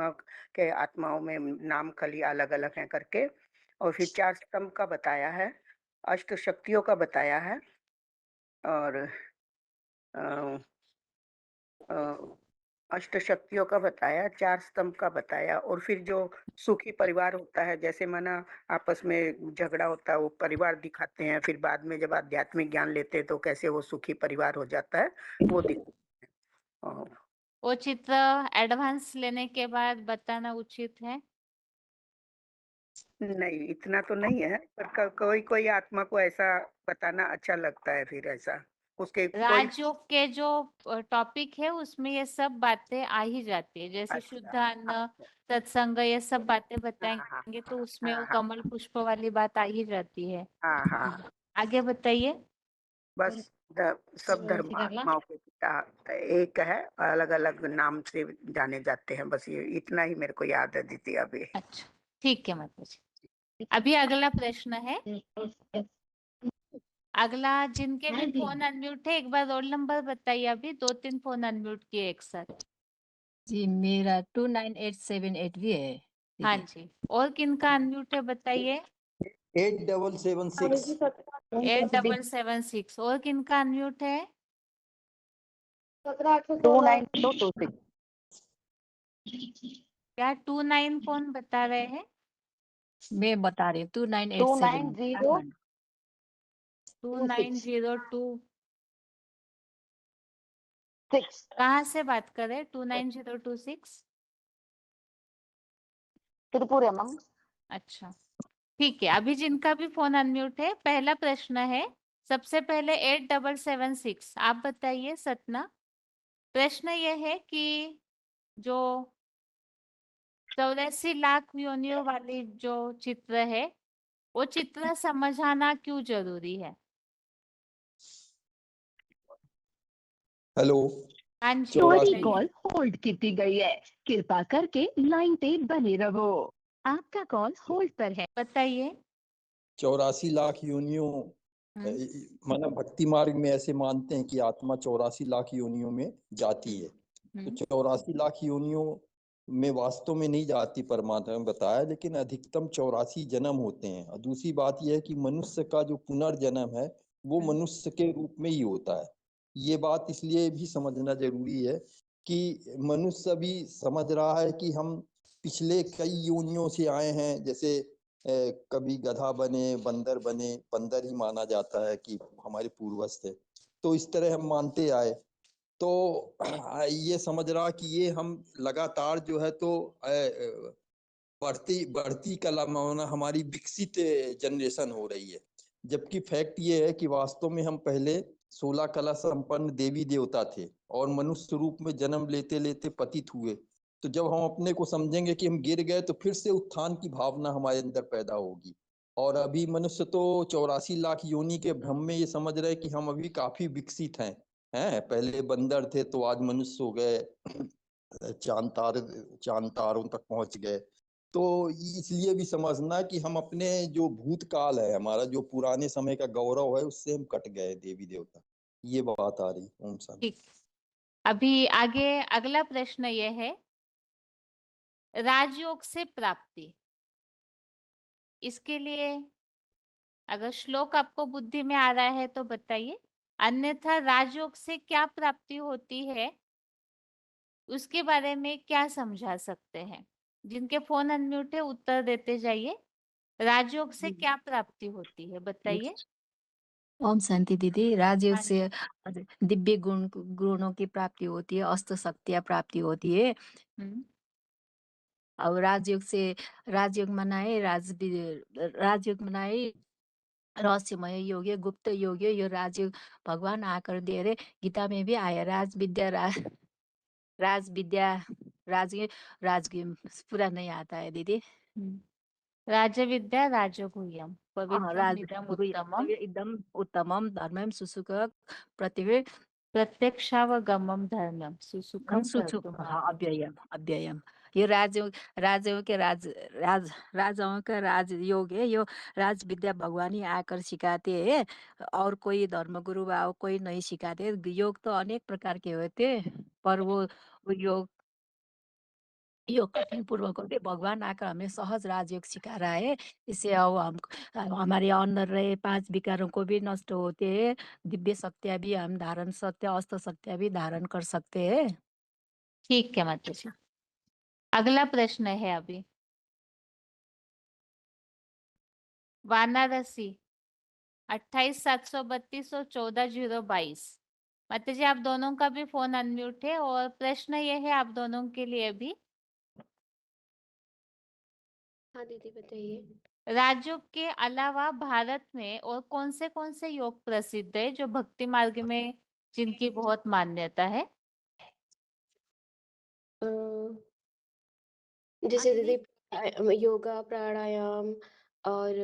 के आत्माओं में नाम खाली अलग अलग हैं करके, और फिर 4 स्तंभ का बताया है, अष्ट शक्तियों का बताया है और अष्ट शक्तियों का बताया, 4 स्तंभ का बताया, और फिर जो सुखी परिवार होता है, जैसे माना आपस में झगड़ा होता है वो परिवार दिखाते हैं, फिर बाद में जब आध्यात्मिक ज्ञान लेते हैं तो कैसे वो सुखी परिवार हो जाता है वो दिखाते हैं। और वो चित्र एडवांस लेने के बाद बताना उचित है। नहीं इतना तो नहीं है, पर कोई कोई आत्मा को ऐसा बताना अच्छा लगता है, फिर ऐसा उसके कोई राजयोग के जो टॉपिक है उसमें ये सब बातें आ ही जाती है, जैसे शुद्ध अच्छा अन्न, सत्संग, ये सब बातें हाँ बताएंगे तो उसमें हाँ वो हाँ कमल पुष्प वाली बात आ ही जाती है। हाँ हाँ आगे बताइए। बस सब धर्म आत्माओं के पिता एक है, अलग अलग नाम से जाने जाते हैं, बस ये इतना ही मेरे को याद है दीदी अभी। अच्छा ठीक है माता जी। अभी अगला प्रश्न है। अगला जिनके भी फोन अनम्यूट है एक बार रोल नंबर बताइए। अभी 2-3 फोन अनम्यूट किए एक साथ। जी मेरा 29878 भी है हाँ दीदी। जी, और किनका अनम्यूट है बताइए। 8776 8776 और किनका अनम्यूट है। 2926 क्या 29 कौन बता रहे हैं। मैं बता रही हूँ 2987 2902 कहाँ से बात कर रहे हैं। 29026 त्रिपुरा मंग। अच्छा ठीक है। अभी जिनका भी फोन अनम्यूट है, पहला प्रश्न है सबसे पहले 8776 आप बताइए सतना। प्रश्न यह है कि जो 84 लाख योनियों वाली जो चित्र है वो चित्र समझाना क्यों जरूरी है। हेलो हाँ जी ਤੁਹਾਡੀ बताइए। कॉल होल्ड की गई है, कृपा करके लाइन पे बने रहो, आपका कॉल होल्ड पर है। बताइए। 84 लाख योनियों माना भक्ति मार्ग में ऐसे मानते हैं कि आत्मा 84 लाख योनियों में जाती है। तो 84 लाख योनियों में वास्तव में नहीं जाती परमात्मा ने बताया, लेकिन अधिकतम 84 जन्म होते हैं। और दूसरी बात यह है कि मनुष्य का जो पुनर्जन्म है वो मनुष्य के रूप में ही होता है। ये बात इसलिए भी समझना जरूरी है कि मनुष्य भी समझ रहा है कि हम पिछले कई योनियों से आए हैं। जैसे कभी गधा बने, बंदर बने, बंदर ही माना जाता है कि हमारे पूर्वज थे, तो इस तरह हम मानते आए। तो ये समझ रहा कि ये हम लगातार जो है तो बढ़ती बढ़ती कला माना हमारी विकसित जनरेशन हो रही है। जबकि फैक्ट ये है कि वास्तव में हम पहले 16 कला संपन्न देवी देवता थे और मनुष्य रूप में जन्म लेते लेते पतित हुए। तो जब हम अपने को समझेंगे कि हम गिर गए तो फिर से उत्थान की भावना हमारे अंदर पैदा होगी। और अभी मनुष्य तो 84 लाख योनि के भ्रम में ये समझ रहे कि हम अभी काफी विकसित हैं। पहले बंदर थे तो आज मनुष्य हो गए, चांद तारों तक पहुंच गए। तो इसलिए भी समझना कि हम अपने जो भूतकाल है, हमारा जो पुराने समय का गौरव है, उससे हम कट गए देवी देवता। ये बात आ रही। ओम शांति। ठीक। अभी आगे अगला प्रश्न ये है राजयोग से प्राप्ति। इसके लिए अगर श्लोक आपको बुद्धि में आ रहा है तो बताइए, अन्यथा राजयोग से क्या प्राप्ति होती है उसके बारे में क्या समझा सकते हैं। जिनके फोन अनम्यूट है उत्तर देते जाइए। राजयोग से क्या प्राप्ति होती है बताइए। ओम शांति दीदी। राजयोग हाँ से दिव्य गुणों की प्राप्ति होती है, अस्त्र शक्तियाँ प्राप्ति होती है। और राजयोग मनाए राजयोग मनाए रहस्यमय योग है, गुप्त योग है। यो राजयोग भगवान आकर दे रहे, गीता में भी आया राज विद्या राज पूरा नहीं आता है दीदी। राज विद्या राजगुह्यम। पवित्रमिदम् उत्तमम् इदम् उत्तमं धर्मं सुसुखं पृथिवी प्रत्यक्षावगमं धर्मं सुसुखं सुसुख कर्तुम् अव्ययम अव्ययम। ये राजयों के राजाओं का राजयोग है। यो राज विद्या भगवान ही आकर सिखाते हैं और कोई धर्मगुरु बाबा कोई नहीं सिखाते। योग तो अनेक प्रकार के होते हैं, पर वो योग कठिन पूर्वक होते। भगवान आकर हमें सहज राजयोग सिखा रहा है। इससे अब हम हमारे अंदर रहे 5 विकारों को भी नष्ट होते हैं। दिव्य शक्तियां भी हम धारण सत्य अस्त्र शक्तियां भी धारण कर सकते हैं। ठीक है माता जी। अगला प्रश्न है अभी वाराणसी 28,732 और 14,022। माता जी आप दोनों का भी फोन अनम्यूट है और प्रश्न ये है आप दोनों के लिए भी। हाँ दीदी बताइए। राज्यों के अलावा भारत में और कौन से योग प्रसिद्ध है जो भक्ति मार्ग में जिनकी बहुत मान्यता है? जैसे दीदी योगा प्राणायाम और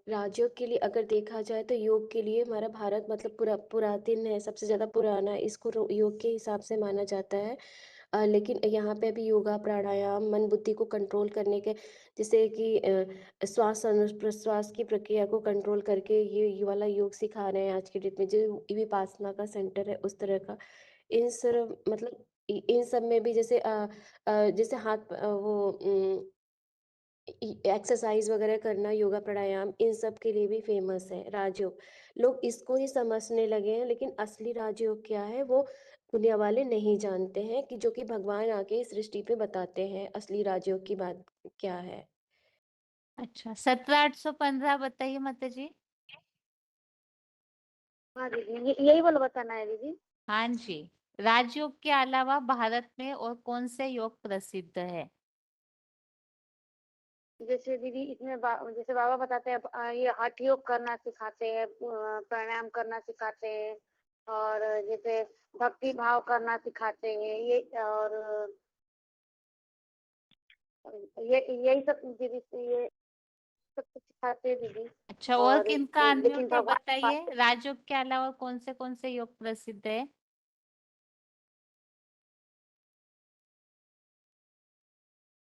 राजयोग के लिए अगर देखा जाए तो योग के लिए हमारा भारत मतलब पुरातन है, सबसे ज्यादा पुराना है, इसको योग के हिसाब से माना जाता है। लेकिन यहाँ पे अभी योगा प्राणायाम मन बुद्धि को कंट्रोल करने के जैसे कि श्वास प्रश्वास की प्रक्रिया को कंट्रोल करके ये वाला योग सिखा रहे हैं आज की डेट में, जो विपासना का सेंटर है उस तरह का। इन सब मतलब इन सब में भी जैसे जैसे हाथ वो एक्सरसाइज वगैरह करना योगा प्राणायाम इन सब के लिए भी फेमस है राजयोग। लोग इसको ही समझने लगे हैं, लेकिन असली राजयोग क्या है वो दुनिया वाले नहीं जानते हैं, कि जो कि भगवान आके इस सृष्टि पे बताते हैं असली राजयोग की बात क्या है। अच्छा 17,815 बताइए माता जी। हाँ दीदी यही वाला बताना है दीदी। हाँ जी, राजयोग के अलावा भारत में और कौन से योग प्रसिद्ध है? जैसे दीदी इसमें जैसे बाबा बताते हैं ये हठ योग करना सिखाते हैं, प्राणायाम करना सिखाते हैं, और जैसे भक्ति भाव करना सिखाते हैं ये, और यही सब दीदी ये सब कुछ सिखाते हैं दीदी। अच्छा और और किनका लेकिन अनम्यूट है भगवान बताइए, राजयोग के अलावा कौन से योग प्रसिद्ध है?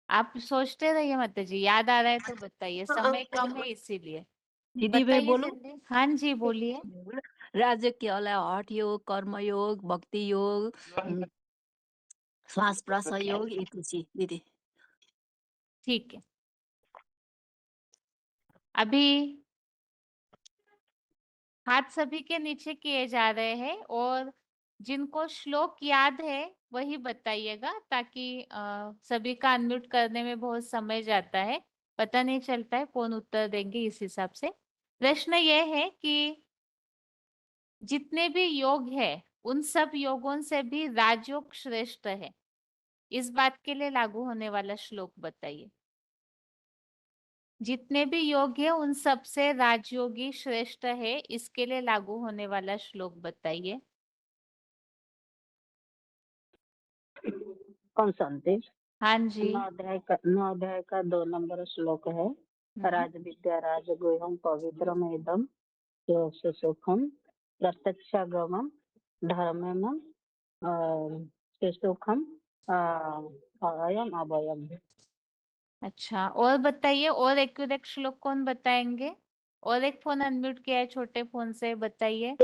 आप सोचते रहिए माता जी, याद आ रहा है तो बताइए, समय कम है इसीलिए। दीदी मैं बताइए बोलूं? जल्दी। हाँ जी बोलिए। राजयोग के अलावा हठ योग, कर्म योग, भक्ति योग, श्वास प्रश्वास योग, ये कुछ दीदी। ठीक है, अभी हाथ सभी के नीचे किए जा रहे हैं और जिनको श्लोक याद है वही बताइएगा, ताकि सभी का अनम्यूट करने में बहुत समय जाता है, पता नहीं चलता है कौन उत्तर देंगे इस हिसाब से। प्रश्न ये है कि जितने भी योग है उन सब योगों से भी राजयोग श्रेष्ठ है, इस बात के लिए लागू होने वाला श्लोक बताइए। जितने भी योग है उन सब से राजयोगी श्रेष्ठ है, इसके लिए लागू होने वाला श्लोक बताइए। कौन सा अंतिम? हाँ जी। 9 अध्याय का 2 नंबर श्लोक है। राज विद्या राज गुह्यम पवित्रमेदम सुखम प्रत्यक्षागमम धर्मम सुखम अयम अभयम। अच्छा और बताइए, और एक्यूरेट श्लोक कौन बताएंगे? और एक फोन अनम्यूट किया है छोटे फोन से, बताइए।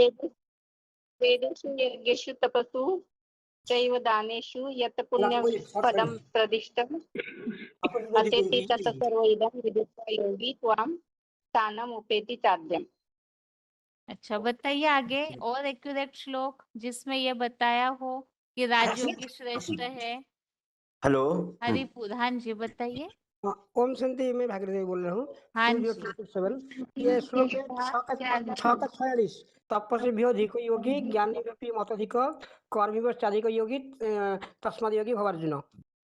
वेदेषु यज्ञेषु तपसु चैव दानेषु यत् पुण्यं पदं प्रदिष्टम् अचेति तत् सर्वइदं विदित्वा योगी त्वां स्थानम् उपेति चाद्यम्। अच्छा बताइए आगे और एक्यूरेट श्लोक जिसमें ये बताया हो कि राजयोगी श्रेष्ठ है। हेलो हरिपुर, हाँ जी बताइए। ओम शांति, मैं भागीरथी बोल रहा हूँ। हाँ 2027 ये श्लोक है 6 का 46। तपस्वी भी अधिक योगी ज्ञानी व्यक्ति मताधिक कर्मी चाधिक योगी तस्माद योगी भवार्जुन। 6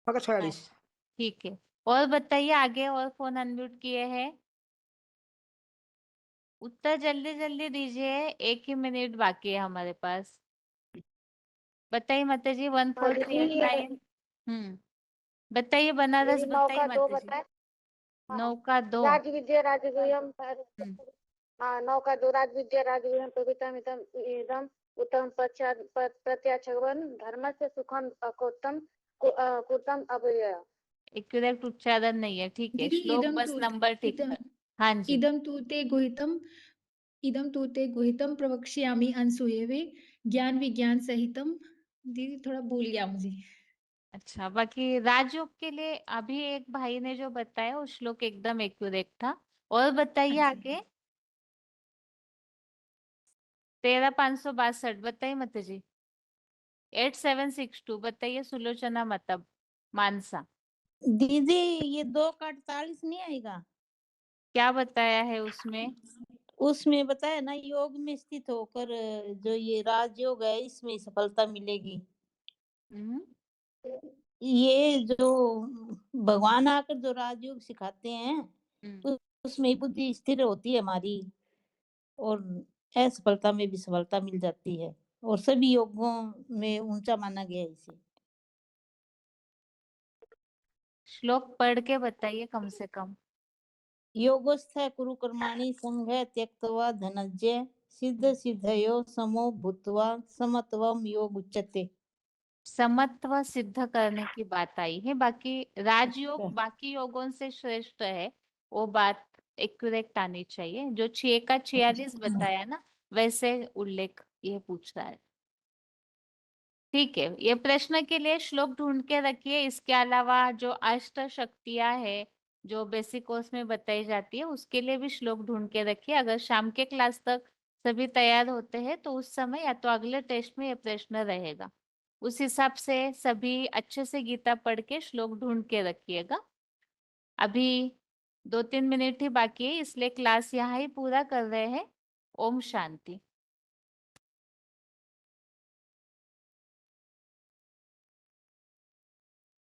का 46। ठीक है और बताइए आगे, और फोन अनम्यूट किए हैं। उत्तर जल्दी जल्दी दीजिए, 1 ही मिनट बाकी है हमारे पास। बताइए माता जी। 1439। बताइए बनारस, बताइए माता जी। नौका दो। राजविद्या राजगुह्यम नौका दो राजविद्या राजगुह्यम पवित्रम इदम उत्तम प्रत्याचवन धर्म से सुखम अकोत्तम कुतम अभय। एक्यूरेट उच्चारण नहीं है, ठीक है। दीदी श्लोक बस नंबर ठीक है। हाँ जी। इदम तूते गुहितम प्रवक्ष्यामि अनसूयवे ज्ञान विज्ञान सहितम। दीदी थोड़ा भूल गया मुझे। अच्छा, बाकी राजयोग के लिए अभी एक भाई ने जो बताया वो श्लोक एकदम एक्यूरेट था। और बताइए आगे। 13,562 बताइए मत जी। 8762 बताइए सुलोचना मतलब मानसा। दीदी ये 2 का 48 नहीं आएगा? क्या बताया है उसमें? उसमें बताया ना योग में स्थित होकर जो ये राजयोग है इसमें सफलता मिलेगी। ये जो भगवान आकर जो राजयोग सिखाते हैं उसमें बुद्धि स्थिर होती है हमारी और असफलता में भी सफलता मिल जाती है और सभी योगों में ऊंचा माना गया है इसे। श्लोक पढ़ के बताइए कम से कम। योगस्थ कुरु कर्माणि संघ त्यक्त्वा धनंजय सिद्ध सिद्धयो समो भूत्वा समत्वम योग उच्यते। समत्व सिद्ध करने की बात आई है। बाकी राजयोग बाकी योगों से श्रेष्ठ है, वो बात एक्यूरेट आनी चाहिए। जो 6 का 46 बताया ना वैसे उल्लेख ये पूछ रहा है। ठीक है, ये प्रश्न के लिए श्लोक ढूंढ के रखिए। इसके अलावा जो अष्ट शक्तियां है जो बेसिक कोर्स में बताई जाती है उसके लिए भी श्लोक ढूंढ के रखिए। अगर शाम के क्लास तक सभी तैयार होते हैं तो उस समय या तो अगले टेस्ट में ये प्रश्न रहेगा। उस हिसाब से सभी अच्छे से गीता पढ़ के श्लोक ढूंढ के रखिएगा। अभी 2-3 मिनट ही बाकी है इसलिए क्लास यहाँ ही पूरा कर रहे हैं। ओम शांति।